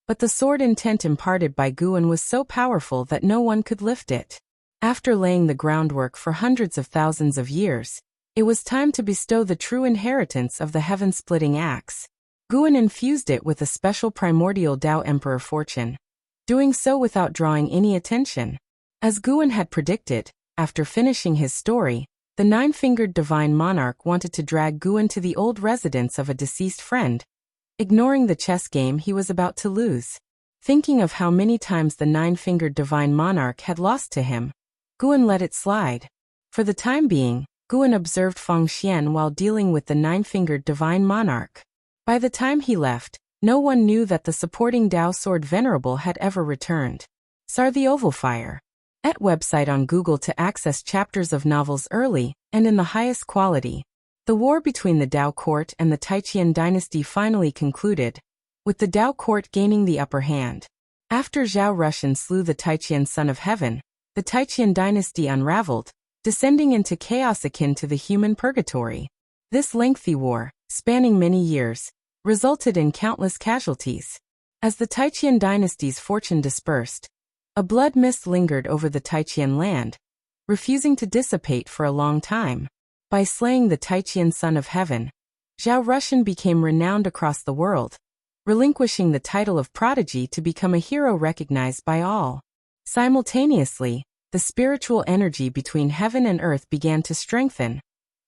but the sword intent imparted by Guan was so powerful that no one could lift it. After laying the groundwork for hundreds of thousands of years, it was time to bestow the true inheritance of the heaven-splitting axe. Guan infused it with a special primordial Tao Emperor fortune, doing so without drawing any attention. As Guan had predicted, after finishing his story, the nine-fingered divine monarch wanted to drag Guan to the old residence of a deceased friend, ignoring the chess game he was about to lose. Thinking of how many times the nine-fingered divine monarch had lost to him, Guan let it slide. For the time being, Guan observed Feng Xian while dealing with the nine-fingered divine monarch. By the time he left, no one knew that the supporting Tao sword venerable had ever returned. Sar the Oval Fire. At website on Google to access chapters of novels early and in the highest quality. The war between the Tao court and the Taiqian dynasty finally concluded, with the Tao court gaining the upper hand. After Zhao Rushan slew the Taiqian son of heaven, the Taiqian dynasty unraveled, descending into chaos akin to the human purgatory. This lengthy war, spanning many years, resulted in countless casualties. As the Taiqian dynasty's fortune dispersed, a blood mist lingered over the Taiqian land, refusing to dissipate for a long time. By slaying the Taiqian son of heaven, Zhao Rushan became renowned across the world, relinquishing the title of prodigy to become a hero recognized by all. Simultaneously, the spiritual energy between heaven and earth began to strengthen,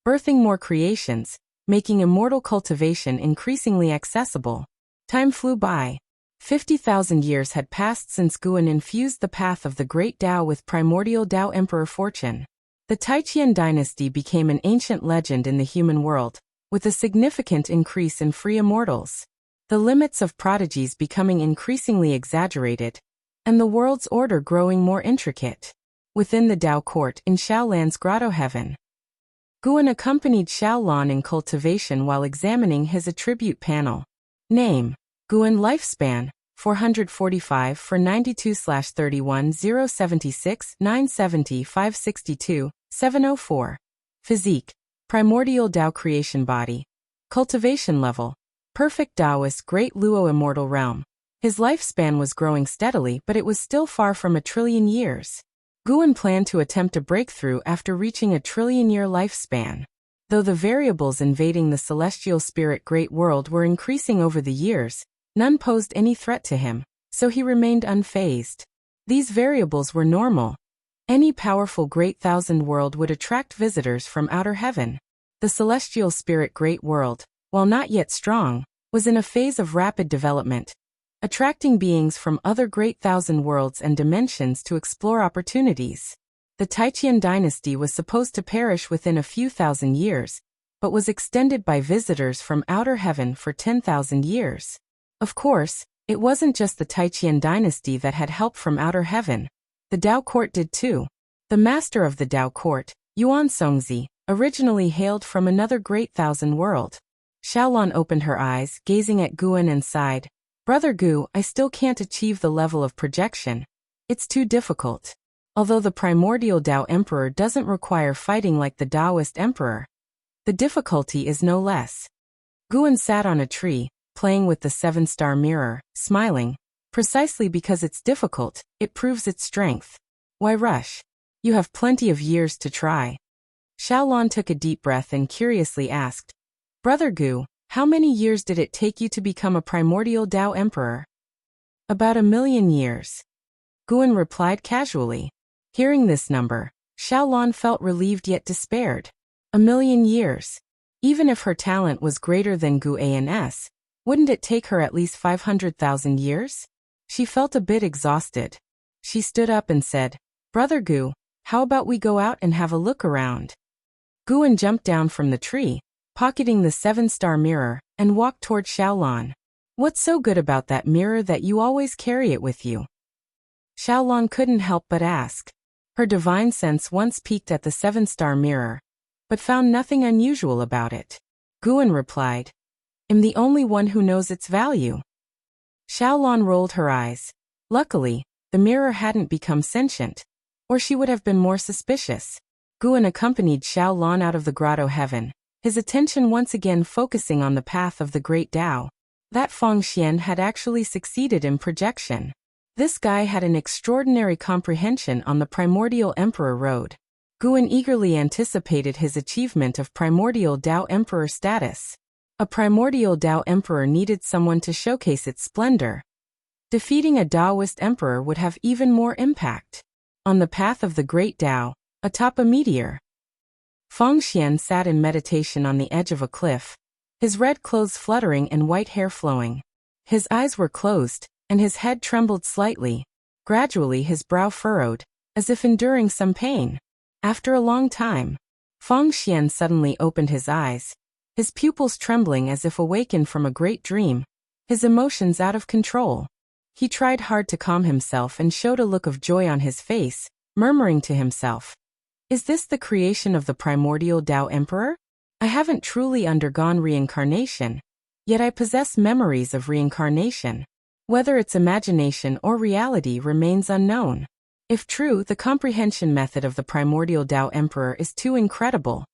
birthing more creations, making immortal cultivation increasingly accessible. Time flew by. 50,000 years had passed since Guan infused the path of the great Tao with primordial Tao Emperor fortune. The Taiqian dynasty became an ancient legend in the human world, with a significant increase in free immortals. The limits of prodigies becoming increasingly exaggerated, and the world's order growing more intricate. Within the Tao court in Shaolan's grotto heaven, Guan accompanied Xiaolan in cultivation while examining his attribute panel. Name: Guan. Lifespan: 445 for 92/31 076 970 562 704. Physique: primordial Tao creation body. Cultivation level: perfect Taoist Great Luo immortal realm. His lifespan was growing steadily, but it was still far from 1,000,000,000 years. Guan planned to attempt a breakthrough after reaching 1,000,000,000,000-year lifespan. Though the variables invading the celestial spirit great world were increasing over the years, none posed any threat to him, so he remained unfazed. These variables were normal. Any powerful great thousand world would attract visitors from outer heaven. The celestial spirit great world, while not yet strong, was in a phase of rapid development, attracting beings from other great thousand worlds and dimensions to explore opportunities. The Taiqian dynasty was supposed to perish within a few thousand years, but was extended by visitors from outer heaven for 10,000 years. Of course, it wasn't just the Taiqian dynasty that had help from outer heaven. The Dao court did too. The master of the Dao court, Yuan Songzi, originally hailed from another great thousand world. Xiaolon opened her eyes, gazing at Guan and sighed. Brother Gu, I still can't achieve the level of projection. It's too difficult. Although the primordial Dao Emperor doesn't require fighting like the Taoist Emperor, the difficulty is no less. Guan sat on a tree, playing with the 7-star mirror, smiling. Precisely because it's difficult, it proves its strength. Why rush? You have plenty of years to try. Xiaolon took a deep breath and curiously asked, Brother Gu, how many years did it take you to become a primordial Dao Emperor? About 1,000,000 years. Guan replied casually. Hearing this number, Xiaolon felt relieved yet despaired. 1,000,000 years. Even if her talent was greater than Gu An's, wouldn't it take her at least 500,000 years? She felt a bit exhausted. She stood up and said, Brother Gu, how about we go out and have a look around? Guan jumped down from the tree, pocketing the 7-star mirror, and walked toward Xiaolon. What's so good about that mirror that you always carry it with you? Xiaolon couldn't help but ask. Her divine sense once peeked at the 7-star mirror, but found nothing unusual about it. Guan replied, I'm the only one who knows its value. Xiaolon rolled her eyes. Luckily, the mirror hadn't become sentient, or she would have been more suspicious. Guan accompanied Xiaolon out of the grotto heaven, his attention once again focusing on the path of the great Tao. That Feng Xian had actually succeeded in projection. This guy had an extraordinary comprehension on the primordial emperor road. Guan eagerly anticipated his achievement of primordial Dao Emperor status. A primordial Dao Emperor needed someone to showcase its splendor. Defeating a Taoist emperor would have even more impact. On the path of the great Tao, atop a meteor, Feng Xian sat in meditation on the edge of a cliff, his red clothes fluttering and white hair flowing. His eyes were closed, and his head trembled slightly. Gradually his brow furrowed, as if enduring some pain. After a long time, Feng Xian suddenly opened his eyes, his pupils trembling as if awakened from a great dream, his emotions out of control. He tried hard to calm himself and showed a look of joy on his face, murmuring to himself, Is this the creation of the primordial Dao Emperor? I haven't truly undergone reincarnation, yet I possess memories of reincarnation. Whether it's imagination or reality remains unknown. If true, the comprehension method of the primordial Dao Emperor is too incredible.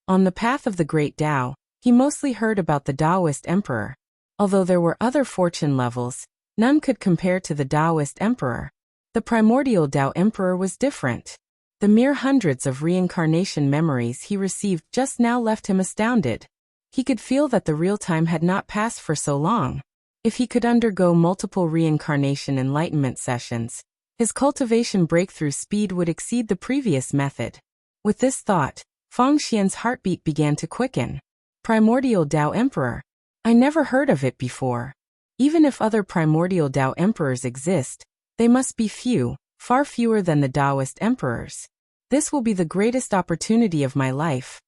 On the path of the great Tao, he mostly heard about the Taoist Emperor. Although there were other fortune levels, none could compare to the Taoist Emperor. The primordial Dao Emperor was different. The mere hundreds of reincarnation memories he received just now left him astounded. He could feel that the real time had not passed for so long. If he could undergo multiple reincarnation enlightenment sessions, his cultivation breakthrough speed would exceed the previous method. With this thought, Feng Xian's heartbeat began to quicken. Primordial Dao Emperor. I never heard of it before. Even if other primordial Dao Emperors exist, they must be few, far fewer than the Taoist Emperors. This will be the greatest opportunity of my life.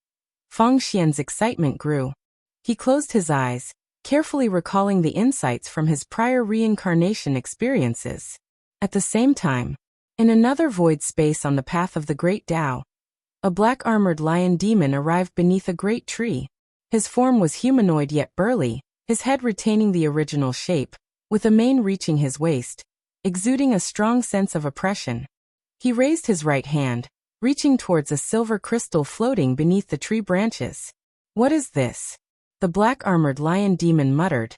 Feng Xian's excitement grew. He closed his eyes, carefully recalling the insights from his prior reincarnation experiences. At the same time, in another void space on the path of the great Tao, a black-armored lion demon arrived beneath a great tree. His form was humanoid yet burly, his head retaining the original shape, with a mane reaching his waist, exuding a strong sense of oppression. He raised his right hand, reaching towards a silver crystal floating beneath the tree branches. What is this? The black-armored lion demon muttered,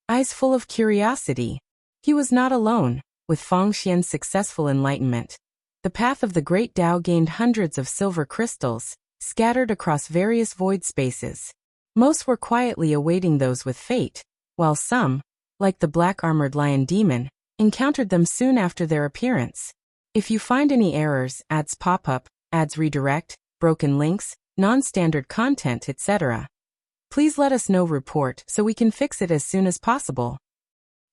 eyes full of curiosity. He was not alone. With Feng Xian's successful enlightenment, the path of the great Tao gained hundreds of silver crystals, scattered across various void spaces. Most were quietly awaiting those with fate, while some, like the black-armored lion demon, encountered them soon after their appearance. If you find any errors, ads pop up, ads redirect, broken links, non-standard content, etc., please let us know. Report so we can fix it as soon as possible.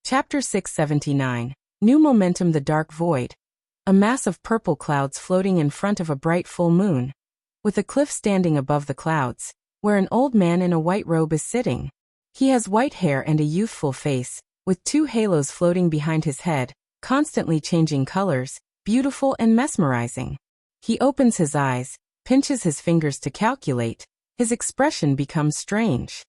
Chapter 679. New Momentum. The Dark Void. A mass of purple clouds floating in front of a bright full moon, with a cliff standing above the clouds, where an old man in a white robe is sitting. He has white hair and a youthful face, with two halos floating behind his head, constantly changing colors, beautiful and mesmerizing. He opens his eyes, pinches his fingers to calculate, his expression becomes strange.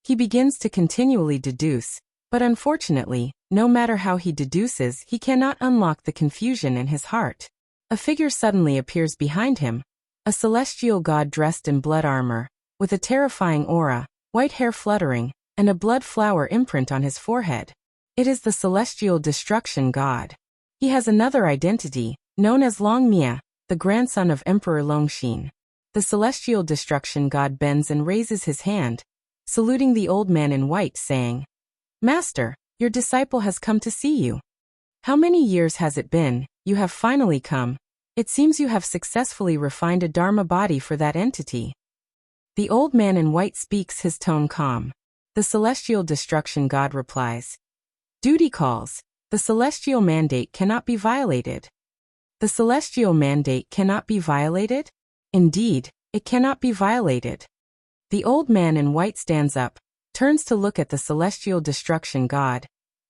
He begins to continually deduce, but unfortunately, no matter how he deduces, he cannot unlock the confusion in his heart. A figure suddenly appears behind him, a celestial god dressed in blood armor, with a terrifying aura, white hair fluttering, and a blood flower imprint on his forehead. It is the celestial destruction god. He has another identity, known as Longmia, the grandson of Emperor Longshin. The celestial destruction god bends and raises his hand, saluting the old man in white, saying, "Master, your disciple has come to see you. How many years has it been? You have finally come. It seems you have successfully refined a Dharma body for that entity." The old man in white speaks, his tone calm. The celestial destruction god replies, "Duty calls. The celestial mandate cannot be violated." The celestial mandate cannot be violated? Indeed, it cannot be violated. The old man in white stands up, turns to look at the celestial destruction god,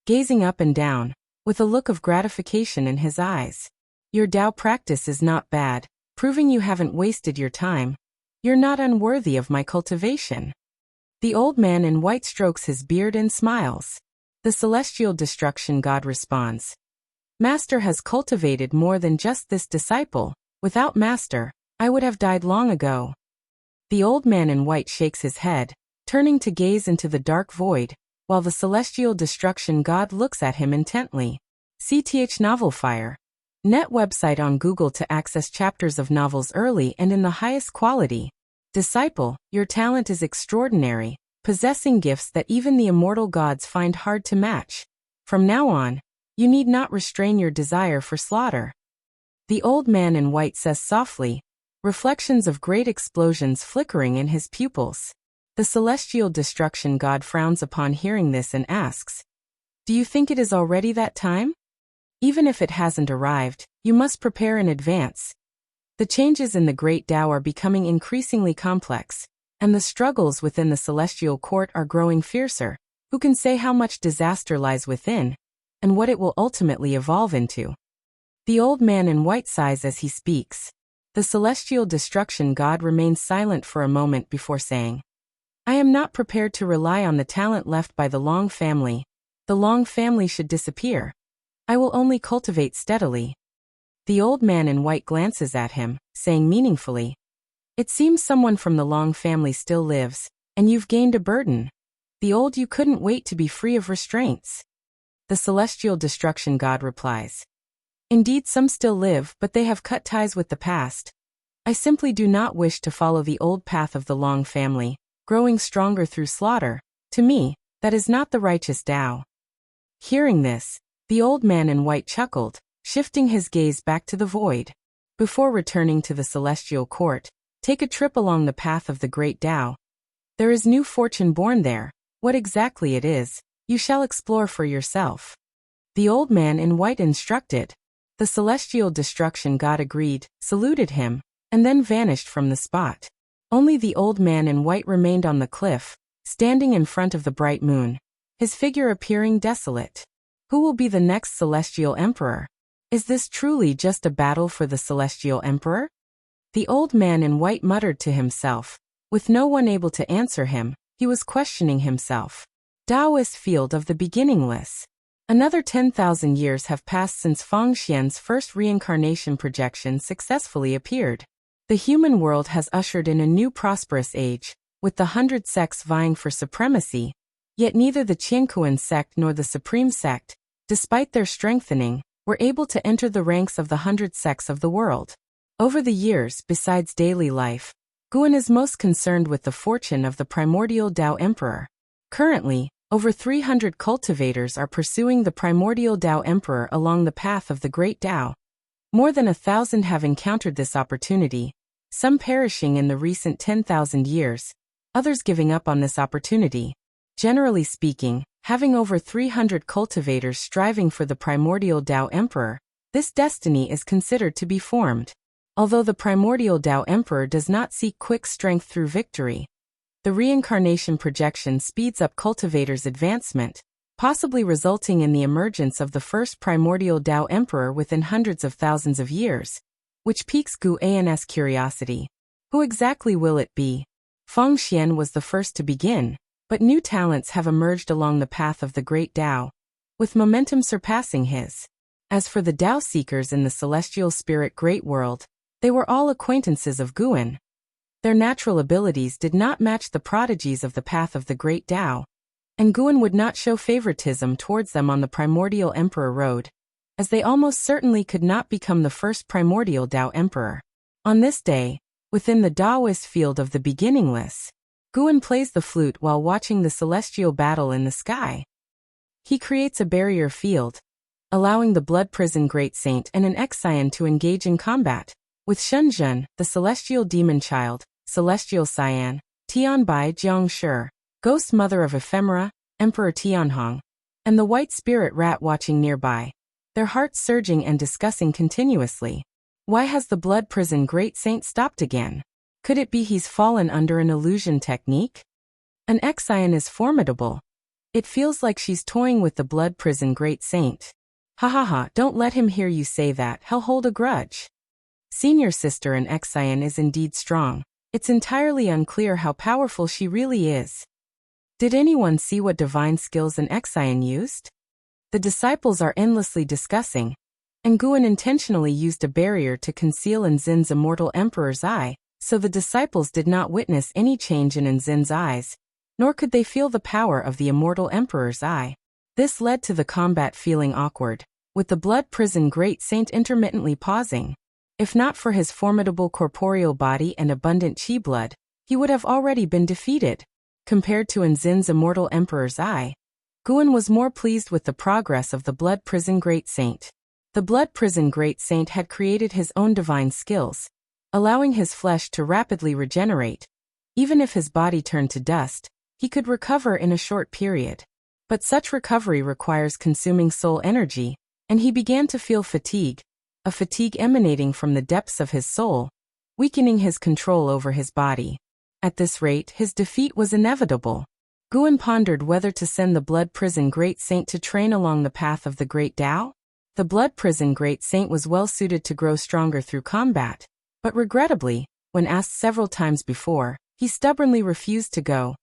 gazing up and down, with a look of gratification in his eyes. "Your Tao practice is not bad, proving you haven't wasted your time. You're not unworthy of my cultivation." The old man in white strokes his beard and smiles. The celestial destruction god responds, "Master has cultivated more than just this disciple. Without Master, I would have died long ago." The old man in white shakes his head, turning to gaze into the dark void, while the celestial destruction god looks at him intently. CTH Novel Fire. Net website on Google to access chapters of novels early and in the highest quality. Disciple, your talent is extraordinary, possessing gifts that even the immortal gods find hard to match. From now on, you need not restrain your desire for slaughter. The old man in white says softly, reflections of great explosions flickering in his pupils. The celestial destruction god frowns upon hearing this and asks, "Do you think it is already that time? Even if it hasn't arrived, you must prepare in advance. The changes in the great Tao are becoming increasingly complex, and the struggles within the celestial court are growing fiercer. Who can say how much disaster lies within, and what it will ultimately evolve into?" The old man in white sighs as he speaks. The celestial destruction god remains silent for a moment before saying, "I am not prepared to rely on the talent left by the Long family. The Long family should disappear. I will only cultivate steadily." The old man in white glances at him, saying meaningfully, "It seems someone from the Long family still lives, and you've gained a burden. The old you couldn't wait to be free of restraints." The celestial destruction god replies, "Indeed, some still live, but they have cut ties with the past. I simply do not wish to follow the old path of the Long family, growing stronger through slaughter. To me, that is not the righteous Tao." Hearing this, the old man in white chuckled, shifting his gaze back to the void. "Before returning to the celestial court, take a trip along the path of the great Tao. There is new fortune born there. What exactly it is, you shall explore for yourself." The old man in white instructed. The celestial destruction god agreed, saluted him, and then vanished from the spot. Only the old man in white remained on the cliff, standing in front of the bright moon, his figure appearing desolate. Who will be the next celestial emperor? Is this truly just a battle for the celestial emperor? The old man in white muttered to himself. With no one able to answer him, he was questioning himself. Taoist field of the beginningless. Another 10,000 years have passed since Feng Xian's first reincarnation projection successfully appeared. The human world has ushered in a new prosperous age, with the 100 sects vying for supremacy, yet neither the Qiankuan sect nor the Supreme sect, despite their strengthening, were able to enter the ranks of the 100 sects of the world. Over the years, besides daily life, Guan is most concerned with the fortune of the primordial Tao Emperor. Currently, over 300 cultivators are pursuing the primordial Tao Emperor along the path of the great Tao. More than 1,000 have encountered this opportunity, some perishing in the recent 10,000 years, others giving up on this opportunity. Generally speaking, having over 300 cultivators striving for the primordial Tao Emperor, this destiny is considered to be formed. Although the primordial Tao Emperor does not seek quick strength through victory, the reincarnation projection speeds up cultivators' advancement, possibly resulting in the emergence of the first primordial Tao emperor within hundreds of thousands of years, which piques Gu An's curiosity. Who exactly will it be? Feng Xian was the first to begin, but new talents have emerged along the path of the great Tao, with momentum surpassing his. As for the Tao seekers in the celestial spirit great world, they were all acquaintances of Guan. Their natural abilities did not match the prodigies of the path of the great Tao, and Guan would not show favoritism towards them on the primordial emperor road, as they almost certainly could not become the first primordial Tao emperor. On this day, within the Taoist field of the beginningless, Guan plays the flute while watching the celestial battle in the sky. He creates a barrier field, allowing the blood prison great saint and an Exian to engage in combat, with Shenzhen, the celestial demon child, celestial Cyan, Tianbai Jiangshi, ghost mother of ephemera, Emperor Tianhong, and the white spirit rat watching nearby, their hearts surging and discussing continuously. Why has the blood prison great saint stopped again? Could it be he's fallen under an illusion technique? An Exian is formidable. It feels like she's toying with the blood prison great saint. Ha ha ha, don't let him hear you say that, he'll hold a grudge. Senior sister in Exian is indeed strong. It's entirely unclear how powerful she really is. Did anyone see what divine skills an Exian used? The disciples are endlessly discussing, and Guan intentionally used a barrier to conceal Nzin's immortal emperor's eye, so the disciples did not witness any change in Nzin's eyes, nor could they feel the power of the immortal emperor's eye. This led to the combat feeling awkward, with the blood prison great saint intermittently pausing. If not for his formidable corporeal body and abundant chi blood, he would have already been defeated. Compared to Nzin's immortal emperor's eye, Guan was more pleased with the progress of the blood prison great saint. The blood prison great saint had created his own divine skills, allowing his flesh to rapidly regenerate. Even if his body turned to dust, he could recover in a short period. But such recovery requires consuming soul energy, and he began to feel fatigue, a fatigue emanating from the depths of his soul, weakening his control over his body. At this rate, his defeat was inevitable. Guan pondered whether to send the blood prison great saint to train along the path of the great Tao. The blood prison great saint was well suited to grow stronger through combat, but regrettably, when asked several times before, he stubbornly refused to go.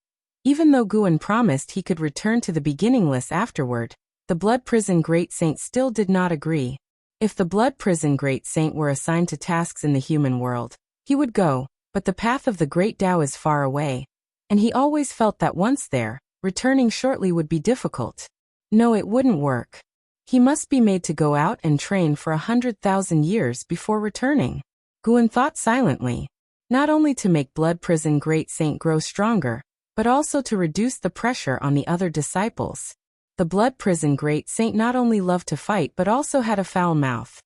Even though Guan promised he could return to the beginningless afterward, the blood prison great saint still did not agree. If the blood prison great saint were assigned to tasks in the human world, he would go, but the path of the great Tao is far away, and he always felt that once there, returning shortly would be difficult. No, it wouldn't work. He must be made to go out and train for 100,000 years before returning. Guan thought silently, not only to make blood prison great saint grow stronger, but also to reduce the pressure on the other disciples. The blood prison great saint not only loved to fight but also had a foul mouth.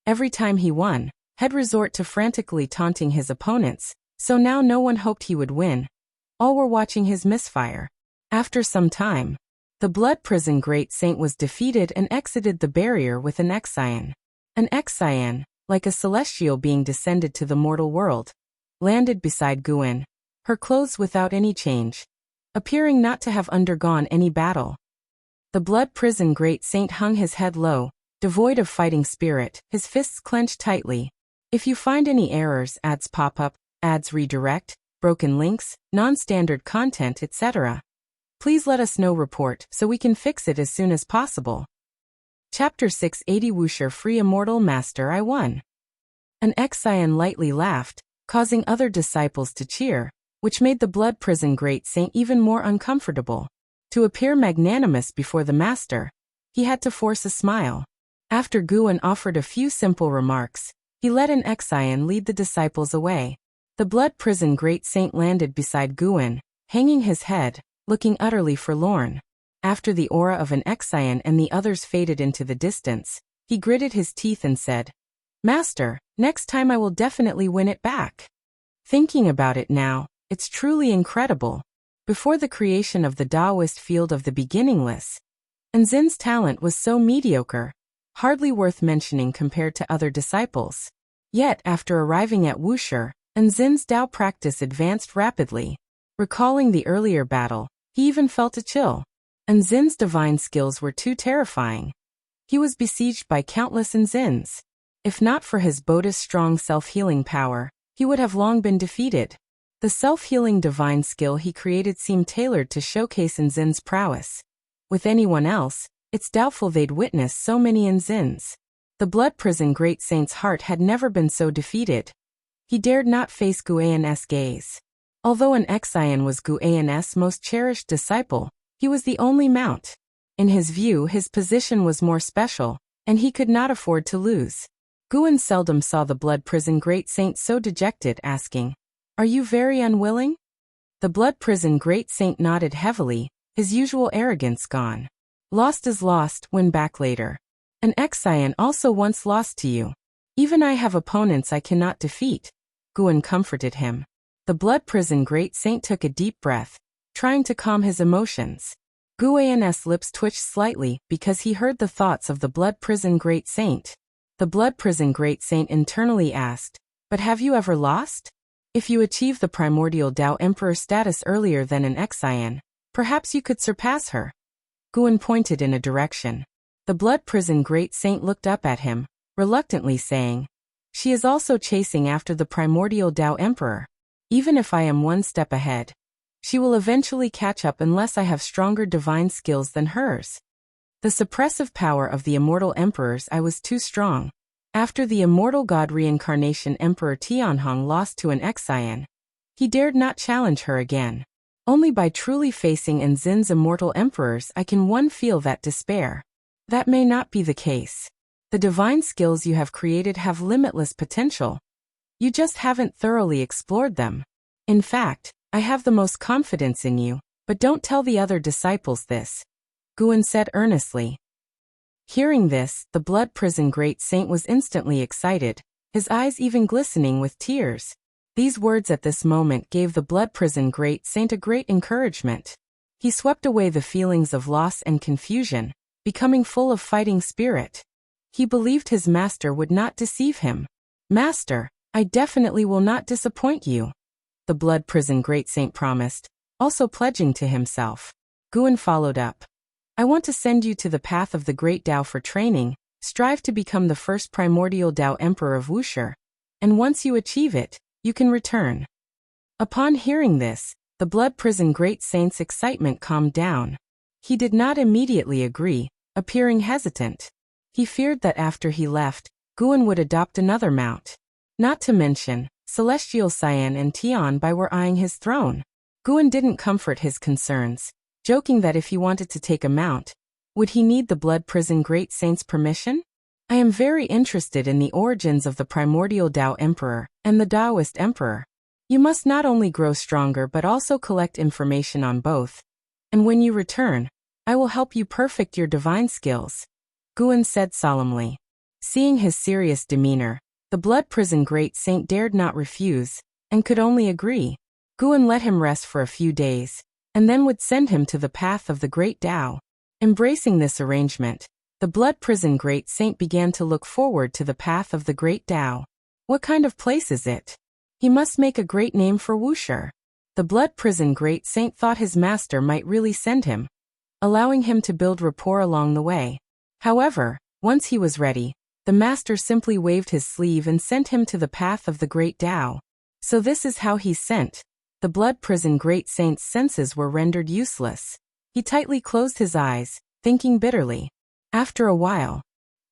Every time he won, he'd resort to frantically taunting his opponents, so now no one hoped he would win. All were watching his misfire. After some time, the blood prison great saint was defeated and exited the barrier with an Exian. An Exian, like a celestial being descended to the mortal world, landed beside Guan, her clothes without any change, appearing not to have undergone any battle. The blood prison great saint hung his head low, devoid of fighting spirit, his fists clenched tightly. If you find any errors, ads pop up, ads redirect, broken links, non-standard content, etc., please let us know. Report so we can fix it as soon as possible. Chapter 680 Wuxia Free Immortal Master I won. An Exian lightly laughed, causing other disciples to cheer, which made the blood prison great saint even more uncomfortable. To appear magnanimous before the master, he had to force a smile. After Guan offered a few simple remarks, he let an Exian lead the disciples away. The blood prison great saint landed beside Guan, hanging his head, looking utterly forlorn. After the aura of an Exian and the others faded into the distance, he gritted his teeth and said, "Master, next time I will definitely win it back." Thinking about it now, it's truly incredible. Before the creation of the Taoist field of the beginningless, Nzin's talent was so mediocre, hardly worth mentioning compared to other disciples. Yet after arriving at Wuxia, Nzin's Tao practice advanced rapidly. Recalling the earlier battle, he even felt a chill. and Zin's divine skills were too terrifying. He was besieged by countless Zins. If not for his Bodhi's strong self-healing power, he would have long been defeated. The self-healing divine skill he created seemed tailored to showcase Zin's prowess. With anyone else, it's doubtful they'd witness so many Zins. The blood prison great saint's heart had never been so defeated. He dared not face Guan's gaze. Although an Xian was Guan's most cherished disciple, he was the only mount. In his view, his position was more special, and he could not afford to lose. Guan seldom saw the blood prison great saint so dejected, asking, "Are you very unwilling?" The blood prison great saint nodded heavily, his usual arrogance gone. Lost is lost, win back later. An Xian also once lost to you. Even I have opponents I cannot defeat. Guan comforted him. The blood prison great saint took a deep breath, trying to calm his emotions. Guan's lips twitched slightly because he heard the thoughts of the blood prison great saint. The blood prison great saint internally asked, "But have you ever lost? If you achieve the primordial Tao Emperor status earlier than an Xian, perhaps you could surpass her." Guan pointed in a direction. The blood prison great saint looked up at him, reluctantly saying, "She is also chasing after the primordial Tao Emperor. Even if I am one step ahead, she will eventually catch up unless I have stronger divine skills than hers. The suppressive power of the immortal emperors I was too strong. After the immortal god reincarnation Emperor Tianhong lost to an Xian, he dared not challenge her again. Only by truly facing Zin's immortal emperors I can one feel that despair. That may not be the case. The divine skills you have created have limitless potential. You just haven't thoroughly explored them. In fact, I have the most confidence in you, but don't tell the other disciples this," Guan said earnestly. Hearing this, the blood prison great saint was instantly excited, his eyes even glistening with tears. These words at this moment gave the blood prison great saint a great encouragement. He swept away the feelings of loss and confusion, becoming full of fighting spirit. He believed his master would not deceive him. "Master, I definitely will not disappoint you," the blood prison great saint promised, also pledging to himself. Guan followed up. "I want to send you to the path of the great Tao for training. Strive to become the first primordial Tao Emperor of Wuxia, and once you achieve it, you can return." Upon hearing this, the blood prison great saint's excitement calmed down. He did not immediately agree, appearing hesitant. He feared that after he left, Guan would adopt another mount. Not to mention, Celestial Cyan and Tianbai were eyeing his throne. Guan didn't comfort his concerns, joking that if he wanted to take a mount, would he need the blood prison great saint's permission? "I am very interested in the origins of the primordial Tao Emperor and the Taoist Emperor. You must not only grow stronger but also collect information on both. And when you return, I will help you perfect your divine skills," Guan said solemnly. Seeing his serious demeanor, the blood prison great saint dared not refuse, and could only agree. Guan let him rest for a few days, and then would send him to the path of the great Tao. Embracing this arrangement, the blood prison great saint began to look forward to the path of the great Tao. What kind of place is it? He must make a great name for Wuxia. The blood prison great saint thought his master might really send him, allowing him to build rapport along the way. However, once he was ready, the master simply waved his sleeve and sent him to the path of the great Tao. So this is how he's sent. The blood prison great saint's senses were rendered useless. He tightly closed his eyes, thinking bitterly. After a while,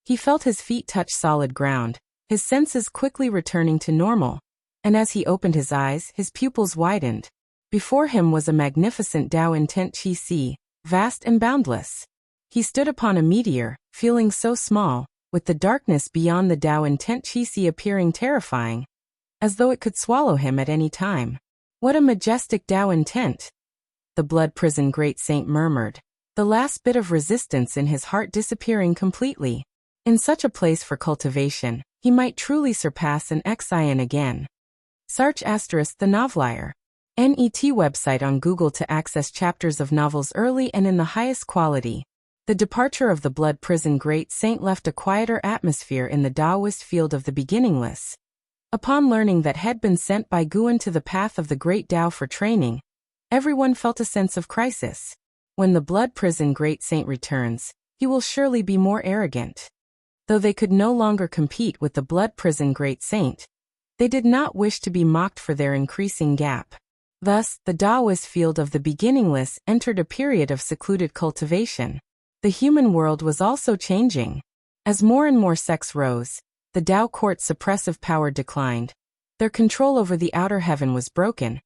he felt his feet touch solid ground, his senses quickly returning to normal, and as he opened his eyes, his pupils widened. Before him was a magnificent Tao intent Qi Si, vast and boundless. He stood upon a meteor, feeling so small, with the darkness beyond the Tao intent Qi Si appearing terrifying, as though it could swallow him at any time. What a majestic Tao intent! The blood prison great saint murmured, the last bit of resistance in his heart disappearing completely. In such a place for cultivation, he might truly surpass an Xian again. Search * the Novelier. NET website on Google to access chapters of novels early and in the highest quality. The departure of the blood prison great saint left a quieter atmosphere in the Taoist field of the beginningless. Upon learning that had been sent by Guan to the path of the great Tao for training, everyone felt a sense of crisis. When the blood prison great saint returns, he will surely be more arrogant. Though they could no longer compete with the blood prison great saint, they did not wish to be mocked for their increasing gap. Thus, the Taoist field of the beginningless entered a period of secluded cultivation. The human world was also changing. As more and more sects rose, the Tao court's suppressive power declined. Their control over the outer heaven was broken,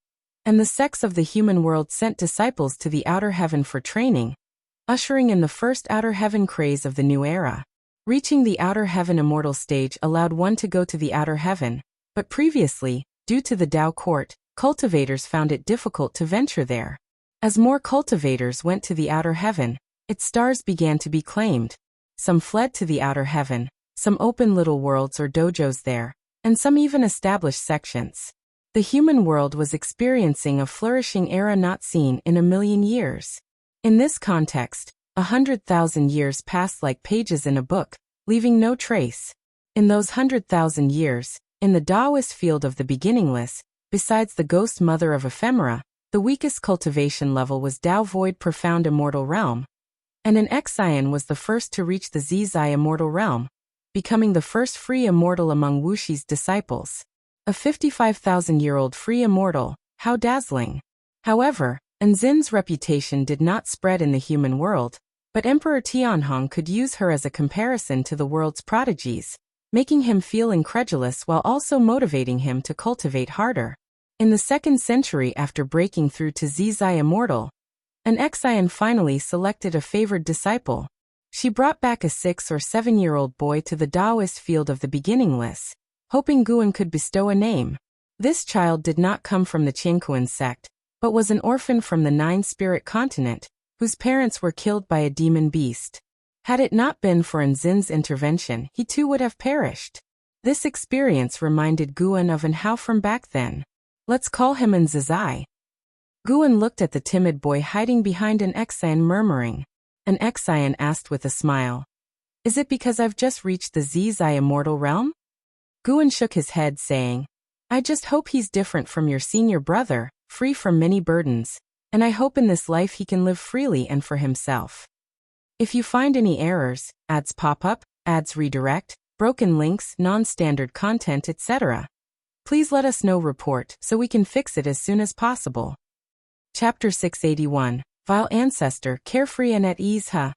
and the sects of the human world sent disciples to the outer heaven for training, ushering in the first outer heaven craze of the new era. Reaching the outer heaven immortal stage allowed one to go to the outer heaven, but previously, due to the Tao court, cultivators found it difficult to venture there. As more cultivators went to the outer heaven, its stars began to be claimed. Some fled to the outer heaven, some opened little worlds or dojos there, and some even established sections. The human world was experiencing a flourishing era not seen in a million years. In this context, 100,000 years passed like pages in a book, leaving no trace. In those 100,000 years, in the Taoist field of the beginningless, besides the ghost mother of ephemera, the weakest cultivation level was Tao void profound immortal realm, and an Xian was the first to reach the Zizai immortal realm, becoming the first free immortal among Wuxi's disciples. A 55,000-year-old free immortal, how dazzling! However, Enzin's reputation did not spread in the human world, but Emperor Tianhong could use her as a comparison to the world's prodigies, making him feel incredulous while also motivating him to cultivate harder. In the 2nd century after breaking through to Zizai Immortal, an Xian finally selected a favored disciple. She brought back a 6 or 7-year-old boy to the Taoist field of the beginningless, hoping Guan could bestow a name. This child did not come from the Qiankuan sect, but was an orphan from the 9-spirit continent, whose parents were killed by a demon beast. Had it not been for Enzin's intervention, he too would have perished. This experience reminded Guan of Enhao from back then. Let's call him Enzizai. Guan looked at the timid boy hiding behind an Xian murmuring. An Xian asked with a smile. Is it because I've just reached the Zizai immortal realm? Guan shook his head saying, I just hope he's different from your senior brother, free from many burdens, and I hope in this life he can live freely and for himself. If you find any errors, ads pop up, ads redirect, broken links, non-standard content, etc., please let us know report so we can fix it as soon as possible. Chapter 681, Vile Ancestor, Carefree and at Ease An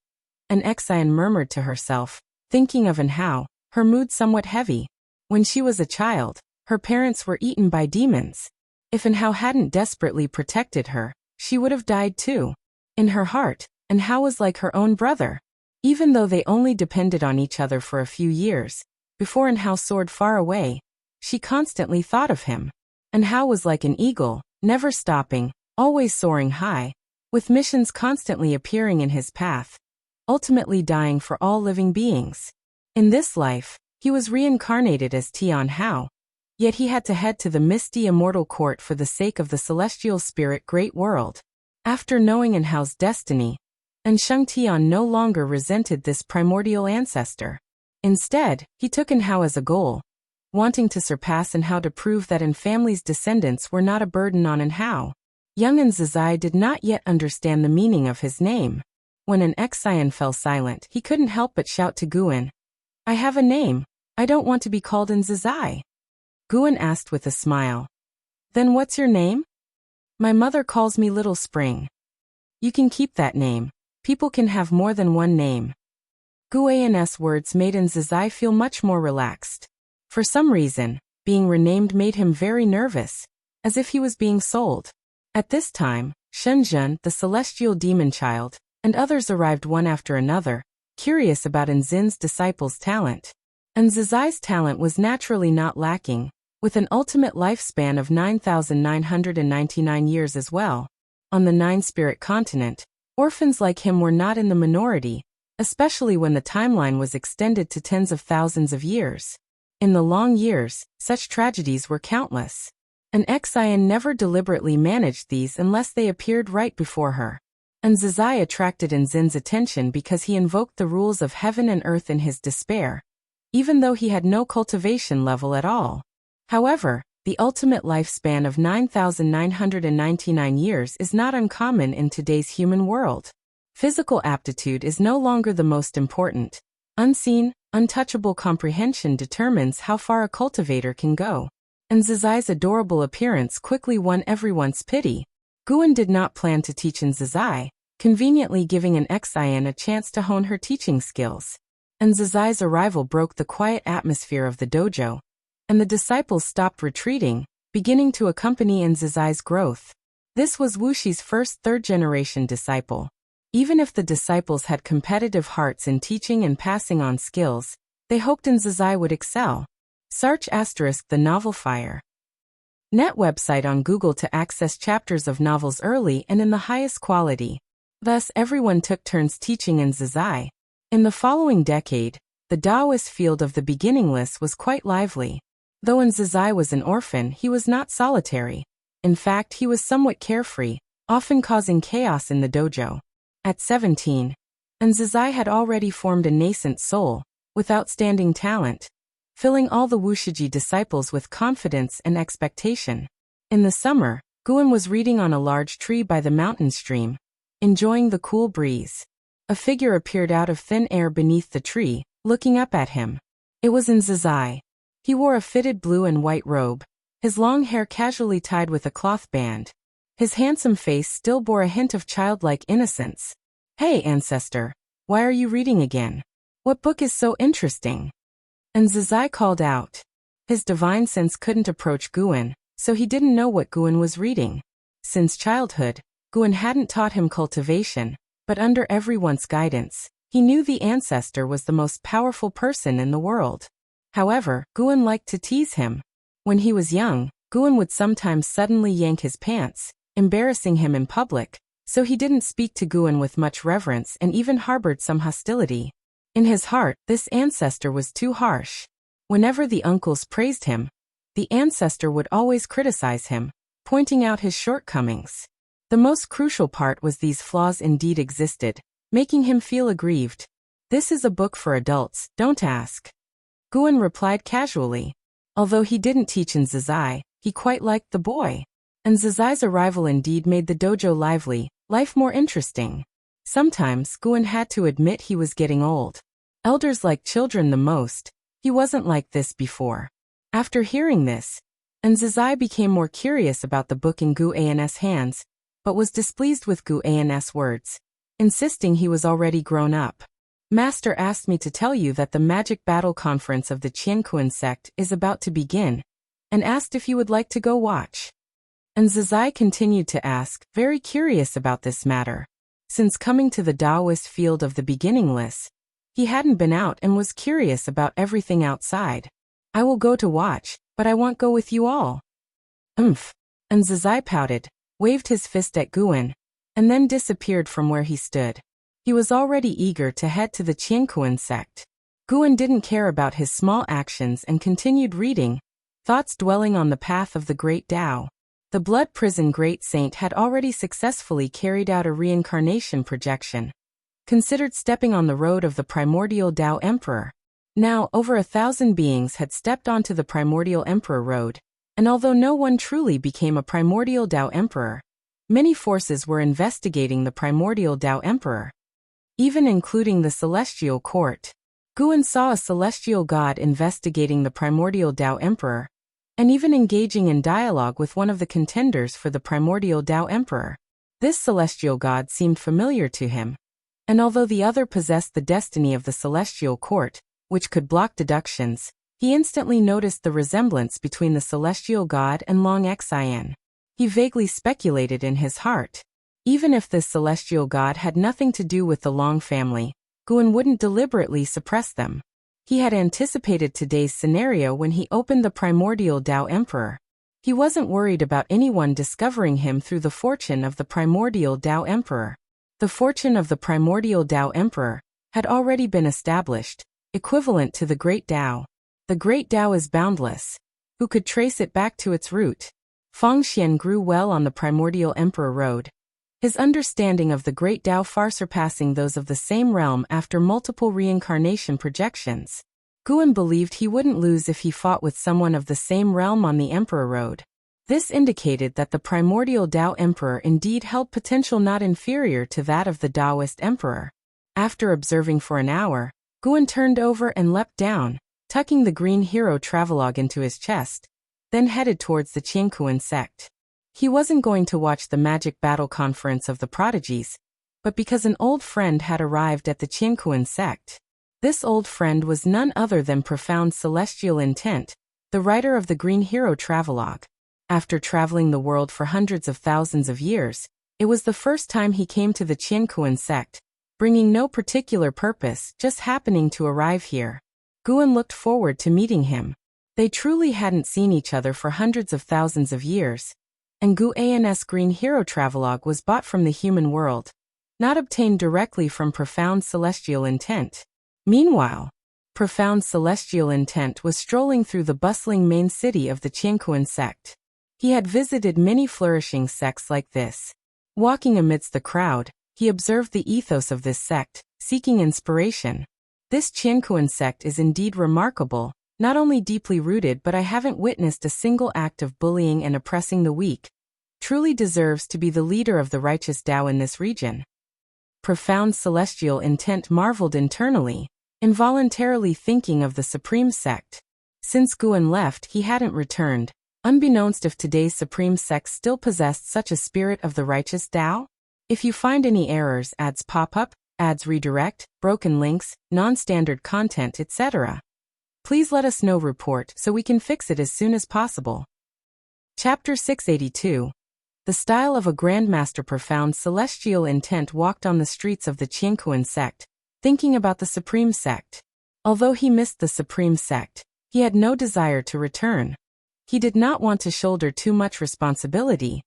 Xian murmured to herself, thinking of Enhao, her mood somewhat heavy. When she was a child, her parents were eaten by demons. If Enhao hadn't desperately protected her, she would have died too. In her heart, Enhao was like her own brother. Even though they only depended on each other for a few years, before Enhao soared far away, she constantly thought of him. Enhao was like an eagle, never stopping, always soaring high, with missions constantly appearing in his path, ultimately dying for all living beings. In this life, he was reincarnated as Tianhao, yet he had to head to the misty immortal court for the sake of the celestial spirit great world. After knowing Enhao's destiny, Sheng Tian no longer resented this primordial ancestor. Instead, he took Enhao as a goal, wanting to surpass Enhao to prove that En family's descendants were not a burden on Enhao. Young Enzizai did not yet understand the meaning of his name. When an Xian fell silent, he couldn't help but shout to Guan, I have a name. I don't want to be called Enzizai. Guan asked with a smile. Then what's your name? My mother calls me Little Spring. You can keep that name. People can have more than one name. Guan's words made Enzizai feel much more relaxed. For some reason, being renamed made him very nervous, as if he was being sold. At this time, Shenzhen, the celestial demon child, and others arrived one after another, curious about Enzin's disciples' talent. Enzizai's talent was naturally not lacking, with an ultimate lifespan of 9,999 years as well. On the 9-spirit continent, orphans like him were not in the minority, especially when the timeline was extended to tens of thousands of years. In the long years, such tragedies were countless. An Xian never deliberately managed these unless they appeared right before her. Enzizai attracted Enzin's attention because he invoked the rules of heaven and earth in his despair, even though he had no cultivation level at all. However, the ultimate lifespan of 9,999 years is not uncommon in today's human world. Physical aptitude is no longer the most important. Unseen, untouchable comprehension determines how far a cultivator can go. And Zizai's adorable appearance quickly won everyone's pity. Guan did not plan to teach Zizai, conveniently giving an Xin a chance to hone her teaching skills. And Zizai's arrival broke the quiet atmosphere of the dojo, and the disciples stopped retreating, beginning to accompany Zizai's growth. This was Wushi's first third-generation disciple. Even if the disciples had competitive hearts in teaching and passing on skills, they hoped Zizai would excel. Search * the novel Fire. Net website on Google to access chapters of novels early and in the highest quality. Thus, everyone took turns teaching Zizai. In the following decade, the Taoist field of the beginningless was quite lively. Though Zizai was an orphan, he was not solitary. In fact, he was somewhat carefree, often causing chaos in the dojo. At 17, Zizai had already formed a nascent soul, with outstanding talent, filling all the Wushiji disciples with confidence and expectation. In the summer, Guan was reading on a large tree by the mountain stream, enjoying the cool breeze. A figure appeared out of thin air beneath the tree, looking up at him. It was Zizai. He wore a fitted blue and white robe, his long hair casually tied with a cloth band. His handsome face still bore a hint of childlike innocence. "Hey, ancestor, why are you reading again? What book is so interesting?" Zizai called out. His divine sense couldn't approach Guan, so he didn't know what Guan was reading. Since childhood, Guan hadn't taught him cultivation, but under everyone's guidance, he knew the ancestor was the most powerful person in the world. However, Guan liked to tease him. When he was young, Guan would sometimes suddenly yank his pants, embarrassing him in public, so he didn't speak to Guan with much reverence and even harbored some hostility. In his heart, this ancestor was too harsh. Whenever the uncles praised him, the ancestor would always criticize him, pointing out his shortcomings. The most crucial part was these flaws indeed existed, making him feel aggrieved. "This is a book for adults, don't ask." Guan replied casually. Although he didn't teach Zizai, he quite liked the boy. Zizai's arrival indeed made the dojo lively, life more interesting. Sometimes Guan had to admit he was getting old. Elders like children the most. He wasn't like this before. After hearing this, Zizai became more curious about the book in Gu An's hands, but was displeased with Gu An's words, insisting he was already grown up. "Master asked me to tell you that the Magic Battle Conference of the Qiankuan sect is about to begin, and asked if you would like to go watch." Zizai continued to ask, very curious about this matter. Since coming to the Taoist field of the beginningless, he hadn't been out and was curious about everything outside. "I will go to watch, but I won't go with you all." Zizai pouted, waved his fist at Guan, and then disappeared from where he stood. He was already eager to head to the Qiankuan sect. Guan didn't care about his small actions and continued reading, thoughts dwelling on the path of the Great Tao. The Blood Prison Great Saint had already successfully carried out a reincarnation projection, considered stepping on the road of the primordial Tao Emperor. Now, over 1,000 beings had stepped onto the primordial Emperor road, and although no one truly became a primordial Tao Emperor, many forces were investigating the primordial Tao Emperor, even including the Celestial Court. Guan saw a celestial god investigating the primordial Tao Emperor, and even engaging in dialogue with one of the contenders for the primordial Tao Emperor. This celestial god seemed familiar to him, and although the other possessed the destiny of the Celestial Court, which could block deductions, he instantly noticed the resemblance between the celestial god and Long Xian. He vaguely speculated in his heart. Even if this celestial god had nothing to do with the Long family, Guan wouldn't deliberately suppress them. He had anticipated today's scenario when he opened the primordial Tao Emperor. He wasn't worried about anyone discovering him through the fortune of the primordial Tao Emperor. The fortune of the primordial Tao Emperor had already been established, equivalent to the Great Tao. The Great Tao is boundless. Who could trace it back to its root? Feng Xian grew well on the primordial Emperor road, his understanding of the Great Tao far surpassing those of the same realm after multiple reincarnation projections. Guan believed he wouldn't lose if he fought with someone of the same realm on the Emperor road. This indicated that the primordial Tao emperor indeed held potential not inferior to that of the Taoist emperor. After observing for an hour, Guan turned over and leapt down, tucking the green hero travelogue into his chest, then headed towards the Qiankuan sect. He wasn't going to watch the magic battle conference of the prodigies, but because an old friend had arrived at the Qiankuan sect. This old friend was none other than Profound Celestial Intent, the writer of the Green Hero travelogue. After traveling the world for hundreds of thousands of years, it was the first time he came to the Qiankuan sect, bringing no particular purpose, just happening to arrive here. Guan looked forward to meeting him. They truly hadn't seen each other for hundreds of thousands of years, and Guan's Green Hero travelogue was bought from the human world, not obtained directly from Profound Celestial Intent. Meanwhile, Profound Celestial Intent was strolling through the bustling main city of the Qiankuan sect. He had visited many flourishing sects like this. Walking amidst the crowd, he observed the ethos of this sect, seeking inspiration. This Qiankuan sect is indeed remarkable, not only deeply rooted, but I haven't witnessed a single act of bullying and oppressing the weak. Truly deserves to be the leader of the righteous Tao in this region. Profound Celestial Intent marveled internally, involuntarily thinking of the Supreme Sect. Since Guan left, he hadn't returned, unbeknownst if today's Supreme Sect still possessed such a spirit of the righteous Tao. If you find any errors, ads pop up, ads redirect, broken links, non-standard content, etc., please let us know. Report so we can fix it as soon as possible. Chapter 682. The style of a Grandmaster. Profound Celestial Intent walked on the streets of the Qiankuan sect, thinking about the Supreme Sect. Although he missed the Supreme Sect, he had no desire to return. He did not want to shoulder too much responsibility.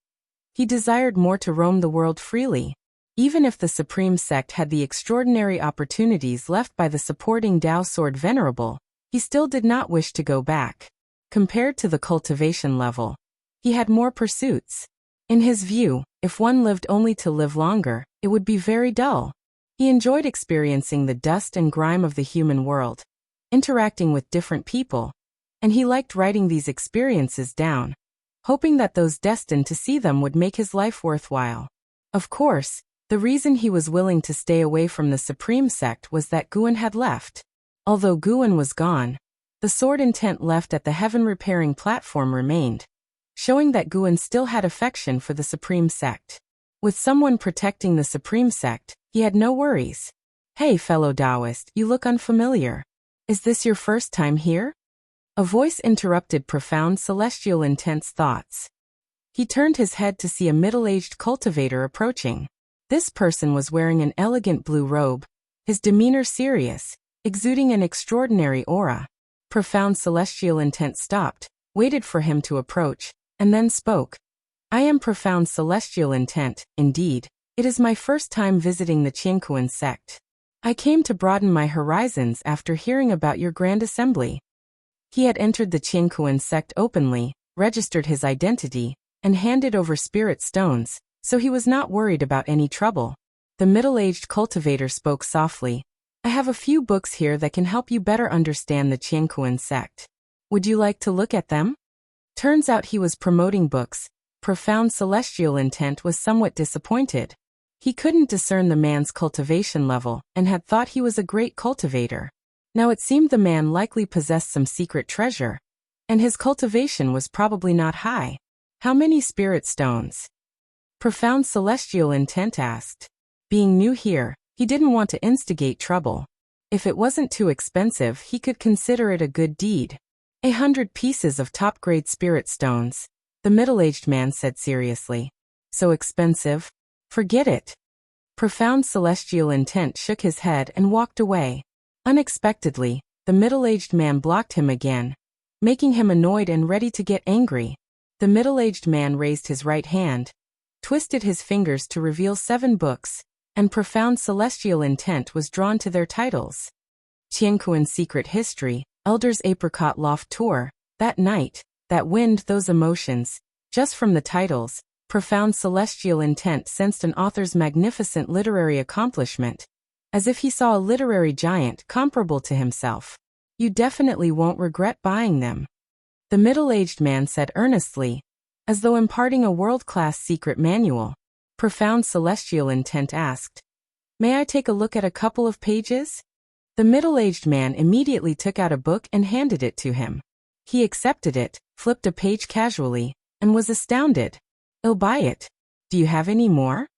He desired more to roam the world freely. Even if the Supreme Sect had the extraordinary opportunities left by the supporting Tao Sword Venerable, he still did not wish to go back. Compared to the cultivation level, he had more pursuits. In his view, if one lived only to live longer, it would be very dull. He enjoyed experiencing the dust and grime of the human world, interacting with different people, and he liked writing these experiences down, hoping that those destined to see them would make his life worthwhile. Of course, the reason he was willing to stay away from the Supreme Sect was that Guan had left. Although Guan was gone, the sword intent left at the heaven-repairing platform remained, showing that Guan still had affection for the Supreme Sect. With someone protecting the Supreme Sect, he had no worries. "Hey fellow Taoist, you look unfamiliar. Is this your first time here?" A voice interrupted Profound Celestial Intent's thoughts. He turned his head to see a middle-aged cultivator approaching. This person was wearing an elegant blue robe, his demeanor serious, exuding an extraordinary aura. Profound Celestial Intent stopped, waited for him to approach, and then spoke. "I am Profound Celestial Intent, indeed. It is my first time visiting the Qiankuan sect. I came to broaden my horizons after hearing about your grand assembly." He had entered the Qiankuan sect openly, registered his identity, and handed over spirit stones, so he was not worried about any trouble. The middle-aged cultivator spoke softly. "I have a few books here that can help you better understand the Qiankuan sect. Would you like to look at them?" Turns out he was promoting books. Profound Celestial Intent was somewhat disappointed. He couldn't discern the man's cultivation level and had thought he was a great cultivator. Now it seemed the man likely possessed some secret treasure, and his cultivation was probably not high. "How many spirit stones?" Profound Celestial Intent asked. Being new here, he didn't want to instigate trouble. If it wasn't too expensive, he could consider it a good deed. 100 pieces of top-grade spirit stones, the middle-aged man said seriously. "So expensive? Forget it." Profound Celestial Intent shook his head and walked away. Unexpectedly, the middle-aged man blocked him again, making him annoyed and ready to get angry. The middle-aged man raised his right hand, twisted his fingers to reveal 7 books, and Profound Celestial Intent was drawn to their titles. Qiankuan Secret History, Elder's Apricot Loft Tour, That Night, That Wind, Those Emotions. Just from the titles, Profound Celestial Intent sensed an author's magnificent literary accomplishment, as if he saw a literary giant comparable to himself. "You definitely won't regret buying them," the middle-aged man said earnestly. as though imparting a world-class secret manual. Profound celestial intent asked, "May I take a look at a couple of pages?" The middle-aged man immediately took out a book and handed it to him. He accepted it, flipped a page casually, and was astounded. "I'll buy it. Do you have any more?"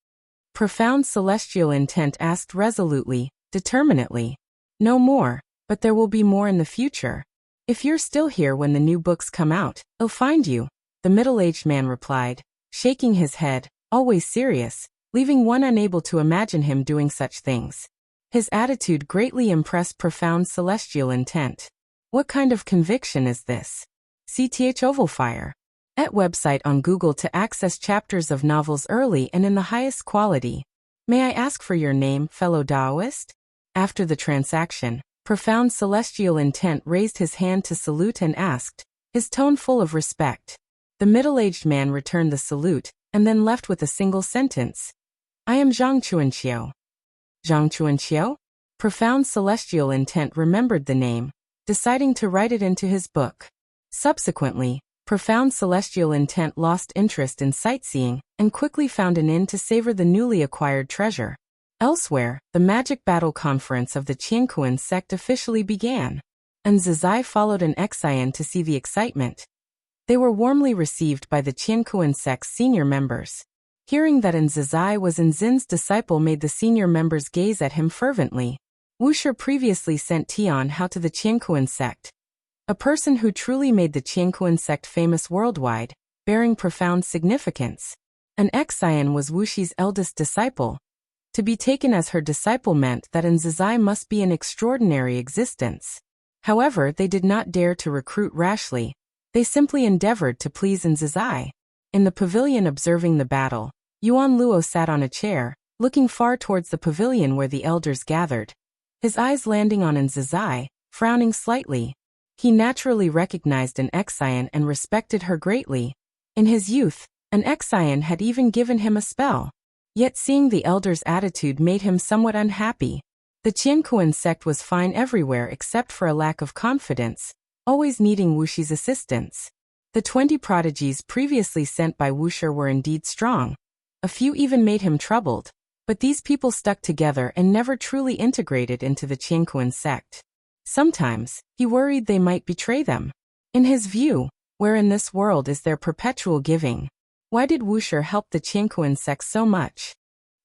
Profound celestial intent asked resolutely, determinedly. "No more, but there will be more in the future. If you're still here when the new books come out, I'll find you," the middle-aged man replied, shaking his head, always serious, leaving one unable to imagine him doing such things. His attitude greatly impressed profound celestial intent. What kind of conviction is this? CTH Ovalfire. At website on Google to access chapters of novels early and in the highest quality. May I ask for your name, fellow Taoist? After the transaction, profound celestial intent raised his hand to salute and asked, his tone full of respect. The middle-aged man returned the salute, and then left with a single sentence. "I am Zhang Chuanqiu." Zhang Chuanqiu? Profound celestial intent remembered the name, deciding to write it into his book. Subsequently, profound celestial intent lost interest in sightseeing and quickly found an inn to savor the newly acquired treasure. Elsewhere, the magic battle conference of the Qiankuan sect officially began, and Zizai followed an Xian to see the excitement. They were warmly received by the Qiankuan sect's senior members. Hearing that Zizai was Zin's disciple made the senior members gaze at him fervently. Wuxia previously sent Tian Hao to the Qiankuan sect, a person who truly made the Qiankuan sect famous worldwide, bearing profound significance. An Xian was Wuxi's eldest disciple. To be taken as her disciple meant that Zizai must be an extraordinary existence. However, they did not dare to recruit rashly. They simply endeavored to please Zizai. In the pavilion observing the battle, Yuan Luo sat on a chair, looking far towards the pavilion where the elders gathered. His eyes landing on Zizai, frowning slightly. He naturally recognized an Xian and respected her greatly. In his youth, an Xian had even given him a spell. Yet seeing the elder's attitude made him somewhat unhappy. The Qiankuan sect was fine everywhere except for a lack of confidence, always needing Wuxi's assistance. The 20 prodigies previously sent by Wuxia were indeed strong. A few even made him troubled, but these people stuck together and never truly integrated into the Qiankuan sect. Sometimes, he worried they might betray them. In his view, where in this world is there perpetual giving? Why did Wuxia help the Qiankuan sect so much?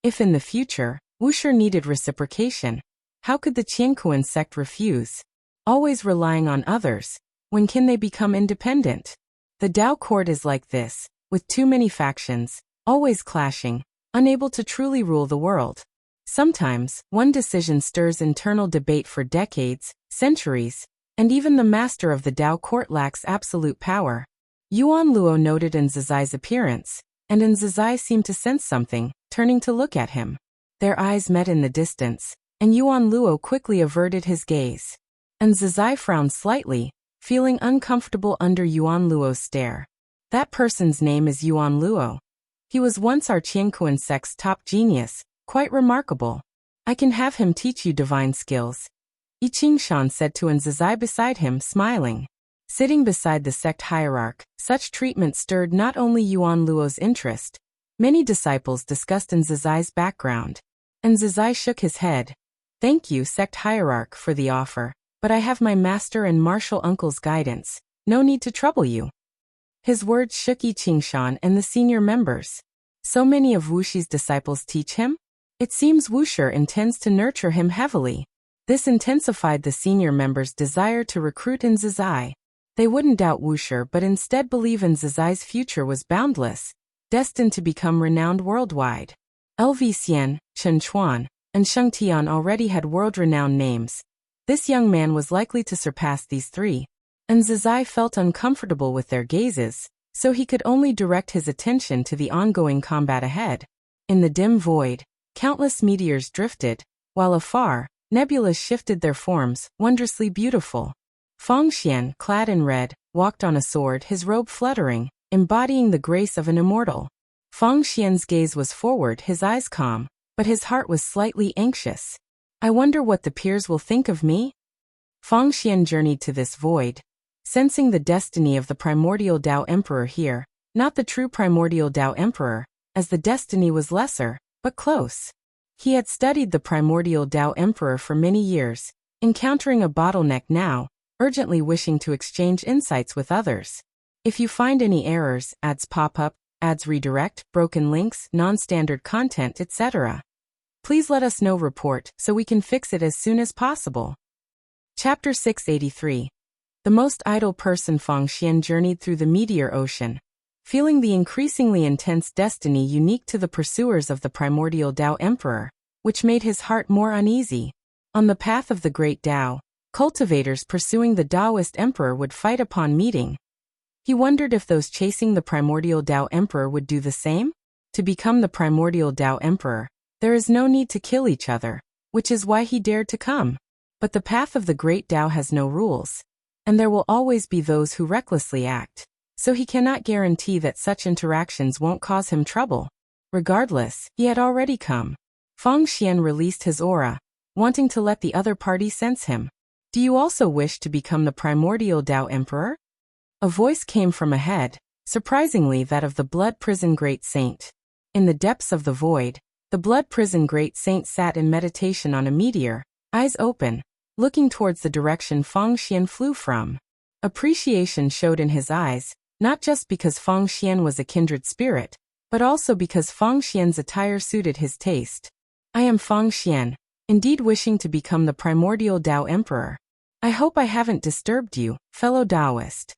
If in the future, Wuxia needed reciprocation, how could the Qiankuan sect refuse? Always relying on others, when can they become independent? The Tao court is like this, with too many factions, always clashing, unable to truly rule the world. Sometimes, one decision stirs internal debate for decades, centuries, and even the master of the Tao court lacks absolute power. Yuan Luo noted Zizai's appearance, and Zizai seemed to sense something, turning to look at him. Their eyes met in the distance, and Yuan Luo quickly averted his gaze. Zizai frowned slightly, feeling uncomfortable under Yuan Luo's stare. That person's name is Yuan Luo. He was once our Qiankuan sect's top genius, quite remarkable. I can have him teach you divine skills. Yi Qingshan said to Zizai beside him, smiling. Sitting beside the sect hierarch, such treatment stirred not only Yuan Luo's interest. Many disciples discussed Zizai's background. Zizai shook his head. Thank you, sect hierarch, for the offer, but I have my master and martial uncle's guidance. No need to trouble you. His words shook Yi Qingshan and the senior members. So many of Wuxi's disciples teach him? It seems Wuxia intends to nurture him heavily. This intensified the senior members' desire to recruit Zizai. They wouldn't doubt Wuxia but instead believe Zizai's future was boundless, destined to become renowned worldwide. LV Xian, Chen Chuan, and Sheng Tian already had world-renowned names. This young man was likely to surpass these three. Zizai felt uncomfortable with their gazes, so he could only direct his attention to the ongoing combat ahead. In the dim void, countless meteors drifted, while afar, nebulas shifted their forms, wondrously beautiful. Feng Xian, clad in red, walked on a sword, his robe fluttering, embodying the grace of an immortal. Feng Xian's gaze was forward, his eyes calm, but his heart was slightly anxious. I wonder what the peers will think of me? Feng Xian journeyed to this void. Sensing the destiny of the primordial Tao Emperor here, not the true primordial Tao Emperor, as the destiny was lesser, but close. He had studied the primordial Tao Emperor for many years, encountering a bottleneck now, urgently wishing to exchange insights with others. If you find any errors, ads pop up, ads redirect, broken links, non-standard content, etc., please let us know. Report so we can fix it as soon as possible. Chapter 683. The most idle person. Feng Xian journeyed through the meteor ocean, feeling the increasingly intense destiny unique to the pursuers of the primordial Tao Emperor, which made his heart more uneasy. On the path of the great Tao, cultivators pursuing the Taoist Emperor would fight upon meeting. He wondered if those chasing the primordial Tao Emperor would do the same? To become the primordial Tao Emperor, there is no need to kill each other, which is why he dared to come. But the path of the great Tao has no rules, and there will always be those who recklessly act, so he cannot guarantee that such interactions won't cause him trouble. Regardless, he had already come. Feng Xian released his aura, wanting to let the other party sense him. Do you also wish to become the primordial Tao Emperor? A voice came from ahead, surprisingly that of the Blood Prison Great Saint. In the depths of the void, the Blood Prison Great Saint sat in meditation on a meteor, eyes open, looking towards the direction Feng Xian flew from. Appreciation showed in his eyes, not just because Feng Xian was a kindred spirit, but also because Feng Xian's attire suited his taste. I am Feng Xian, indeed wishing to become the primordial Tao Emperor. I hope I haven't disturbed you, fellow Taoist.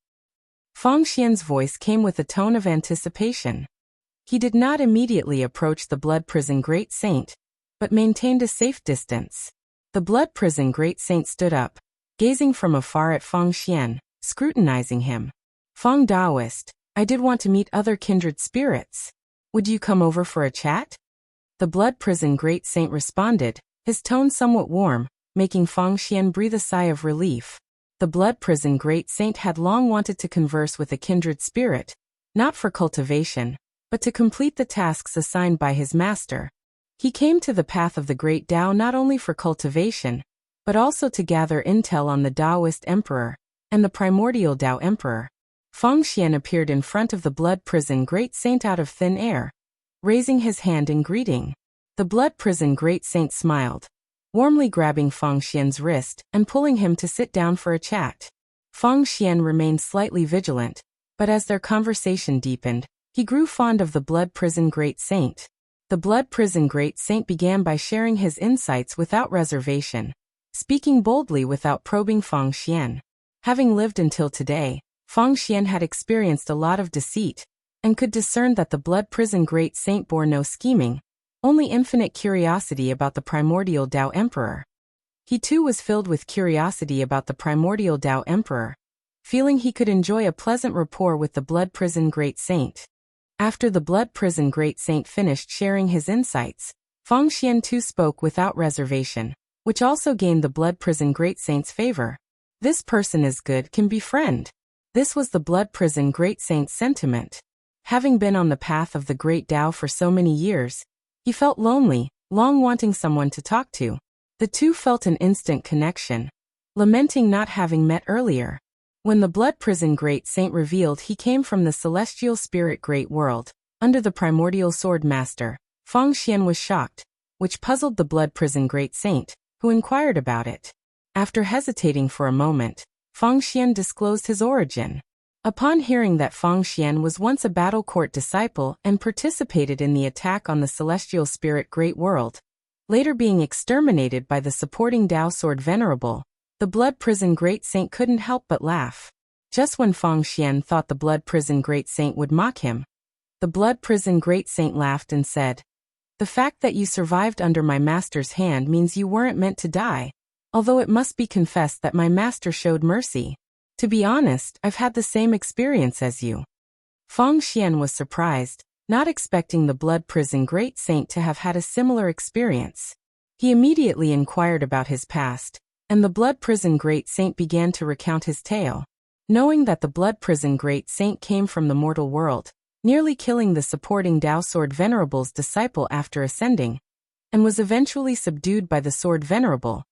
Feng Xian's voice came with a tone of anticipation. He did not immediately approach the Blood Prison Great Saint, but maintained a safe distance. The Blood Prison Great Saint stood up, gazing from afar at Feng Xian, scrutinizing him. Feng Taoist, I did want to meet other kindred spirits. Would you come over for a chat? The Blood Prison Great Saint responded, his tone somewhat warm, making Feng Xian breathe a sigh of relief. The Blood Prison Great Saint had long wanted to converse with a kindred spirit, not for cultivation, but to complete the tasks assigned by his master. He came to the path of the Great Tao not only for cultivation, but also to gather intel on the Taoist Emperor and the primordial Tao Emperor. Feng Xian appeared in front of the Blood Prison Great Saint out of thin air, raising his hand in greeting. The Blood Prison Great Saint smiled, warmly grabbing Feng Xian's wrist and pulling him to sit down for a chat. Feng Xian remained slightly vigilant, but as their conversation deepened, he grew fond of the Blood Prison Great Saint. The Blood Prison Great Saint began by sharing his insights without reservation, speaking boldly without probing Feng Xian. Having lived until today, Feng Xian had experienced a lot of deceit, and could discern that the Blood Prison Great Saint bore no scheming, only infinite curiosity about the primordial Tao Emperor. He too was filled with curiosity about the primordial Tao Emperor, feeling he could enjoy a pleasant rapport with the Blood Prison Great Saint. After the Blood Prison Great Saint finished sharing his insights, Feng Xian too spoke without reservation, which also gained the Blood Prison Great Saint's favor. This person is good, can befriend. This was the Blood Prison Great Saint's sentiment. Having been on the path of the Great Tao for so many years, he felt lonely, long wanting someone to talk to. The two felt an instant connection, lamenting not having met earlier. When the Blood Prison Great Saint revealed he came from the celestial spirit great world, under the primordial sword master, Feng Xian was shocked, which puzzled the Blood Prison Great Saint, who inquired about it. After hesitating for a moment, Feng Xian disclosed his origin. Upon hearing that Feng Xian was once a battle court disciple and participated in the attack on the celestial spirit great world, later being exterminated by the supporting Tao Sword Venerable, the Blood Prison Great Saint couldn't help but laugh. Just when Feng Xian thought the Blood Prison Great Saint would mock him, the Blood Prison Great Saint laughed and said, "The fact that you survived under my master's hand means you weren't meant to die, although it must be confessed that my master showed mercy. To be honest, I've had the same experience as you." Feng Xian was surprised, not expecting the Blood Prison Great Saint to have had a similar experience. He immediately inquired about his past, and the Blood Prison Great Saint began to recount his tale. Knowing that the Blood Prison Great Saint came from the mortal world, nearly killing the supporting Tao Sword Venerable's disciple after ascending, and was eventually subdued by the Sword Venerable,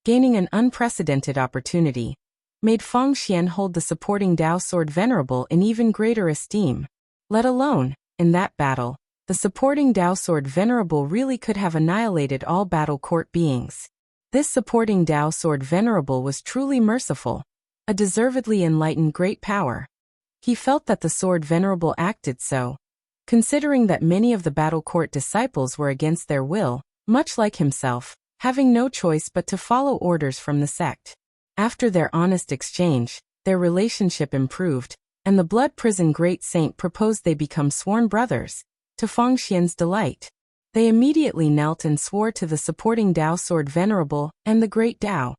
gaining an unprecedented opportunity, made Feng Xian hold the supporting Tao Sword Venerable in even greater esteem. let alone, in that battle, the supporting Dao sword Venerable really could have annihilated all battle court beings. This supporting Dao sword Venerable was truly merciful, a deservedly enlightened great power. He felt that the sword Venerable acted so, considering that many of the battle court disciples were against their will, much like himself, having no choice but to follow orders from the sect. After their honest exchange, their relationship improved, and the blood prison great saint proposed they become sworn brothers, to Feng Xian's delight. They immediately knelt and swore to the supporting Dao sword Venerable and the great Dao,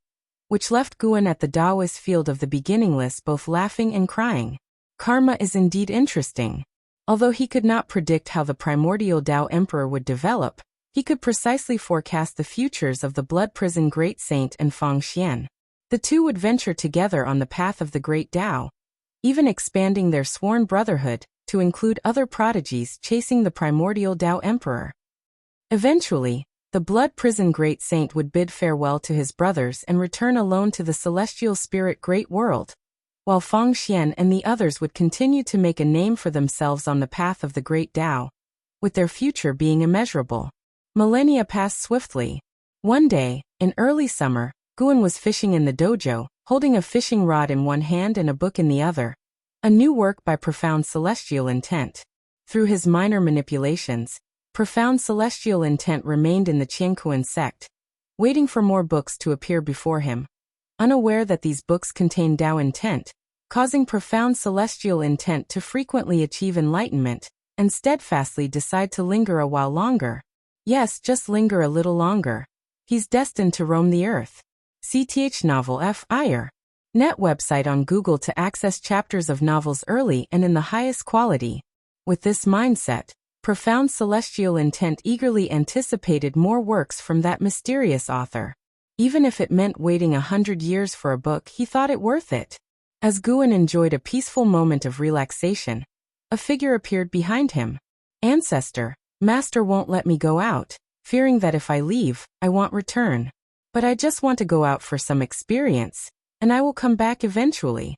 which left Guan at the Taoist field of the beginningless both laughing and crying. Karma is indeed interesting. Although he could not predict how the primordial Dao Emperor would develop, he could precisely forecast the futures of the blood prison great saint and Feng Xian. The two would venture together on the path of the great Dao, even expanding their sworn brotherhood to include other prodigies chasing the primordial Dao Emperor. Eventually, the blood prison great saint would bid farewell to his brothers and return alone to the celestial spirit great world, while Feng Xian and the others would continue to make a name for themselves on the path of the great Dao, with their future being immeasurable. Millennia passed swiftly. One day, in early summer, Guan was fishing in the dojo, holding a fishing rod in one hand and a book in the other, a new work by Profound Celestial Intent. Through his minor manipulations, Profound Celestial Intent remained in the Qiankuan sect, waiting for more books to appear before him, unaware that these books contain Dao intent, causing Profound Celestial Intent to frequently achieve enlightenment, and steadfastly decide to linger a while longer. Yes, just linger a little longer. He's destined to roam the earth. CTH Novel F.I.R. Net website on Google to access chapters of novels early and in the highest quality. With this mindset, Profound Celestial Intent eagerly anticipated more works from that mysterious author. Even if it meant waiting 100 years for a book, he thought it worth it. As Guan enjoyed a peaceful moment of relaxation, a figure appeared behind him. Ancestor, Master won't let me go out, fearing that if I leave, I won't return. But I just want to go out for some experience, and I will come back eventually.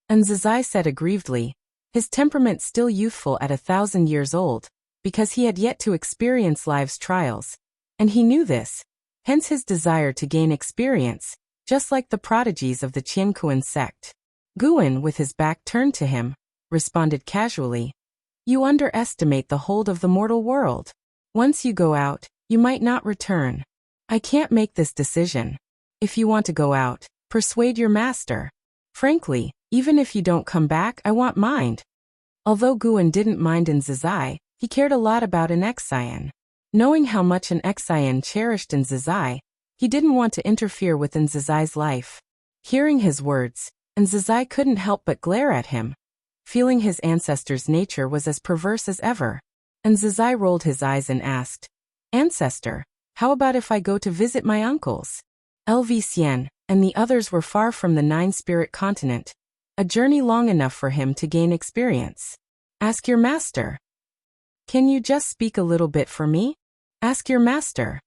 And Zizai said aggrievedly, his temperament still youthful at 1,000 years old, because he had yet to experience life's trials, and he knew this, hence his desire to gain experience, just like the prodigies of the Qiankuan sect. Guan, with his back turned to him, responded casually, "You underestimate the hold of the mortal world. Once you go out, you might not return. I can't make this decision. If you want to go out, persuade your master. Frankly, even if you don't come back, I won't mind." Although Guan didn't mind Zizai, he cared a lot about Xian. Knowing how much Xian cherished Zizai, he didn't want to interfere with Zizai's life. Hearing his words, Zizai couldn't help but glare at him, feeling his ancestor's nature was as perverse as ever. Zizai rolled his eyes and asked, "Ancestor, how about if I go to visit my uncles?" LV Xian and the others were far from the nine-spirit continent, a journey long enough for him to gain experience. "Ask your master." "Can you just speak a little bit for me?" "Ask your master."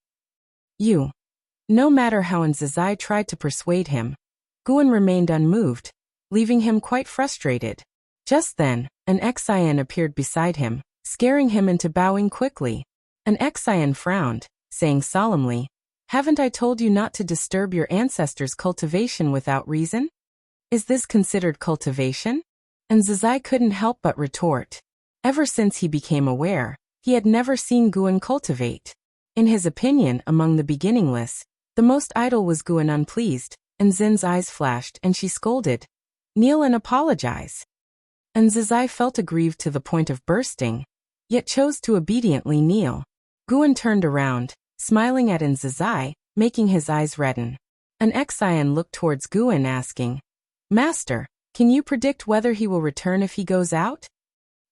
"You." No matter how Zizai tried to persuade him, Guan remained unmoved, leaving him quite frustrated. Just then, Xian appeared beside him, scaring him into bowing quickly. Xian frowned, saying solemnly, "Haven't I told you not to disturb your ancestors' cultivation without reason? Is this considered cultivation?" Zizai couldn't help but retort. Ever since he became aware, he had never seen Guan cultivate. In his opinion, among the beginningless, the most idle was Guan. Unpleased, Zin's eyes flashed and she scolded, "Kneel and apologize." Zizai felt aggrieved to the point of bursting, yet chose to obediently kneel. Guan turned around, smiling at Zizai, making his eyes redden. Xian looked towards Guan asking, "Master, can you predict whether he will return if he goes out?"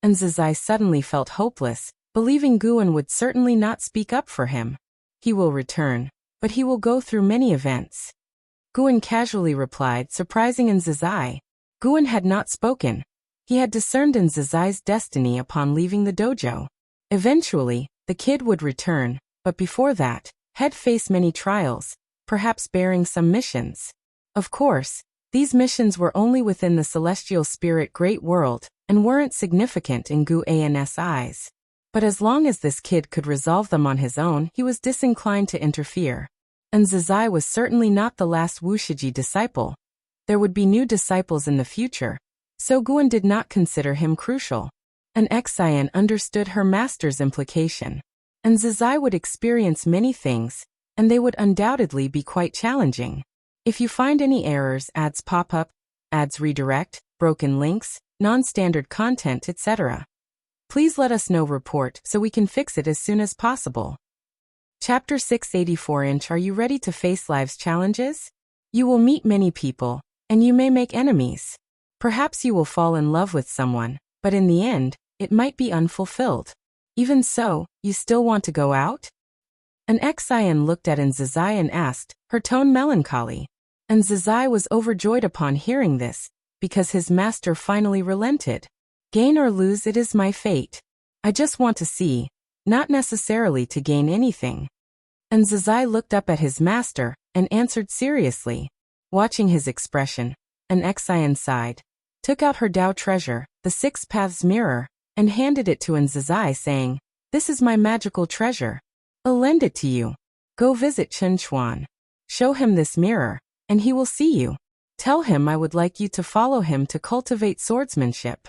Zizai suddenly felt hopeless, believing Guan would certainly not speak up for him. "He will return, but he will go through many events." Guan casually replied, surprising Zizai. Guan had not spoken. He had discerned Zizai's destiny upon leaving the dojo. Eventually, the kid would return, but before that, he'd face many trials, perhaps bearing some missions. Of course, These missions were only within the celestial spirit great world, and weren't significant in Guan's eyes. But as long as this kid could resolve them on his own, he was disinclined to interfere. And Zizai was certainly not the last Wushiji disciple. There would be new disciples in the future, so Guan did not consider him crucial. And Xian understood her master's implication. And Zizai would experience many things, and they would undoubtedly be quite challenging. If you find any errors, ads pop up, ads redirect, broken links, non-standard content, etc., please let us know. Report so we can fix it as soon as possible. Chapter 684. Are you ready to face life's challenges? You will meet many people, and you may make enemies. Perhaps you will fall in love with someone, but in the end, it might be unfulfilled. Even so, you still want to go out? And Xian looked at Zizai and asked, her tone melancholy. And Zizai was overjoyed upon hearing this, because his master finally relented. Gain or lose, it is my fate. I just want to see, not necessarily to gain anything. And Zizai looked up at his master, and answered seriously. Watching his expression, and Xian sighed, took out her Tao treasure, the 6 Paths mirror, and handed it to Zizai, saying, this is my magical treasure. I'll lend it to you. Go visit Chen Chuan. Show him this mirror, and he will see you. Tell him I would like you to follow him to cultivate swordsmanship.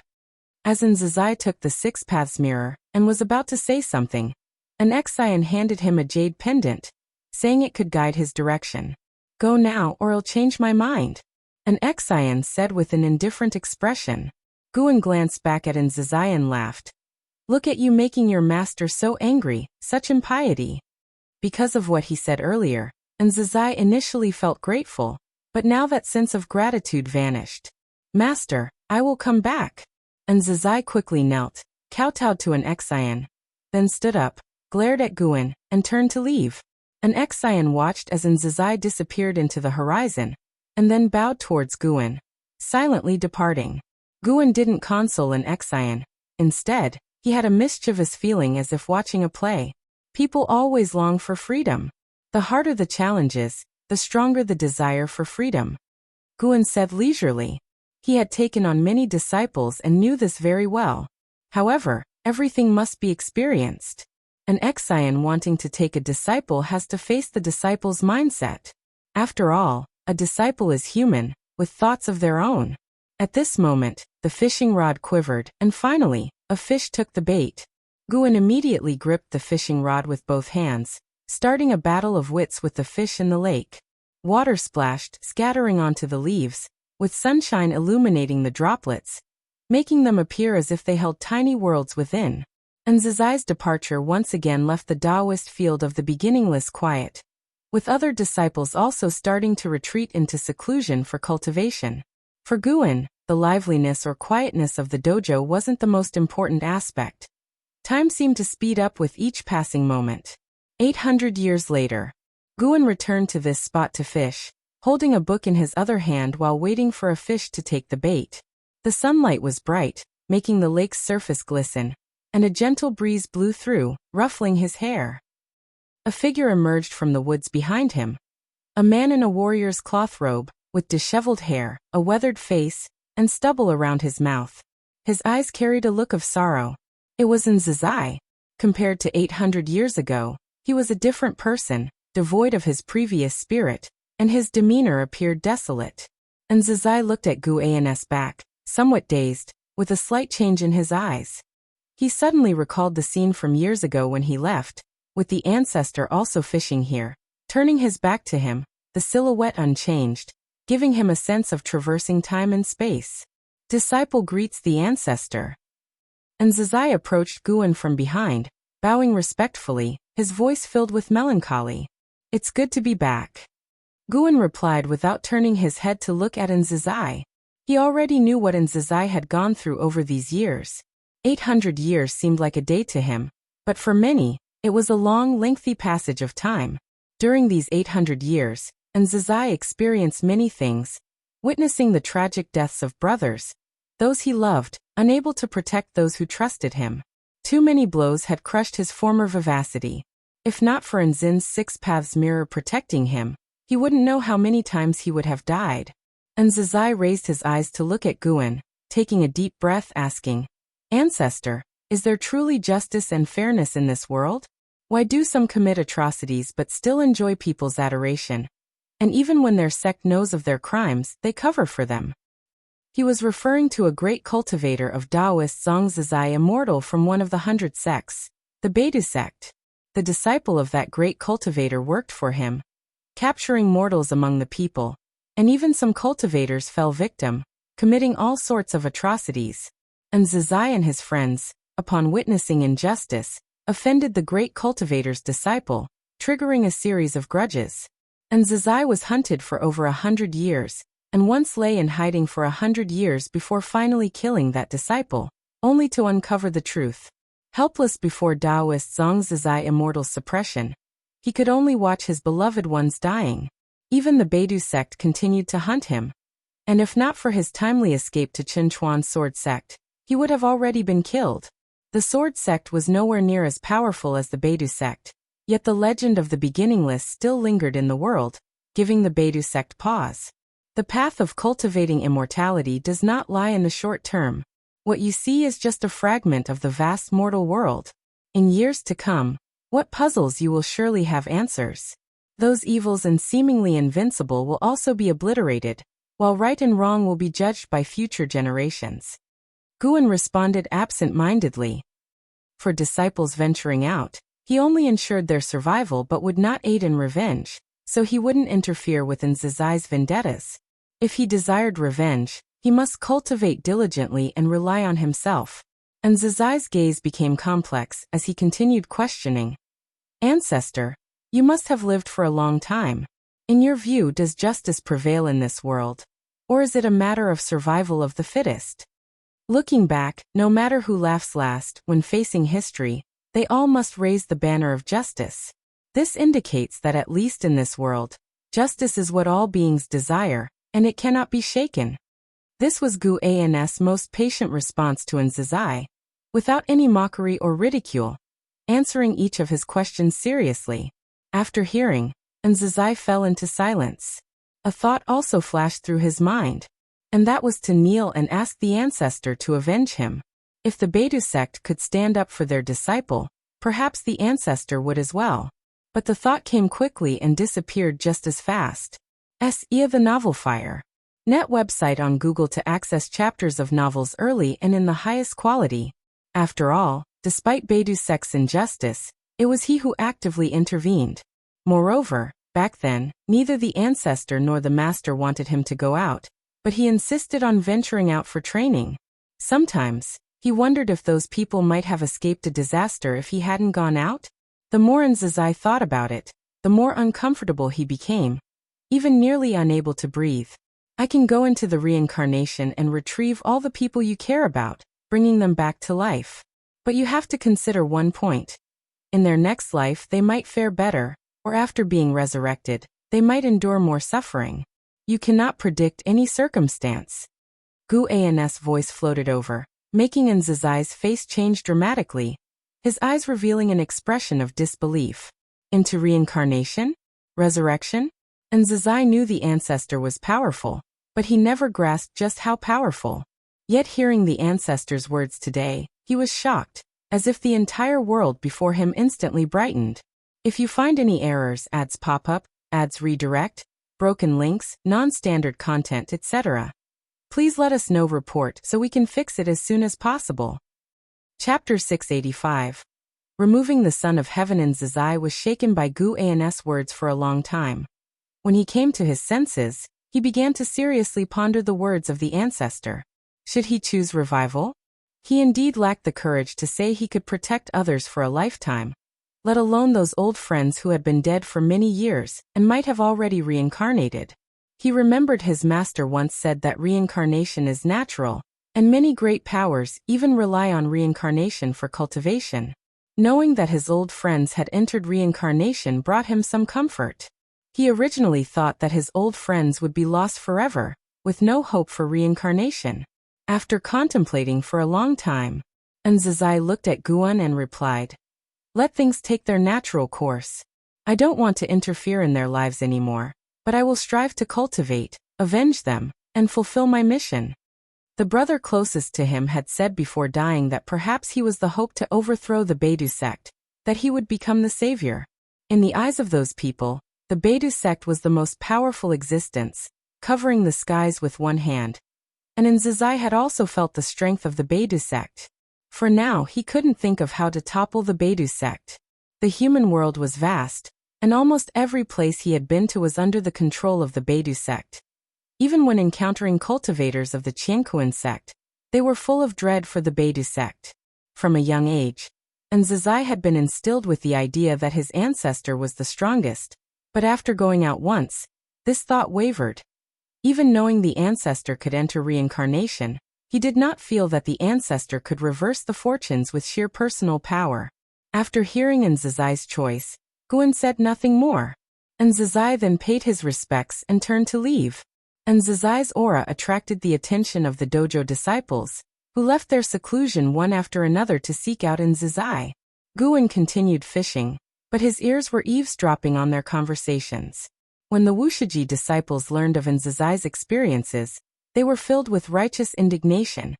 As Zizai took the 6 Paths mirror, and was about to say something, and Xian handed him a jade pendant, saying it could guide his direction. Go now or I'll change my mind. And Xian said with an indifferent expression. Guan glanced back at Zizai and laughed. Look at you making your master so angry, such impiety. Because of what he said earlier, Zizai initially felt grateful, but now that sense of gratitude vanished. Master, I will come back. And Zizai quickly knelt, kowtowed to Xian, then stood up, glared at Guan, and turned to leave. And Xian watched as Zizai disappeared into the horizon, and then bowed towards Guan, silently departing. Guan didn't console Xian. Instead, he had a mischievous feeling as if watching a play. People always long for freedom. The harder the challenges, the stronger the desire for freedom. Guan said leisurely. He had taken on many disciples and knew this very well. However, everything must be experienced. An Xian wanting to take a disciple has to face the disciple's mindset. After all, a disciple is human, with thoughts of their own. At this moment, the fishing rod quivered, and finally, a fish took the bait. Guan immediately gripped the fishing rod with both hands, starting a battle of wits with the fish in the lake. Water splashed, scattering onto the leaves, with sunshine illuminating the droplets, making them appear as if they held tiny worlds within. And Zizai's departure once again left the Taoist field of the beginningless quiet, with other disciples also starting to retreat into seclusion for cultivation. For Guan, the liveliness or quietness of the dojo wasn't the most important aspect. Time seemed to speed up with each passing moment. 800 years later, Guan returned to this spot to fish, holding a book in his other hand while waiting for a fish to take the bait. The sunlight was bright, making the lake's surface glisten, and a gentle breeze blew through, ruffling his hair. A figure emerged from the woods behind him. A man in a warrior's cloth robe, with disheveled hair, a weathered face, and stubble around his mouth. His eyes carried a look of sorrow. It was Zizai. Compared to 800 years ago, he was a different person, devoid of his previous spirit, and his demeanor appeared desolate. And Zizai looked at Guan's back, somewhat dazed, with a slight change in his eyes. He suddenly recalled the scene from years ago when he left, with the ancestor also fishing here, turning his back to him, the silhouette unchanged, giving him a sense of traversing time and space. Disciple greets the ancestor. And Zizai approached Guan from behind, bowing respectfully, his voice filled with melancholy. It's good to be back. Guan replied without turning his head to look at Zizai. He already knew what Zizai had gone through over these years. 800 years seemed like a day to him, but for many, it was a long, lengthy passage of time. During these 800 years, Zizai experienced many things, witnessing the tragic deaths of brothers, those he loved, unable to protect those who trusted him. Too many blows had crushed his former vivacity. If not for Zin's 6 Paths mirror protecting him, he wouldn't know how many times he would have died. And Zazai raised his eyes to look at Guan, taking a deep breath, asking, "Ancestor, is there truly justice and fairness in this world? Why do some commit atrocities but still enjoy people's adoration? And even when their sect knows of their crimes, they cover for them." He was referring to a great cultivator of Taoist Zongzazai, immortal from one of the 100 sects, the Baidu sect. The disciple of that great cultivator worked for him, capturing mortals among the people, and even some cultivators fell victim, committing all sorts of atrocities. And Zazai and his friends, upon witnessing injustice, offended the great cultivator's disciple, triggering a series of grudges. And Zazai was hunted for over 100 years, and once lay in hiding for 100 years before finally killing that disciple, only to uncover the truth. Helpless before Taoist Zongzazai immortal's suppression, he could only watch his beloved ones dying. Even the Baidu sect continued to hunt him. And if not for his timely escape to Qinchuan's sword sect, he would have already been killed. The sword sect was nowhere near as powerful as the Baidu sect, yet the legend of the beginningless still lingered in the world, giving the Baidu sect pause. The path of cultivating immortality does not lie in the short term. What you see is just a fragment of the vast mortal world. In years to come, what puzzles you will surely have answers. Those evils and seemingly invincible will also be obliterated, while right and wrong will be judged by future generations. Guan responded absent-mindedly. For disciples venturing out, he only ensured their survival but would not aid in revenge, so he wouldn't interfere with Zazai's vendettas. If he desired revenge, he must cultivate diligently and rely on himself. And Zazai's gaze became complex as he continued questioning. "Ancestor, you must have lived for a long time. In your view, does justice prevail in this world? Or is it a matter of survival of the fittest?" Looking back, no matter who laughs last, when facing history, they all must raise the banner of justice. This indicates that at least in this world, justice is what all beings desire, and it cannot be shaken. This was Gu An's most patient response to Zazai, without any mockery or ridicule, answering each of his questions seriously. After hearing, Zazai fell into silence. A thought also flashed through his mind, and that was to kneel and ask the ancestor to avenge him. If the Baidu sect could stand up for their disciple, perhaps the ancestor would as well. But the thought came quickly and disappeared just as fast. The Novel Fire. Net website on Google to access chapters of novels early and in the highest quality. After all, despite Baidu sect's injustice, it was he who actively intervened. Moreover, back then, neither the ancestor nor the master wanted him to go out, but he insisted on venturing out for training. Sometimes, he wondered if those people might have escaped a disaster if he hadn't gone out. The more Zazai thought about it, the more uncomfortable he became, even nearly unable to breathe. "I can go into the reincarnation and retrieve all the people you care about, bringing them back to life. But you have to consider one point. In their next life they might fare better, or after being resurrected, they might endure more suffering. You cannot predict any circumstance." Gu An's voice floated over, making Zazai's face change dramatically, his eyes revealing an expression of disbelief. Into reincarnation? Resurrection? Zazai knew the ancestor was powerful, but he never grasped just how powerful. Yet hearing the ancestor's words today, he was shocked, as if the entire world before him instantly brightened. If you find any errors, ads pop up, ads redirect, broken links, non-standard content, etc., please let us know. Report so we can fix it as soon as possible. Chapter 685. Removing the Son of Heaven. Zazai was shaken by Gu An's words for a long time. When he came to his senses, he began to seriously ponder the words of the ancestor. Should he choose revival? He indeed lacked the courage to say he could protect others for a lifetime, let alone those old friends who had been dead for many years and might have already reincarnated. He remembered his master once said that reincarnation is natural, and many great powers even rely on reincarnation for cultivation. Knowing that his old friends had entered reincarnation brought him some comfort. He originally thought that his old friends would be lost forever, with no hope for reincarnation. After contemplating for a long time, Zazai looked at Guan and replied, "Let things take their natural course. I don't want to interfere in their lives anymore, but I will strive to cultivate, avenge them, and fulfill my mission." The brother closest to him had said before dying that perhaps he was the hope to overthrow the Beidou sect, that he would become the savior. In the eyes of those people, the Beidou sect was the most powerful existence, covering the skies with one hand. And Nzazai had also felt the strength of the Beidou sect. For now he couldn't think of how to topple the Beidou sect. The human world was vast, and almost every place he had been to was under the control of the Beidou sect. Even when encountering cultivators of the Qiankuan sect, they were full of dread for the Beidou sect. From a young age, Nzazai had been instilled with the idea that his ancestor was the strongest, but after going out once, this thought wavered. Even knowing the ancestor could enter reincarnation, he did not feel that the ancestor could reverse the fortunes with sheer personal power. After hearing Nzazai's choice, Guan said nothing more. Nzazai then paid his respects and turned to leave. Nzazai's aura attracted the attention of the dojo disciples, who left their seclusion one after another to seek out Nzazai. Guan continued fishing, but his ears were eavesdropping on their conversations. When the Wushiji disciples learned of Nzazai's experiences, they were filled with righteous indignation.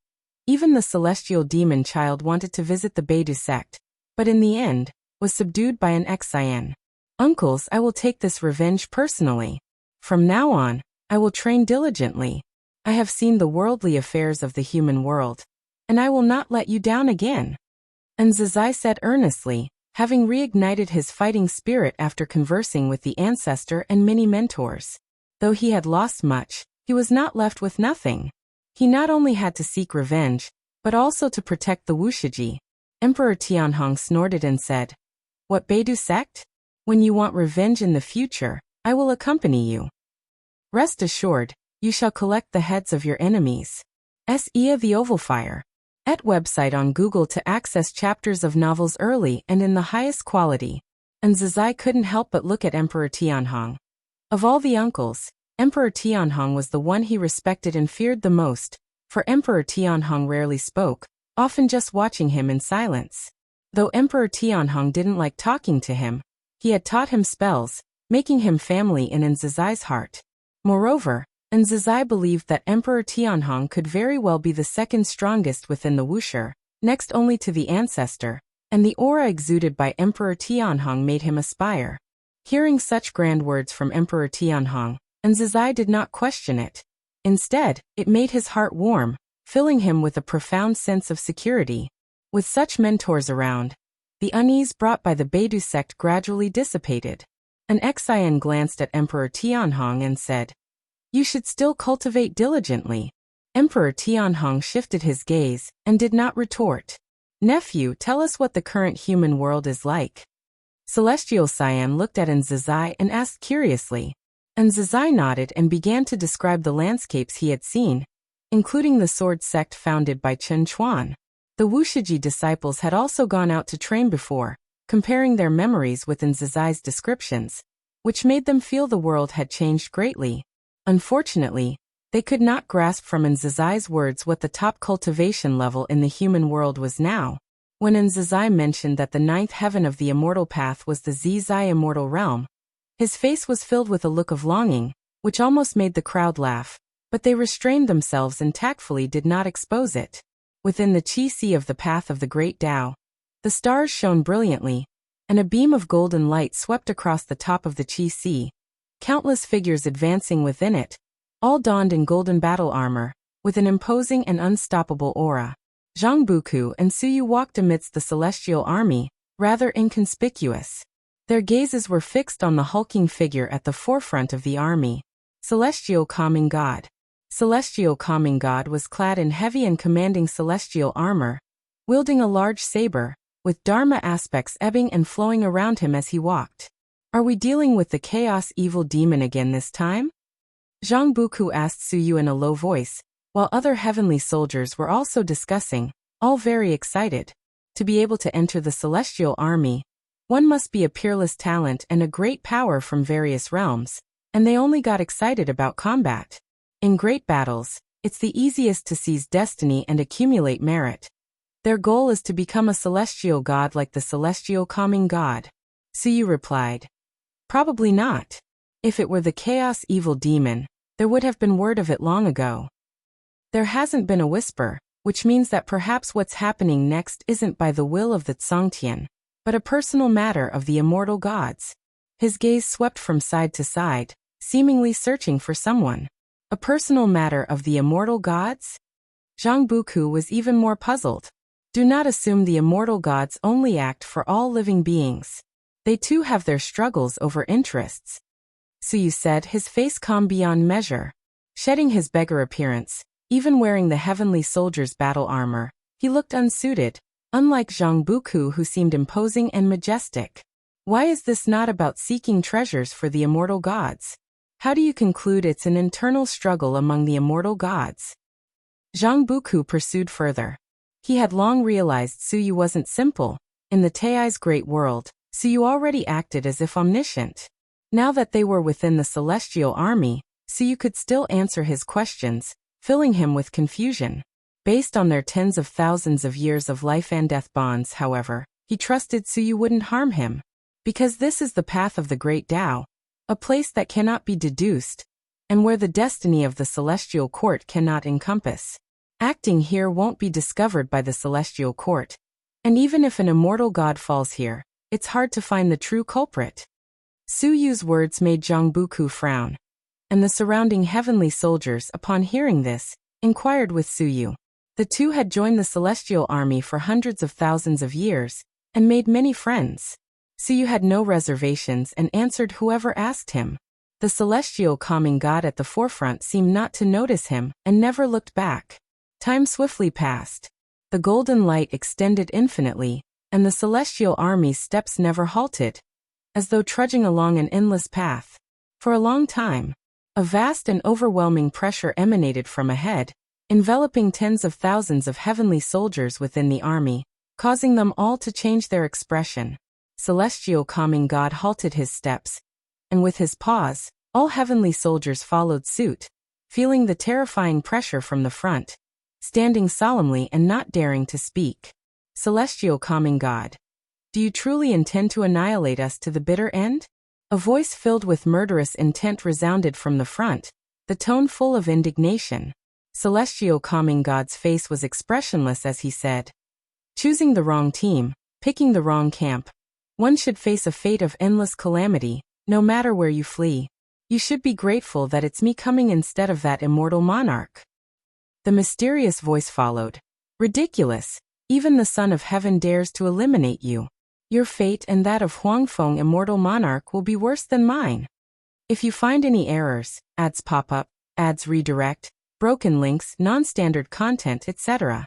Even the celestial demon child wanted to visit the Beidou sect, but in the end, was subdued by an ex-Cyan. "Uncles, I will take this revenge personally. From now on, I will train diligently. I have seen the worldly affairs of the human world, and I will not let you down again." Nzazai said earnestly, having reignited his fighting spirit after conversing with the ancestor and many mentors. Though he had lost much, he was not left with nothing. He not only had to seek revenge, but also to protect the Wushiji. Emperor Tianhong snorted and said, "What Beidou sect? When you want revenge in the future, I will accompany you. Rest assured, you shall collect the heads of your enemies." Ia the Ovalfire. Et website on Google to access chapters of novels early and in the highest quality. Nzazai couldn't help but look at Emperor Tianhong. Of all the uncles, Emperor Tianhong was the one he respected and feared the most, for Emperor Tianhong rarely spoke, often just watching him in silence. Though Emperor Tianhong didn't like talking to him, he had taught him spells, making him family in Nzazai's heart. Moreover, Nzazai believed that Emperor Tianhong could very well be the second strongest within the Wuxia, next only to the ancestor, and the aura exuded by Emperor Tianhong made him aspire. Hearing such grand words from Emperor Tianhong, Nzazai did not question it. Instead, it made his heart warm, filling him with a profound sense of security. With such mentors around, the unease brought by the Beidou sect gradually dissipated. An ex-Cyan glanced at Emperor Tianhong and said, "You should still cultivate diligently." Emperor Tianhong shifted his gaze and did not retort. "Nephew, tell us what the current human world is like." Celestial Cyan looked at Nzazai and asked curiously. Nzazai nodded and began to describe the landscapes he had seen, including the sword sect founded by Chen Chuan. The Wushiji disciples had also gone out to train before, comparing their memories with Nzazai's descriptions, which made them feel the world had changed greatly. Unfortunately, they could not grasp from Nzazai's words what the top cultivation level in the human world was now. When Nzazai mentioned that the ninth heaven of the immortal path was the Zizai immortal realm, his face was filled with a look of longing, which almost made the crowd laugh, but they restrained themselves and tactfully did not expose it. Within the Qi Sea of the path of the Great Tao, the stars shone brilliantly, and a beam of golden light swept across the top of the Qi Sea. Countless figures advancing within it, all donned in golden battle armor, with an imposing and unstoppable aura. Zhang Buku and Suyu walked amidst the celestial army, rather inconspicuous. Their gazes were fixed on the hulking figure at the forefront of the army. Celestial Calming God. Celestial Calming God was clad in heavy and commanding celestial armor, wielding a large saber, with Dharma aspects ebbing and flowing around him as he walked. "Are we dealing with the chaos evil demon again this time?" Zhang Buku asked Suyu in a low voice, while other heavenly soldiers were also discussing, all very excited. To be able to enter the celestial army, one must be a peerless talent and a great power from various realms, and they only got excited about combat. In great battles, it's the easiest to seize destiny and accumulate merit. Their goal is to become a celestial god like the celestial calming god. Suyu replied, "Probably not. If it were the chaos evil demon, there would have been word of it long ago. There hasn't been a whisper, which means that perhaps what's happening next isn't by the will of the Tsangtian, but a personal matter of the immortal gods. His gaze swept from side to side, seemingly searching for someone. A personal matter of the immortal gods? Zhang Buku was even more puzzled. Do not assume the immortal gods only act for all living beings. They too have their struggles over interests. Suyu said, his face calm beyond measure. Shedding his beggar appearance, even wearing the heavenly soldier's battle armor, he looked unsuited, unlike Zhang Buku, who seemed imposing and majestic. Why is this not about seeking treasures for the immortal gods? How do you conclude it's an internal struggle among the immortal gods? Zhang Buku pursued further. He had long realized Suyu wasn't simple. In the Tai's great world, Suyu already acted as if omniscient. Now that they were within the celestial army, Suyu could still answer his questions, filling him with confusion. Based on their tens of thousands of years of life and death bonds, however, he trusted Suyu wouldn't harm him. Because this is the path of the great Tao, a place that cannot be deduced, and where the destiny of the celestial court cannot encompass. Acting here won't be discovered by the celestial court. And even if an immortal god falls here, it's hard to find the true culprit. Suyu's words made Zhang Buku frown. And the surrounding heavenly soldiers, upon hearing this, inquired with Suyu. The two had joined the celestial army for hundreds of thousands of years, and made many friends. Suyu had no reservations and answered whoever asked him. The celestial calming god at the forefront seemed not to notice him, and never looked back. Time swiftly passed. The golden light extended infinitely, and the celestial army's steps never halted, as though trudging along an endless path. For a long time, a vast and overwhelming pressure emanated from ahead, enveloping tens of thousands of heavenly soldiers within the army, causing them all to change their expression. Celestial calming god halted his steps, and with his pause, all heavenly soldiers followed suit, feeling the terrifying pressure from the front, standing solemnly and not daring to speak. Celestial calming god, do you truly intend to annihilate us to the bitter end? A voice filled with murderous intent resounded from the front, the tone full of indignation. Celestial calming god's face was expressionless as he said, choosing the wrong team, picking the wrong camp. One should face a fate of endless calamity, no matter where you flee. You should be grateful that it's me coming instead of that immortal monarch. The mysterious voice followed. Ridiculous. Even the Son of Heaven dares to eliminate you. Your fate and that of Huangfeng immortal monarch will be worse than mine. If you find any errors, ads pop up, ads redirect, broken links, non-standard content, etc.,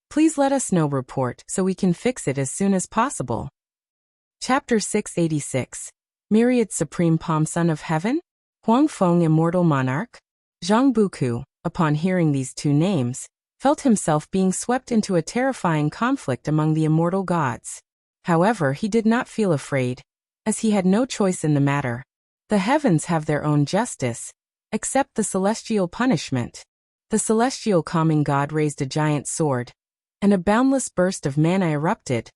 please let us know. Report so we can fix it as soon as possible. Chapter 686. Myriad Supreme Palm Son of Heaven? Huangfeng Immortal Monarch? Zhang Buku, upon hearing these two names, felt himself being swept into a terrifying conflict among the immortal gods. However, he did not feel afraid, as he had no choice in the matter. The heavens have their own justice, except the celestial punishment. The celestial calming god raised a giant sword, and a boundless burst of mana erupted,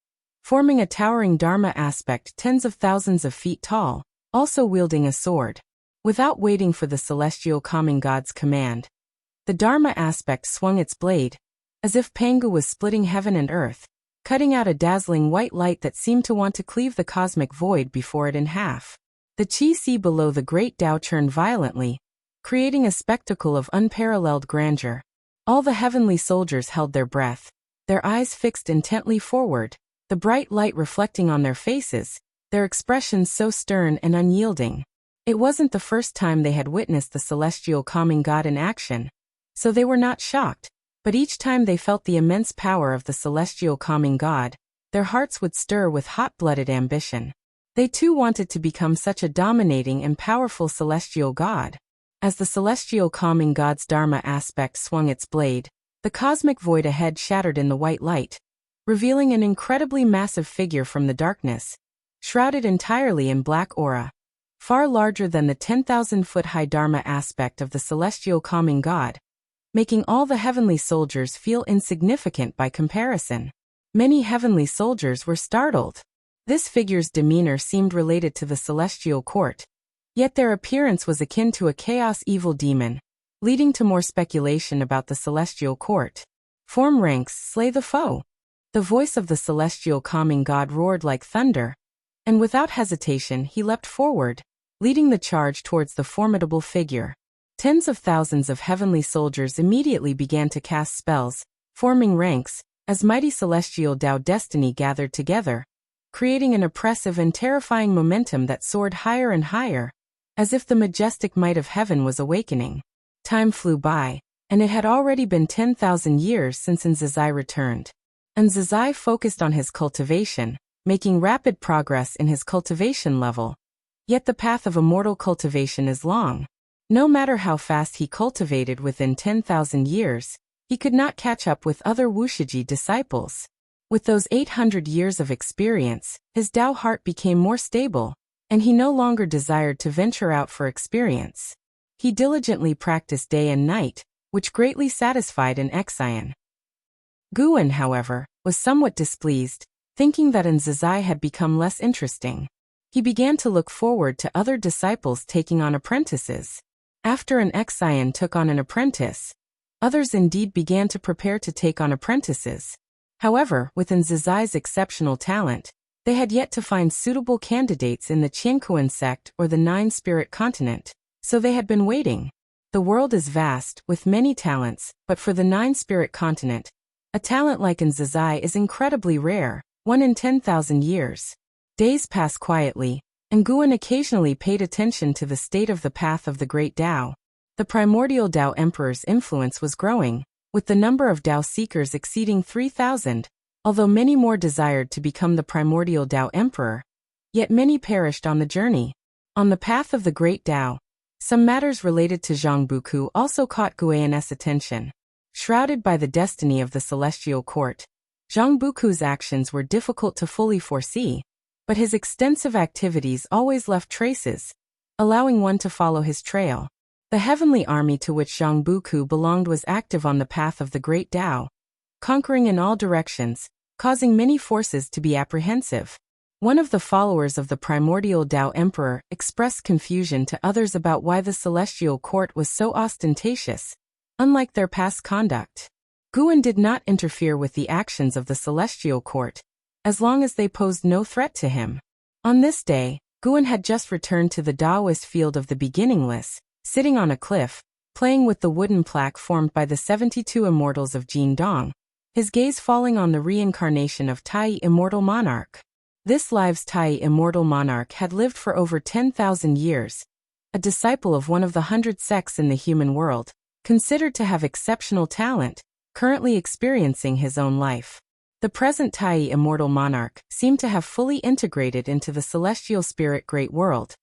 forming a towering Dharma aspect tens of thousands of feet tall, also wielding a sword. Without waiting for the celestial calming god's command, the Dharma aspect swung its blade, as if Pangu was splitting heaven and earth, cutting out a dazzling white light that seemed to want to cleave the cosmic void before it in half. The Qi Si below the great Tao churned violently, creating a spectacle of unparalleled grandeur. All the heavenly soldiers held their breath, their eyes fixed intently forward, the bright light reflecting on their faces, their expressions so stern and unyielding. It wasn't the first time they had witnessed the celestial calming god in action, so they were not shocked, but each time they felt the immense power of the celestial calming god, their hearts would stir with hot-blooded ambition. They too wanted to become such a dominating and powerful celestial god. As the celestial calming god's Dharma aspect swung its blade, the cosmic void ahead shattered in the white light, revealing an incredibly massive figure from the darkness, shrouded entirely in black aura, far larger than the 10,000-foot-high Dharma aspect of the celestial calming god, making all the heavenly soldiers feel insignificant by comparison. Many heavenly soldiers were startled. This figure's demeanor seemed related to the celestial court, Yet their appearance was akin to a chaos evil demon, leading to more speculation about the celestial court. Form ranks, slay the foe. The voice of the celestial calming god roared like thunder, and without hesitation he leapt forward, leading the charge towards the formidable figure. Tens of thousands of heavenly soldiers immediately began to cast spells, forming ranks, as mighty celestial Tao destiny gathered together, creating an oppressive and terrifying momentum that soared higher and higher, as if the majestic might of heaven was awakening. Time flew by, and it had already been 10,000 years since Nzazai returned. Nzazai focused on his cultivation, making rapid progress in his cultivation level. Yet the path of immortal cultivation is long. No matter how fast he cultivated within 10,000 years, he could not catch up with other Wushiji disciples. With those 800 years of experience, his Tao heart became more stable, and he no longer desired to venture out for experience. He diligently practiced day and night, which greatly satisfied an Exian. Guan, however, was somewhat displeased, thinking that Nzazai had become less interesting. He began to look forward to other disciples taking on apprentices. After an Exian took on an apprentice, others indeed began to prepare to take on apprentices. However, with Nzazai's exceptional talent, they had yet to find suitable candidates in the Qiankuan sect or the Nine-Spirit continent, so they had been waiting. The world is vast, with many talents, but for the Nine-Spirit continent, a talent like Nzazai is incredibly rare, 1 in 10,000 years. Days passed quietly, and Guan occasionally paid attention to the state of the path of the great Tao. The primordial Tao Emperor's influence was growing, with the number of Tao seekers exceeding 3,000, although many more desired to become the primordial Tao Emperor. Yet many perished on the journey. On the path of the great Tao, some matters related to Zhangbuku also caught Guan's attention. Shrouded by the destiny of the celestial court, Zhangbuku's actions were difficult to fully foresee, but his extensive activities always left traces, allowing one to follow his trail. The heavenly army to which Zhangbuku belonged was active on the path of the great Tao, conquering in all directions, causing many forces to be apprehensive. One of the followers of the primordial Tao Emperor expressed confusion to others about why the celestial court was so ostentatious, unlike their past conduct. Guan did not interfere with the actions of the celestial court, as long as they posed no threat to him. On this day, Guan had just returned to the Taoist field of the beginningless, sitting on a cliff, playing with the wooden plaque formed by the 72 immortals of Jin Dong, his gaze falling on the reincarnation of Tai Immortal Monarch. This live's Tai Immortal Monarch had lived for over 10,000 years, a disciple of one of the 100 sects in the human world, considered to have exceptional talent, currently experiencing his own life. The present Tai Immortal Monarch seemed to have fully integrated into the celestial spirit great world.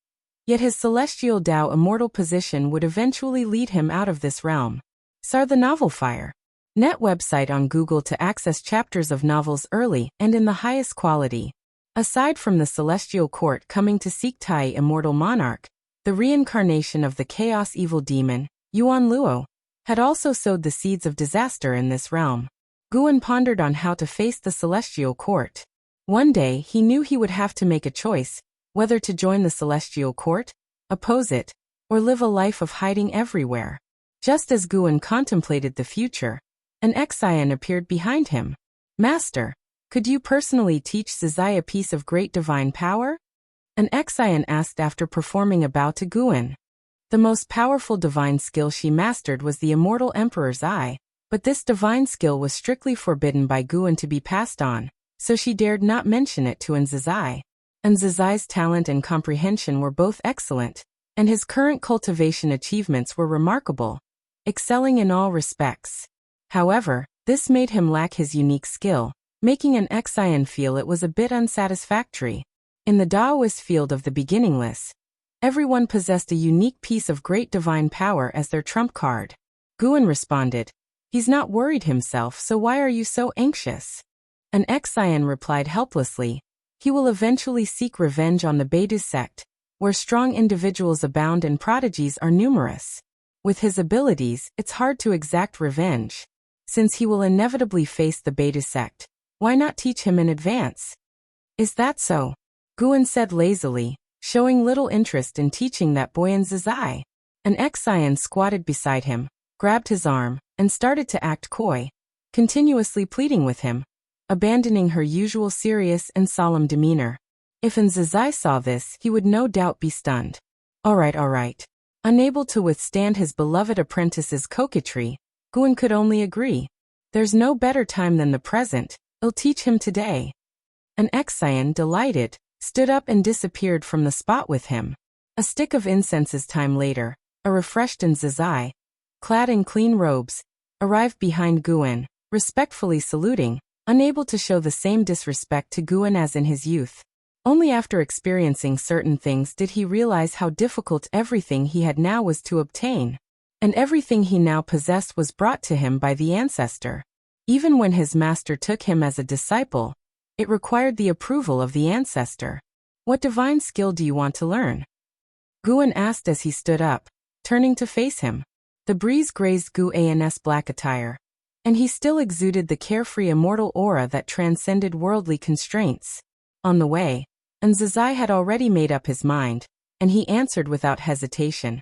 Yet his celestial Tao immortal position would eventually lead him out of this realm. Sar the Novel Fire. Net website on Google to access chapters of novels early and in the highest quality. Aside from the celestial court coming to seek Tai Immortal Monarch, the reincarnation of the chaos evil demon, Yuan Luo, had also sowed the seeds of disaster in this realm. Guan pondered on how to face the celestial court. One day he knew he would have to make a choice, whether to join the celestial court, oppose it, or live a life of hiding everywhere. Just as Guan contemplated the future, an Exian appeared behind him. "Master, could you personally teach Zazai a piece of great divine power?" An Exian asked after performing a bow to Guan. The most powerful divine skill she mastered was the Immortal Emperor's Eye, but this divine skill was strictly forbidden by Guan to be passed on, so she dared not mention it to Nzazai. Nzazai's talent and comprehension were both excellent, and his current cultivation achievements were remarkable, excelling in all respects. However, this made him lack his unique skill, making an Exian feel it was a bit unsatisfactory. In the Taoist field of the beginningless, everyone possessed a unique piece of great divine power as their trump card. Guan responded, "He's not worried himself, so why are you so anxious?" An Exian replied helplessly, "He will eventually seek revenge on the Baidu sect, where strong individuals abound and prodigies are numerous. With his abilities, it's hard to exact revenge. Since he will inevitably face the Baidu sect, why not teach him in advance?" "Is that so?" Guan said lazily, showing little interest in teaching that boy in Zizai. An Exian squatted beside him, grabbed his arm, and started to act coy, continuously pleading with him, abandoning her usual serious and solemn demeanor. If Nzazai saw this, he would no doubt be stunned. All right. Unable to withstand his beloved apprentice's coquetry, Guan could only agree. There's no better time than the present, I'll teach him today. An Exian, delighted, stood up and disappeared from the spot with him. A stick of incense's time later, a refreshed Nzazai, clad in clean robes, arrived behind Guan, respectfully saluting, unable to show the same disrespect to Guan as in his youth. Only after experiencing certain things did he realize how difficult everything he had now was to obtain. And everything he now possessed was brought to him by the ancestor. Even when his master took him as a disciple, it required the approval of the ancestor. What divine skill do you want to learn? Guan asked as he stood up, turning to face him. The breeze grazed Guan's black attire, and he still exuded the carefree immortal aura that transcended worldly constraints. On the way, Nzazai had already made up his mind, and he answered without hesitation.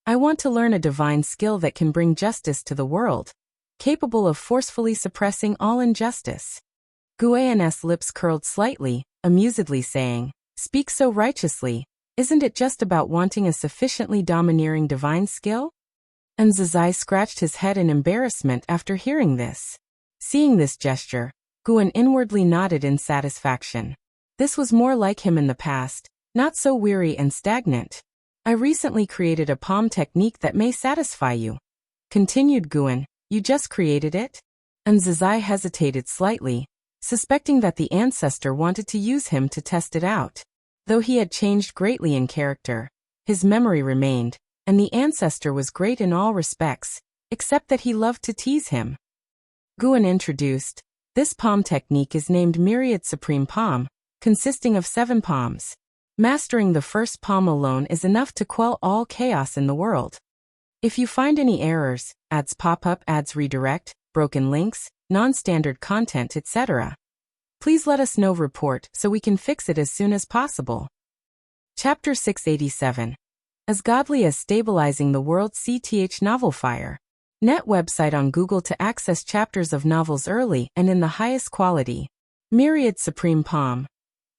I want to learn a divine skill that can bring justice to the world, capable of forcefully suppressing all injustice. Guan's lips curled slightly, amusedly saying, Speak so righteously, isn't it just about wanting a sufficiently domineering divine skill? Nzazai scratched his head in embarrassment after hearing this. Seeing this gesture, Guan inwardly nodded in satisfaction. This was more like him in the past, not so weary and stagnant. I recently created a palm technique that may satisfy you. Continued Guan, you just created it? Nzazai hesitated slightly, suspecting that the ancestor wanted to use him to test it out. Though he had changed greatly in character, his memory remained, and the ancestor was great in all respects, except that he loved to tease him. Guan introduced, this palm technique is named Myriad Supreme Palm, consisting of 7 palms. Mastering the first palm alone is enough to quell all chaos in the world. If you find any errors, ads pop up, ads redirect, broken links, non-standard content, etc., please let us know. Report so we can fix it as soon as possible. Chapter 687. As Godly as Stabilizing the World. CTH Novel Fire. Net website on Google to access chapters of novels early and in the highest quality. Myriad Supreme Palm.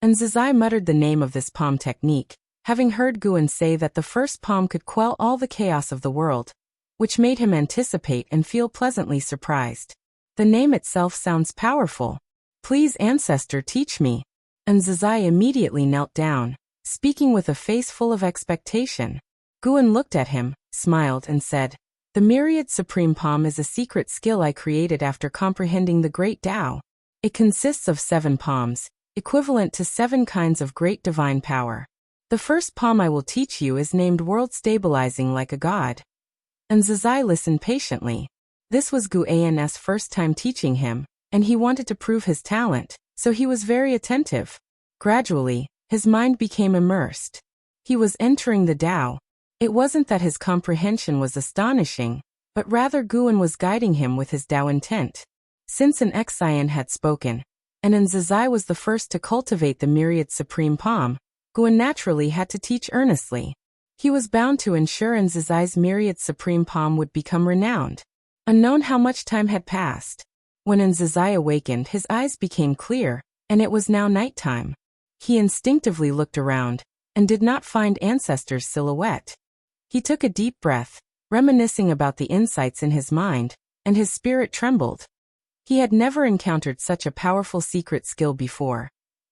Nzazai muttered the name of this palm technique, having heard Guan say that the first palm could quell all the chaos of the world, which made him anticipate and feel pleasantly surprised. The name itself sounds powerful. Please, ancestor, teach me. Nzazai immediately knelt down, speaking with a face full of expectation. Guan looked at him, smiled, and said, The Myriad Supreme Palm is a secret skill I created after comprehending the Great Tao. It consists of 7 palms, equivalent to 7 kinds of great divine power. The first palm I will teach you is named World Stabilizing Like a God. Nzazai listened patiently. This was Guan's first time teaching him, and he wanted to prove his talent, so he was very attentive. Gradually, his mind became immersed. He was entering the Tao. It wasn't that his comprehension was astonishing, but rather Guan was guiding him with his Tao intent. Since an Exian had spoken, and Nzazai was the first to cultivate the Myriad Supreme Palm, Guan naturally had to teach earnestly. He was bound to ensure Nzazai's Myriad Supreme Palm would become renowned. Unknown how much time had passed. When Nzazai awakened, his eyes became clear, and it was now nighttime. He instinctively looked around, and did not find ancestor's silhouette. He took a deep breath, reminiscing about the insights in his mind, and his spirit trembled. He had never encountered such a powerful secret skill before.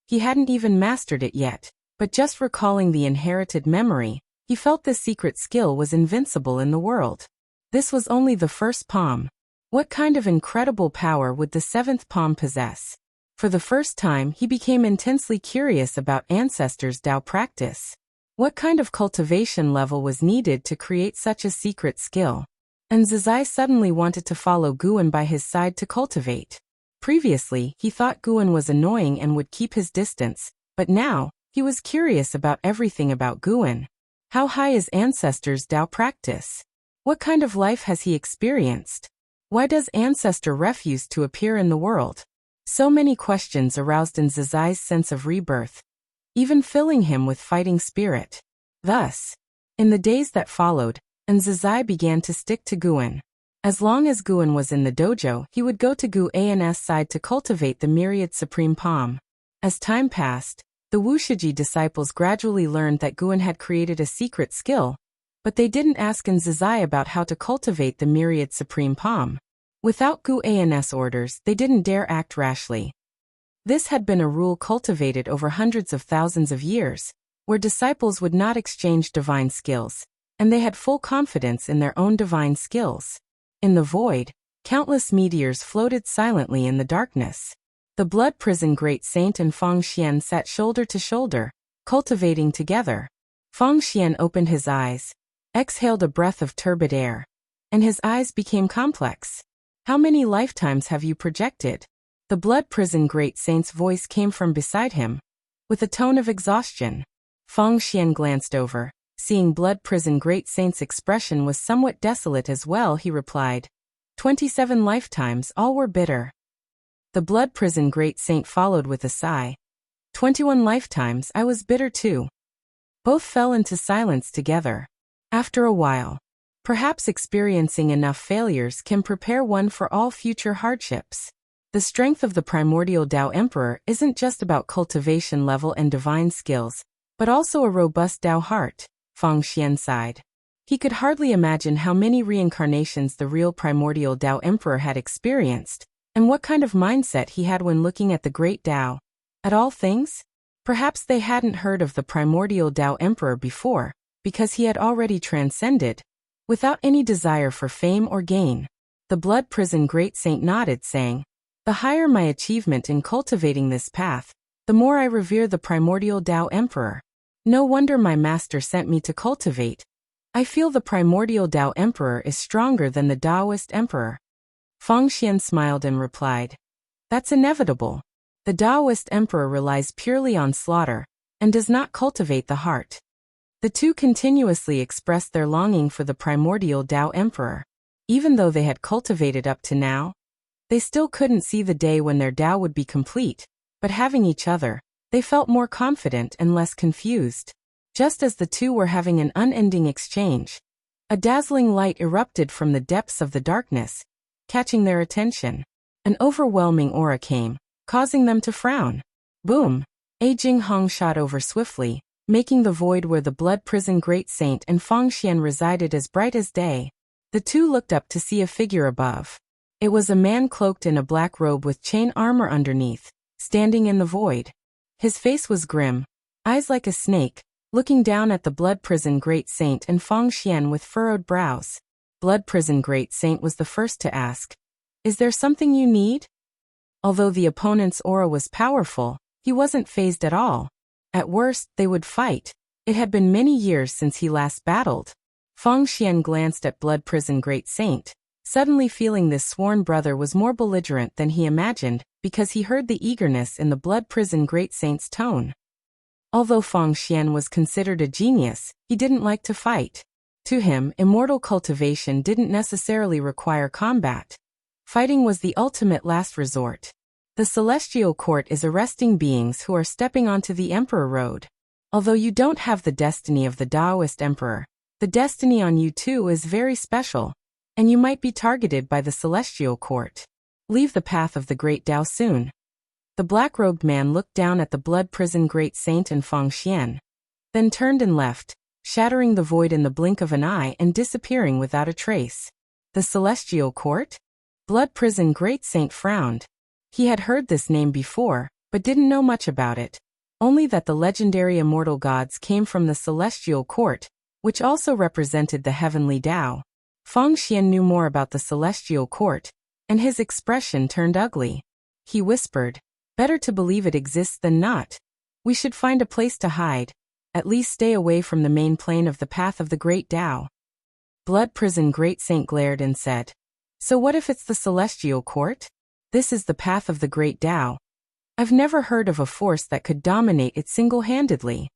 He hadn't even mastered it yet, but just recalling the inherited memory, he felt this secret skill was invincible in the world. This was only the first palm. What kind of incredible power would the 7th palm possess? For the first time, he became intensely curious about ancestors' Tao practice. What kind of cultivation level was needed to create such a secret skill? Nzazai suddenly wanted to follow Guan by his side to cultivate. Previously, he thought Guan was annoying and would keep his distance, but now, he was curious about everything about Guan. How high is ancestors' Tao practice? What kind of life has he experienced? Why does ancestor refuse to appear in the world? So many questions aroused Nzazai's sense of rebirth. even filling him with fighting spirit. Thus, in the days that followed, Nzazai began to stick to Guan. As long as Guan was in the dojo, he would go to Guan's side to cultivate the myriad supreme palm. As time passed, the Wushiji disciples gradually learned that Guan had created a secret skill, but they didn't ask Nzazai about how to cultivate the myriad supreme palm. Without Guan's orders, they didn't dare act rashly. This had been a rule cultivated over hundreds of thousands of years, where disciples would not exchange divine skills, and they had full confidence in their own divine skills. In the void, countless meteors floated silently in the darkness. The blood prison great saint and Feng Xian sat shoulder to shoulder, cultivating together. Feng Xian opened his eyes, exhaled a breath of turbid air, and his eyes became complex. How many lifetimes have you projected? The blood prison great saint's voice came from beside him, with a tone of exhaustion. Feng Xian glanced over. Seeing blood prison great saint's expression was somewhat desolate as well, he replied, 27 lifetimes, all were bitter. The blood prison great saint followed with a sigh. 21 lifetimes, I was bitter too. Both fell into silence together. After a while, perhaps experiencing enough failures can prepare one for all future hardships. The strength of the primordial Tao Emperor isn't just about cultivation level and divine skills, but also a robust Tao heart. Feng Xian sighed. He could hardly imagine how many reincarnations the real primordial Tao Emperor had experienced, and what kind of mindset he had when looking at the great Tao. At all things? Perhaps they hadn't heard of the primordial Tao Emperor before, because he had already transcended, without any desire for fame or gain. The blood prison great saint nodded, saying, the higher my achievement in cultivating this path, the more I revere the primordial Tao Emperor. No wonder my master sent me to cultivate. I feel the primordial Tao Emperor is stronger than the Taoist Emperor. Feng Xian smiled and replied, that's inevitable. The Taoist Emperor relies purely on slaughter, and does not cultivate the heart. The two continuously expressed their longing for the primordial Tao Emperor. Even though they had cultivated up to now, they still couldn't see the day when their Tao would be complete, but having each other, they felt more confident and less confused. Just as the two were having an unending exchange, a dazzling light erupted from the depths of the darkness, catching their attention. An overwhelming aura came, causing them to frown. Boom! A Jing Hong shot over swiftly, making the void where the blood prison great saint and Feng Xian resided as bright as day. The two looked up to see a figure above. It was a man cloaked in a black robe with chain armor underneath, standing in the void. His face was grim, eyes like a snake, looking down at the blood prison great saint and Feng Xian with furrowed brows. Blood prison great saint was the first to ask, is there something you need? Although the opponent's aura was powerful, he wasn't fazed at all. At worst, they would fight. It had been many years since he last battled. Feng Xian glanced at blood prison great saint, suddenly feeling this sworn brother was more belligerent than he imagined, because he heard the eagerness in the blood prison great saint's tone. Although Feng Xian was considered a genius, he didn't like to fight. To him, immortal cultivation didn't necessarily require combat. Fighting was the ultimate last resort. The celestial court is arresting beings who are stepping onto the Emperor Road. Although you don't have the destiny of the Taoist Emperor, the destiny on you too is very special, and you might be targeted by the celestial court. Leave the path of the great Tao soon. The black-robed man looked down at the blood prison great saint and Feng Xian, then turned and left, shattering the void in the blink of an eye and disappearing without a trace. The celestial court? Blood prison great saint frowned. He had heard this name before, but didn't know much about it, only that the legendary immortal gods came from the celestial court, which also represented the heavenly Tao. Feng Xian knew more about the celestial court, and his expression turned ugly. He whispered, better to believe it exists than not. We should find a place to hide, at least stay away from the main plane of the path of the great Tao. Blood prison great saint glared and said, so what if it's the celestial court? This is the path of the great Tao. I've never heard of a force that could dominate it single-handedly.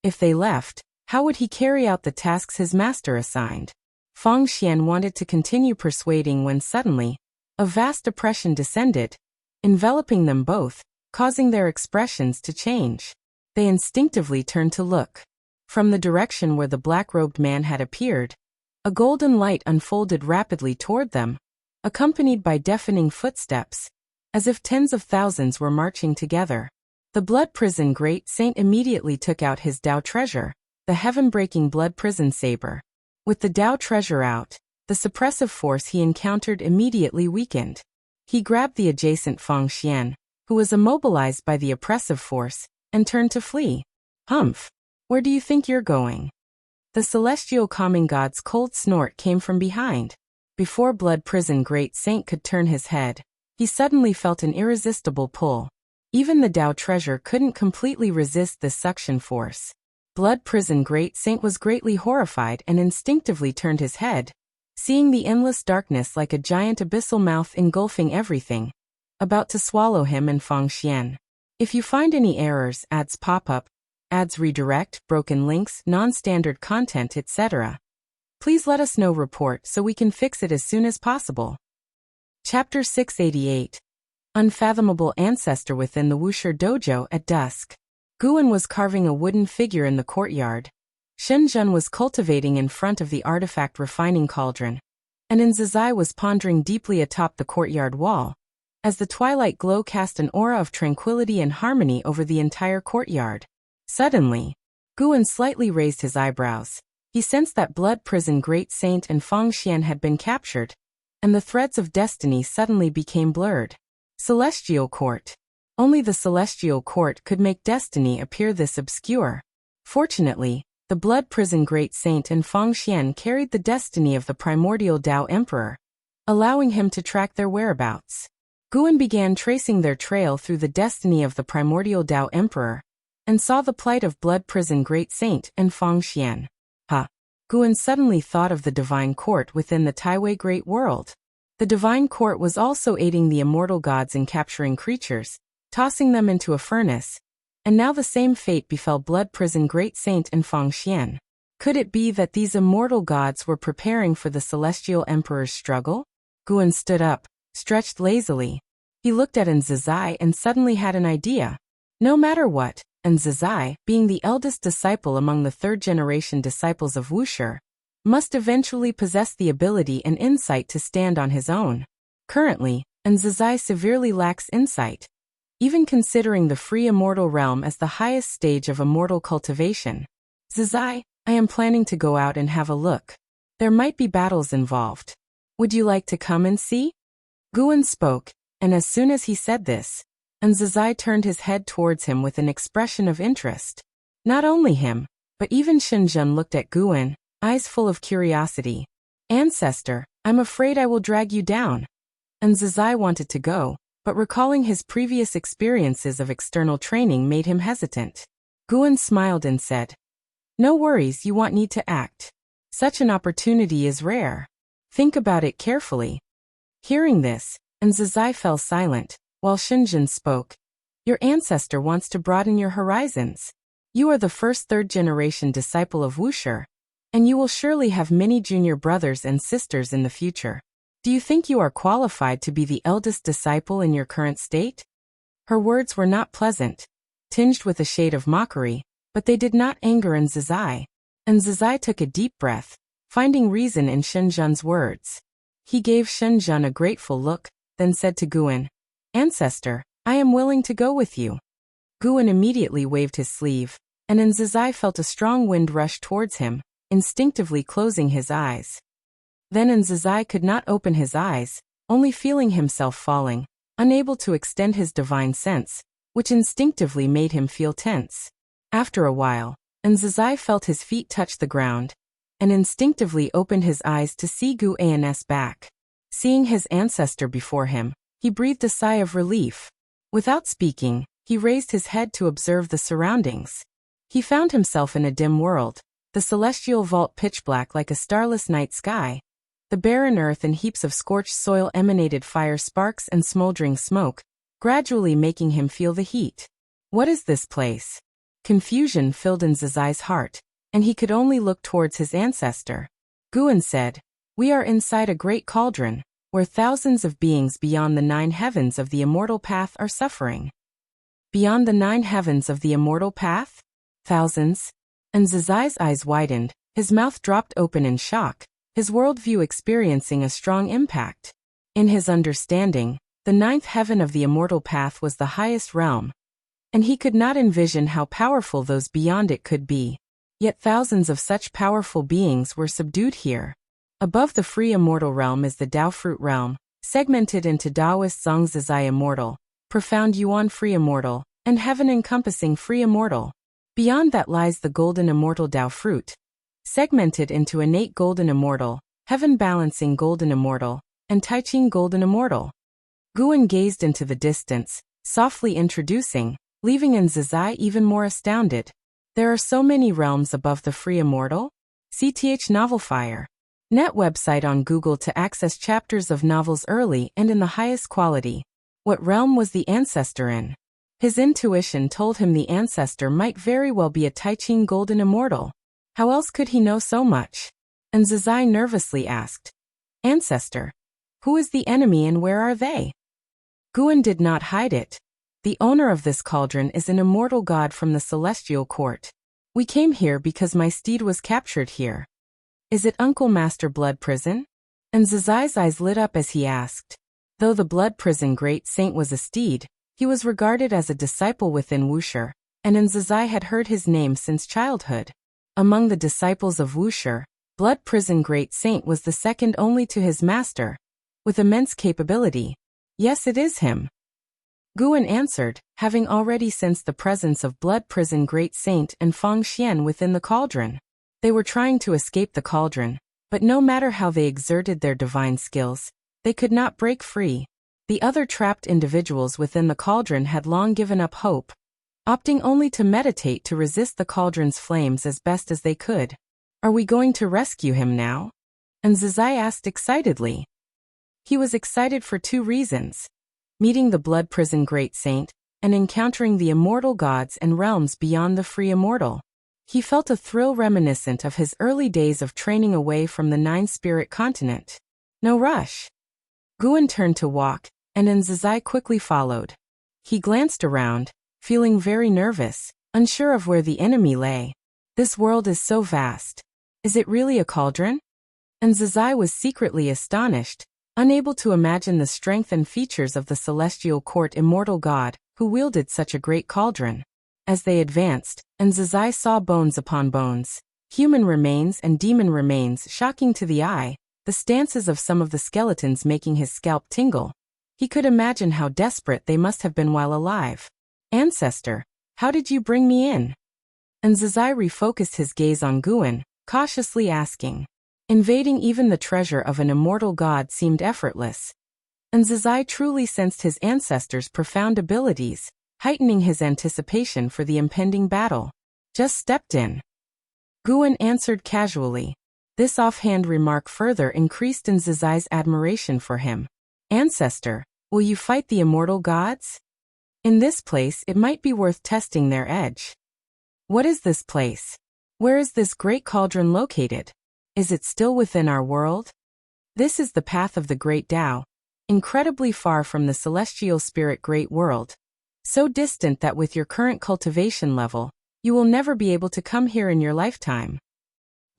If they left, how would he carry out the tasks his master assigned? Feng Xian wanted to continue persuading when suddenly, a vast oppression descended, enveloping them both, causing their expressions to change. They instinctively turned to look. From the direction where the black-robed man had appeared, a golden light unfolded rapidly toward them, accompanied by deafening footsteps, as if tens of thousands were marching together. The blood prison great saint immediately took out his Tao treasure, the heaven-breaking blood prison saber. With the Tao treasure out, the suppressive force he encountered immediately weakened. He grabbed the adjacent Feng Xian, who was immobilized by the oppressive force, and turned to flee. Humph! Where do you think you're going? The celestial calming god's cold snort came from behind. Before blood prison great saint could turn his head, he suddenly felt an irresistible pull. Even the Tao treasure couldn't completely resist this suction force. Blood prison great saint was greatly horrified and instinctively turned his head, seeing the endless darkness like a giant abyssal mouth engulfing everything, about to swallow him and Feng Xian. If you find any errors, ads pop up, ads redirect, broken links, non-standard content, etc., please let us know. Report so we can fix it as soon as possible. Chapter 688. Unfathomable Ancestor. Within the Wusher dojo at dusk, Guan was carving a wooden figure in the courtyard. Shenzhen was cultivating in front of the artifact refining cauldron, and Zizai was pondering deeply atop the courtyard wall, as the twilight glow cast an aura of tranquility and harmony over the entire courtyard. Suddenly, Guan slightly raised his eyebrows. He sensed that blood prison great saint and Feng Xian had been captured, and the threads of destiny suddenly became blurred. Celestial Court. Only the Celestial Court could make destiny appear this obscure. Fortunately, the blood prison great saint and Feng Xian carried the destiny of the primordial Tao Emperor, allowing him to track their whereabouts. Guan began tracing their trail through the destiny of the primordial Tao Emperor, and saw the plight of blood prison great saint and Feng Xian. Guan suddenly thought of the divine court within the Taiwei Great World. The divine court was also aiding the immortal gods in capturing creatures, tossing them into a furnace, and now the same fate befell blood prison great saint and Feng Xian. Could it be that these immortal gods were preparing for the celestial emperor's struggle? Guan stood up, stretched lazily. He looked at Zizai and suddenly had an idea. No matter what, Zizai, being the eldest disciple among the third-generation disciples of Wusher, must eventually possess the ability and insight to stand on his own. Currently, Zizai severely lacks insight, even considering the free immortal realm as the highest stage of immortal cultivation. Zizai, I am planning to go out and have a look. There might be battles involved. Would you like to come and see? Guan spoke, and as soon as he said this, Zizai turned his head towards him with an expression of interest. Not only him, but even Shenzhen looked at Guan, eyes full of curiosity. Ancestor, I'm afraid I will drag you down. Zizai wanted to go, but recalling his previous experiences of external training made him hesitant. Guan smiled and said, No worries, you want need to act. Such an opportunity is rare. Think about it carefully. Hearing this, Zizai fell silent, while Shenzhen spoke. Your ancestor wants to broaden your horizons. You are the first third-generation disciple of Wusher, and you will surely have many junior brothers and sisters in the future. Do you think you are qualified to be the eldest disciple in your current state? Her words were not pleasant, tinged with a shade of mockery, but they did not anger Zizai. Zizai took a deep breath, finding reason in Shenzhen's words. He gave Shenzhen a grateful look, then said to Guan, Ancestor, I am willing to go with you. Guan immediately waved his sleeve, and Zizai felt a strong wind rush towards him, instinctively closing his eyes. Then Zizai could not open his eyes, only feeling himself falling, unable to extend his divine sense, which instinctively made him feel tense. After a while, Zizai felt his feet touch the ground, and instinctively opened his eyes to see Guan's back. Seeing his ancestor before him, he breathed a sigh of relief. Without speaking, he raised his head to observe the surroundings. He found himself in a dim world, the celestial vault pitch black like a starless night sky. The barren earth and heaps of scorched soil emanated fire sparks and smoldering smoke, gradually making him feel the heat. What is this place? Confusion filled Zizai's heart, and he could only look towards his ancestor. Guan said, We are inside a great cauldron, where thousands of beings beyond the 9 heavens of the immortal path are suffering. Beyond the 9 heavens of the immortal path? Thousands? And Zazai's eyes widened, his mouth dropped open in shock, his worldview experiencing a strong impact. In his understanding, the 9th heaven of the immortal path was the highest realm, and he could not envision how powerful those beyond it could be. Yet thousands of such powerful beings were subdued here. Above the free immortal realm is the Tao fruit realm, segmented into Taoist Zhangzizai immortal, profound Yuan free immortal, and heaven encompassing free immortal. Beyond that lies the golden immortal Tao fruit, segmented into innate golden immortal, heaven balancing golden immortal, and Taiqing golden immortal. Guan gazed into the distance, softly introducing, leaving Zazai even more astounded. There are so many realms above the free immortal? CTH Novelfire. Net website on Google to access chapters of novels early and in the highest quality. What realm was the ancestor in? His intuition told him the ancestor might very well be a Taiqing golden immortal. How else could he know so much? And Zazai nervously asked, Ancestor, who is the enemy and where are they? Guan did not hide it. The owner of this cauldron is an immortal god from the celestial court. We came here because my steed was captured here. Is it Uncle Master Blood Prison? And Zazai's eyes lit up as he asked. Though the Blood Prison great saint was a steed, he was regarded as a disciple within Wuxia, and Zazai had heard his name since childhood. Among the disciples of Wuxia, Blood Prison great saint was the second only to his master, with immense capability. Yes, it is him. Guan answered, having already sensed the presence of Blood Prison Great Saint and Fang Xian within the cauldron. They were trying to escape the cauldron, but no matter how they exerted their divine skills, they could not break free. The other trapped individuals within the cauldron had long given up hope, opting only to meditate to resist the cauldron's flames as best as they could. Are we going to rescue him now? And Zazai asked excitedly. He was excited for 2 reasons. Meeting the Blood Prison Great Saint, and encountering the immortal gods and realms beyond the free immortal. He felt a thrill reminiscent of his early days of training away from the 9-spirit continent. No rush. Guan turned to walk, and Zazai quickly followed. He glanced around, feeling very nervous, unsure of where the enemy lay. This world is so vast. Is it really a cauldron? And Zazai was secretly astonished, unable to imagine the strength and features of the celestial court immortal god, who wielded such a great cauldron. As they advanced, Zazai saw bones upon bones, human remains and demon remains shocking to the eye, the stances of some of the skeletons making his scalp tingle. He could imagine how desperate they must have been while alive. Ancestor, how did you bring me in? And Zazai refocused his gaze on Guan, cautiously asking. Invading even the treasure of an immortal god seemed effortless. And Zazai truly sensed his ancestor's profound abilities, heightening his anticipation for the impending battle. Just stepped in. Guan answered casually. This offhand remark further increased Zazai's admiration for him. Ancestor, will you fight the immortal gods? In this place it might be worth testing their edge. What is this place? Where is this great cauldron located? Is it still within our world? This is the path of the great Tao, incredibly far from the celestial spirit great world, so distant that with your current cultivation level, you will never be able to come here in your lifetime.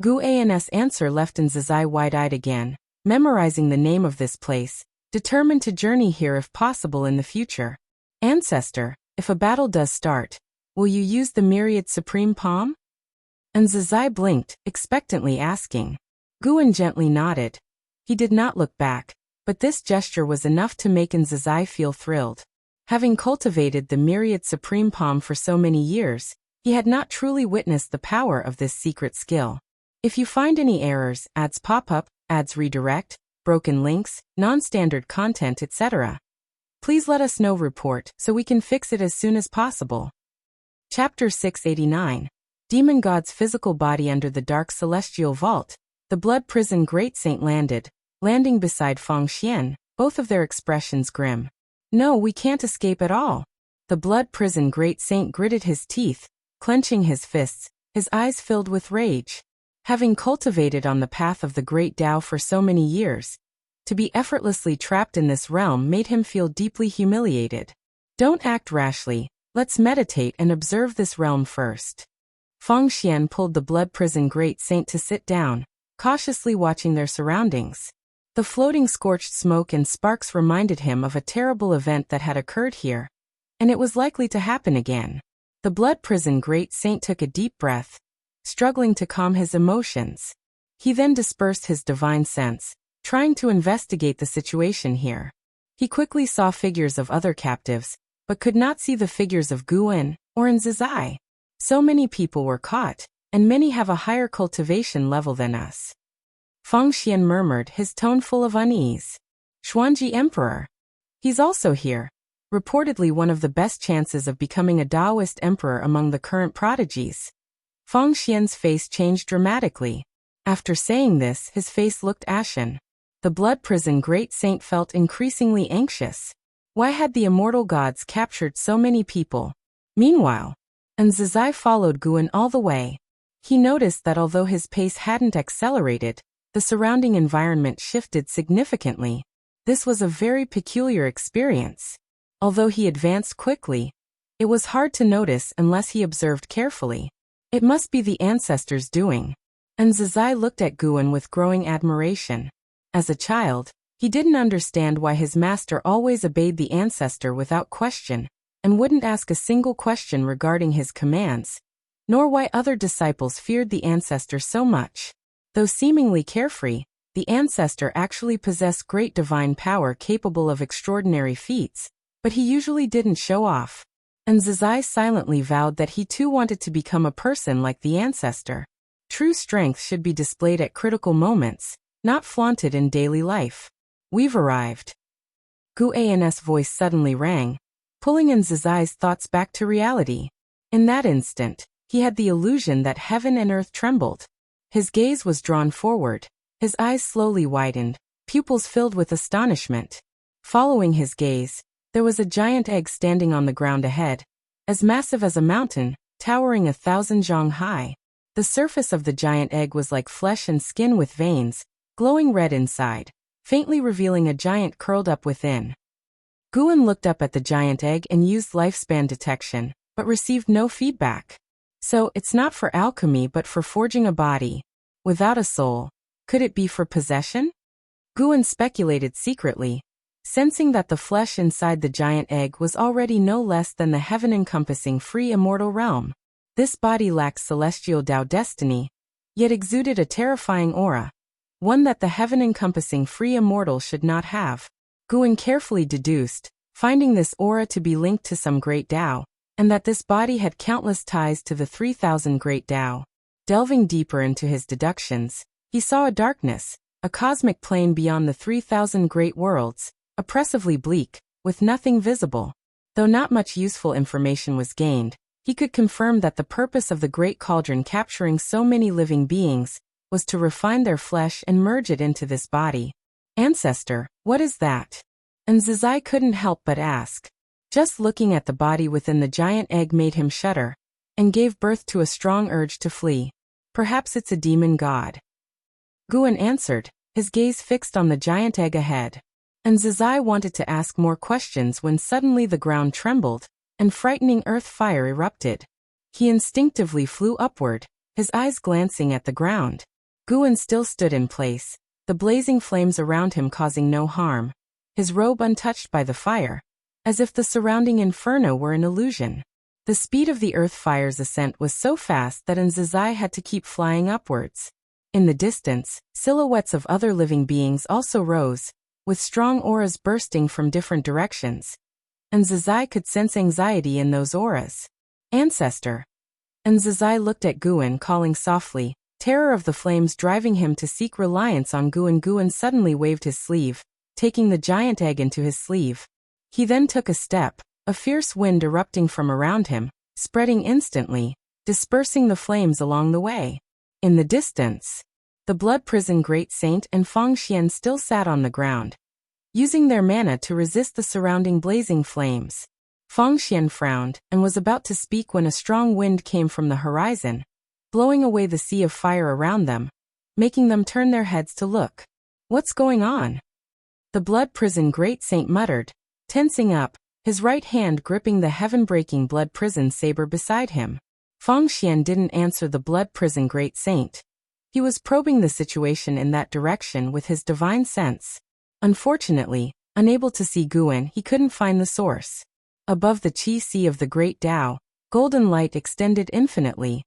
Guan's answer left Zazai wide-eyed again, memorizing the name of this place, determined to journey here if possible in the future. Ancestor, if a battle does start, will you use the myriad supreme palm? And Zazai blinked, expectantly asking. Guan gently nodded. He did not look back, but this gesture was enough to make Zazai feel thrilled. Having cultivated the myriad supreme palm for so many years, he had not truly witnessed the power of this secret skill. If you find any errors, ads pop up, ads redirect, broken links, non-standard content, etc., please let us know report so we can fix it as soon as possible. Chapter 689. Demon God's physical body under the dark celestial vault. The Blood Prison Great Saint landing beside Fang Xian, both of their expressions grim. No, we can't escape at all. The Blood Prison Great Saint gritted his teeth, clenching his fists, his eyes filled with rage. Having cultivated on the path of the great Tao for so many years, to be effortlessly trapped in this realm made him feel deeply humiliated. Don't act rashly, Let's meditate and observe this realm first. Feng Xian pulled the blood prison great saint to sit down, cautiously watching their surroundings. The floating scorched smoke and sparks reminded him of a terrible event that had occurred here, and it was likely to happen again. The blood prison great saint took a deep breath, struggling to calm his emotions. He then dispersed his divine sense, trying to investigate the situation here. He quickly saw figures of other captives, but could not see the figures of Guan or Nzizai. So many people were caught, and many have a higher cultivation level than us. Feng Xian murmured, his tone full of unease. Xuanji Emperor. He's also here. Reportedly one of the best chances of becoming a Taoist emperor among the current prodigies. Feng Xian's face changed dramatically. After saying this, his face looked ashen. The blood prison great saint felt increasingly anxious. Why had the immortal gods captured so many people? Meanwhile, Nzizai followed Guan all the way. He noticed that although his pace hadn't accelerated, the surrounding environment shifted significantly. This was a very peculiar experience. Although he advanced quickly, it was hard to notice unless he observed carefully. It must be the ancestors' doing. Nzizai looked at Guan with growing admiration. As a child, he didn't understand why his master always obeyed the ancestor without question, and wouldn't ask a single question regarding his commands, nor why other disciples feared the ancestor so much. Though seemingly carefree, the ancestor actually possessed great divine power capable of extraordinary feats, but he usually didn't show off. Nzizai silently vowed that he too wanted to become a person like the ancestor. True strength should be displayed at critical moments, not flaunted in daily life. We've arrived. Guan's voice suddenly rang, pulling Nzizai's thoughts back to reality. In that instant, he had the illusion that heaven and earth trembled. His gaze was drawn forward, his eyes slowly widened, pupils filled with astonishment. Following his gaze, there was a giant egg standing on the ground ahead, as massive as a mountain, towering 1,000 zhang high. The surface of the giant egg was like flesh and skin with veins, glowing red inside, faintly revealing a giant curled up within. Guan looked up at the giant egg and used lifespan detection, but received no feedback. So, it's not for alchemy but for forging a body. Without a soul. Could it be for possession? Guan speculated secretly, sensing that the flesh inside the giant egg was already no less than the heaven-encompassing free immortal realm. This body lacked celestial Tao destiny, yet exuded a terrifying aura, one that the heaven-encompassing free immortal should not have. Guan carefully deduced, finding this aura to be linked to some great Tao, and that this body had countless ties to the 3,000 great Tao. Delving deeper into his deductions, he saw a darkness, a cosmic plane beyond the 3,000 great worlds, oppressively bleak, with nothing visible. Though not much useful information was gained, he could confirm that the purpose of the Great Cauldron capturing so many living beings was to refine their flesh and merge it into this body. Ancestor, what is that? Nzizai couldn't help but ask. Just looking at the body within the giant egg made him shudder, and gave birth to a strong urge to flee. Perhaps it's a demon god. Guan answered, his gaze fixed on the giant egg ahead. Nzizai wanted to ask more questions when suddenly the ground trembled, and frightening earth fire erupted. He instinctively flew upward, his eyes glancing at the ground. Guan still stood in place, the blazing flames around him causing no harm, his robe untouched by the fire, as if the surrounding inferno were an illusion. The speed of the earth fire's ascent was so fast that Nzizai had to keep flying upwards. In the distance, silhouettes of other living beings also rose, with strong auras bursting from different directions. Nzizai could sense anxiety in those auras. Ancestor. Nzizai looked at Guan, calling softly, terror of the flames driving him to seek reliance on Guan. Guan suddenly waved his sleeve, taking the giant egg into his sleeve. He then took a step, a fierce wind erupting from around him, spreading instantly, dispersing the flames along the way. In the distance, the blood prison great saint and Feng Xian still sat on the ground, using their mana to resist the surrounding blazing flames. Feng Xian frowned and was about to speak when a strong wind came from the horizon, blowing away the sea of fire around them, making them turn their heads to look. What's going on? The blood prison great saint muttered, tensing up, his right hand gripping the heaven-breaking blood prison saber beside him. Feng Xian didn't answer the blood prison great saint. He was probing the situation in that direction with his divine sense. Unfortunately, unable to see Guan, he couldn't find the source. Above the Qi Sea of the Great Tao, golden light extended infinitely.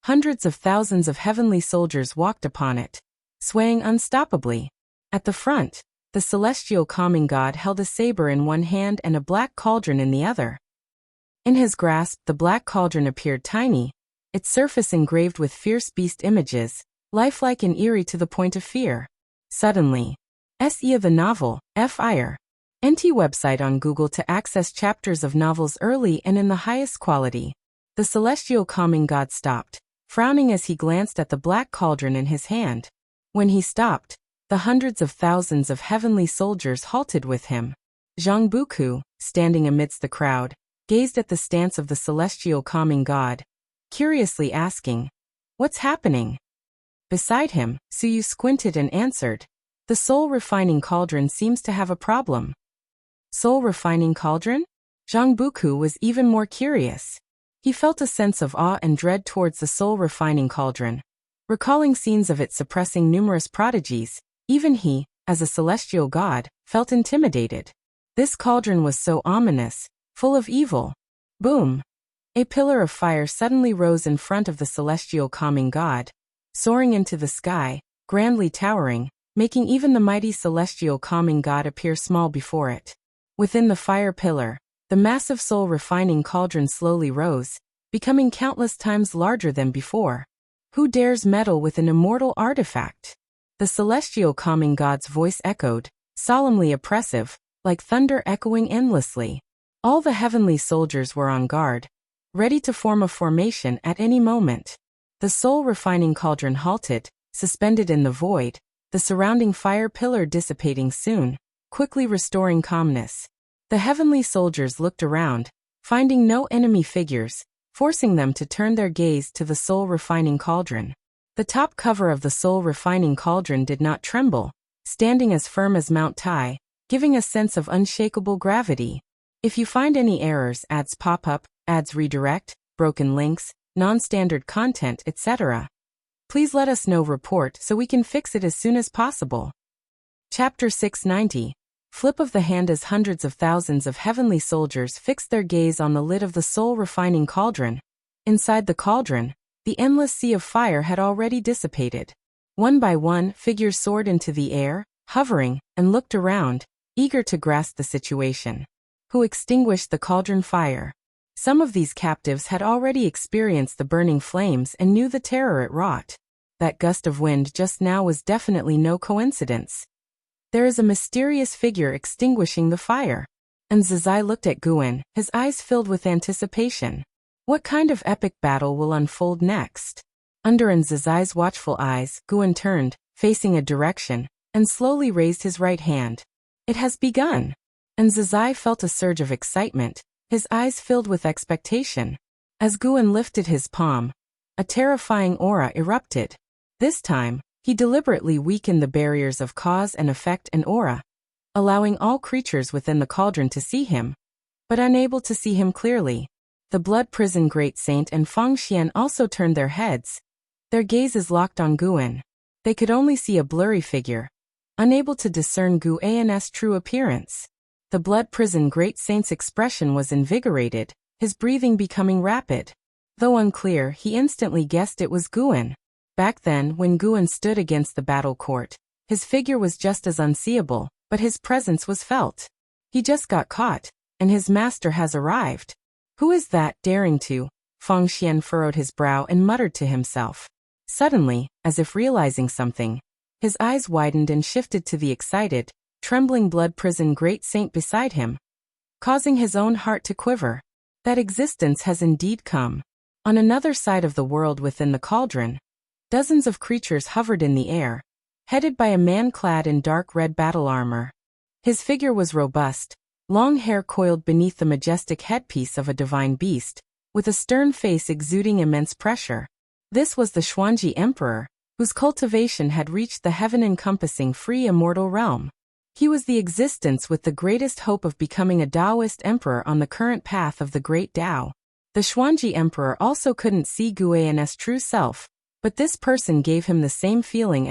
Hundreds of thousands of heavenly soldiers walked upon it, swaying unstoppably. At the front, the celestial calming god held a saber in one hand and a black cauldron in the other. In his grasp, the black cauldron appeared tiny, its surface engraved with fierce beast images, lifelike and eerie to the point of fear. Suddenly, SE of the novel, FIRE. NT website on Google to access chapters of novels early and in the highest quality. The celestial calming god stopped, frowning as he glanced at the black cauldron in his hand. When he stopped, the hundreds of thousands of heavenly soldiers halted with him. Zhang Buku, standing amidst the crowd, gazed at the stance of the celestial calming god, curiously asking, "What's happening?" Beside him, Suyu squinted and answered, "The soul-refining cauldron seems to have a problem." Soul-refining cauldron? Zhang Buku was even more curious. He felt a sense of awe and dread towards the soul-refining cauldron. Recalling scenes of it suppressing numerous prodigies, even he, as a celestial god, felt intimidated. This cauldron was so ominous, full of evil. Boom! A pillar of fire suddenly rose in front of the celestial calming god, soaring into the sky, grandly towering, making even the mighty celestial calming god appear small before it. Within the fire pillar, the massive soul-refining cauldron slowly rose, becoming countless times larger than before. Who dares meddle with an immortal artifact? The celestial calming god's voice echoed, solemnly oppressive, like thunder echoing endlessly. All the heavenly soldiers were on guard, ready to form a formation at any moment. The soul-refining cauldron halted, suspended in the void, the surrounding fire pillar dissipating soon, quickly restoring calmness. The heavenly soldiers looked around, finding no enemy figures, forcing them to turn their gaze to the soul-refining cauldron. The top cover of the soul-refining cauldron did not tremble, standing as firm as Mount Tai, giving a sense of unshakable gravity. If you find any errors, ads pop up, ads redirect, broken links, non-standard content, etc., please let us know. Report so we can fix it as soon as possible. Chapter 690. Flip of the hand. As hundreds of thousands of heavenly soldiers fixed their gaze on the lid of the soul-refining cauldron. Inside the cauldron, the endless sea of fire had already dissipated. One by one, figures soared into the air, hovering, and looked around, eager to grasp the situation. Who extinguished the cauldron fire? Some of these captives had already experienced the burning flames and knew the terror it wrought. That gust of wind just now was definitely no coincidence. There is a mysterious figure extinguishing the fire. And Zizai looked at Guan, his eyes filled with anticipation. What kind of epic battle will unfold next? Under Zizai's watchful eyes, Guan turned, facing a direction, and slowly raised his right hand. It has begun. And Zizai felt a surge of excitement, his eyes filled with expectation. As Guan lifted his palm, a terrifying aura erupted. This time, he deliberately weakened the barriers of cause and effect and aura, allowing all creatures within the cauldron to see him, but unable to see him clearly. The blood prison great saint and Feng Xian also turned their heads, their gazes locked on Guan. They could only see a blurry figure, unable to discern Guan's true appearance. The blood prison great saint's expression was invigorated, his breathing becoming rapid. Though unclear, he instantly guessed it was Guan. Back then, when Guan stood against the battle court, his figure was just as unseeable, but his presence was felt. He just got caught, and his master has arrived. Who is that daring to? Feng Xian furrowed his brow and muttered to himself. Suddenly, as if realizing something, his eyes widened and shifted to the excited, trembling blood prison great saint beside him, causing his own heart to quiver. That existence has indeed come. On another side of the world within the cauldron, dozens of creatures hovered in the air, headed by a man clad in dark red battle armor. His figure was robust, long hair coiled beneath the majestic headpiece of a divine beast, with a stern face exuding immense pressure. This was the Xuanji Emperor, whose cultivation had reached the heaven-encompassing free immortal realm. He was the existence with the greatest hope of becoming a Taoist emperor on the current path of the Great Tao. The Xuanji emperor also couldn't see Guian's true self, but this person gave him the same feeling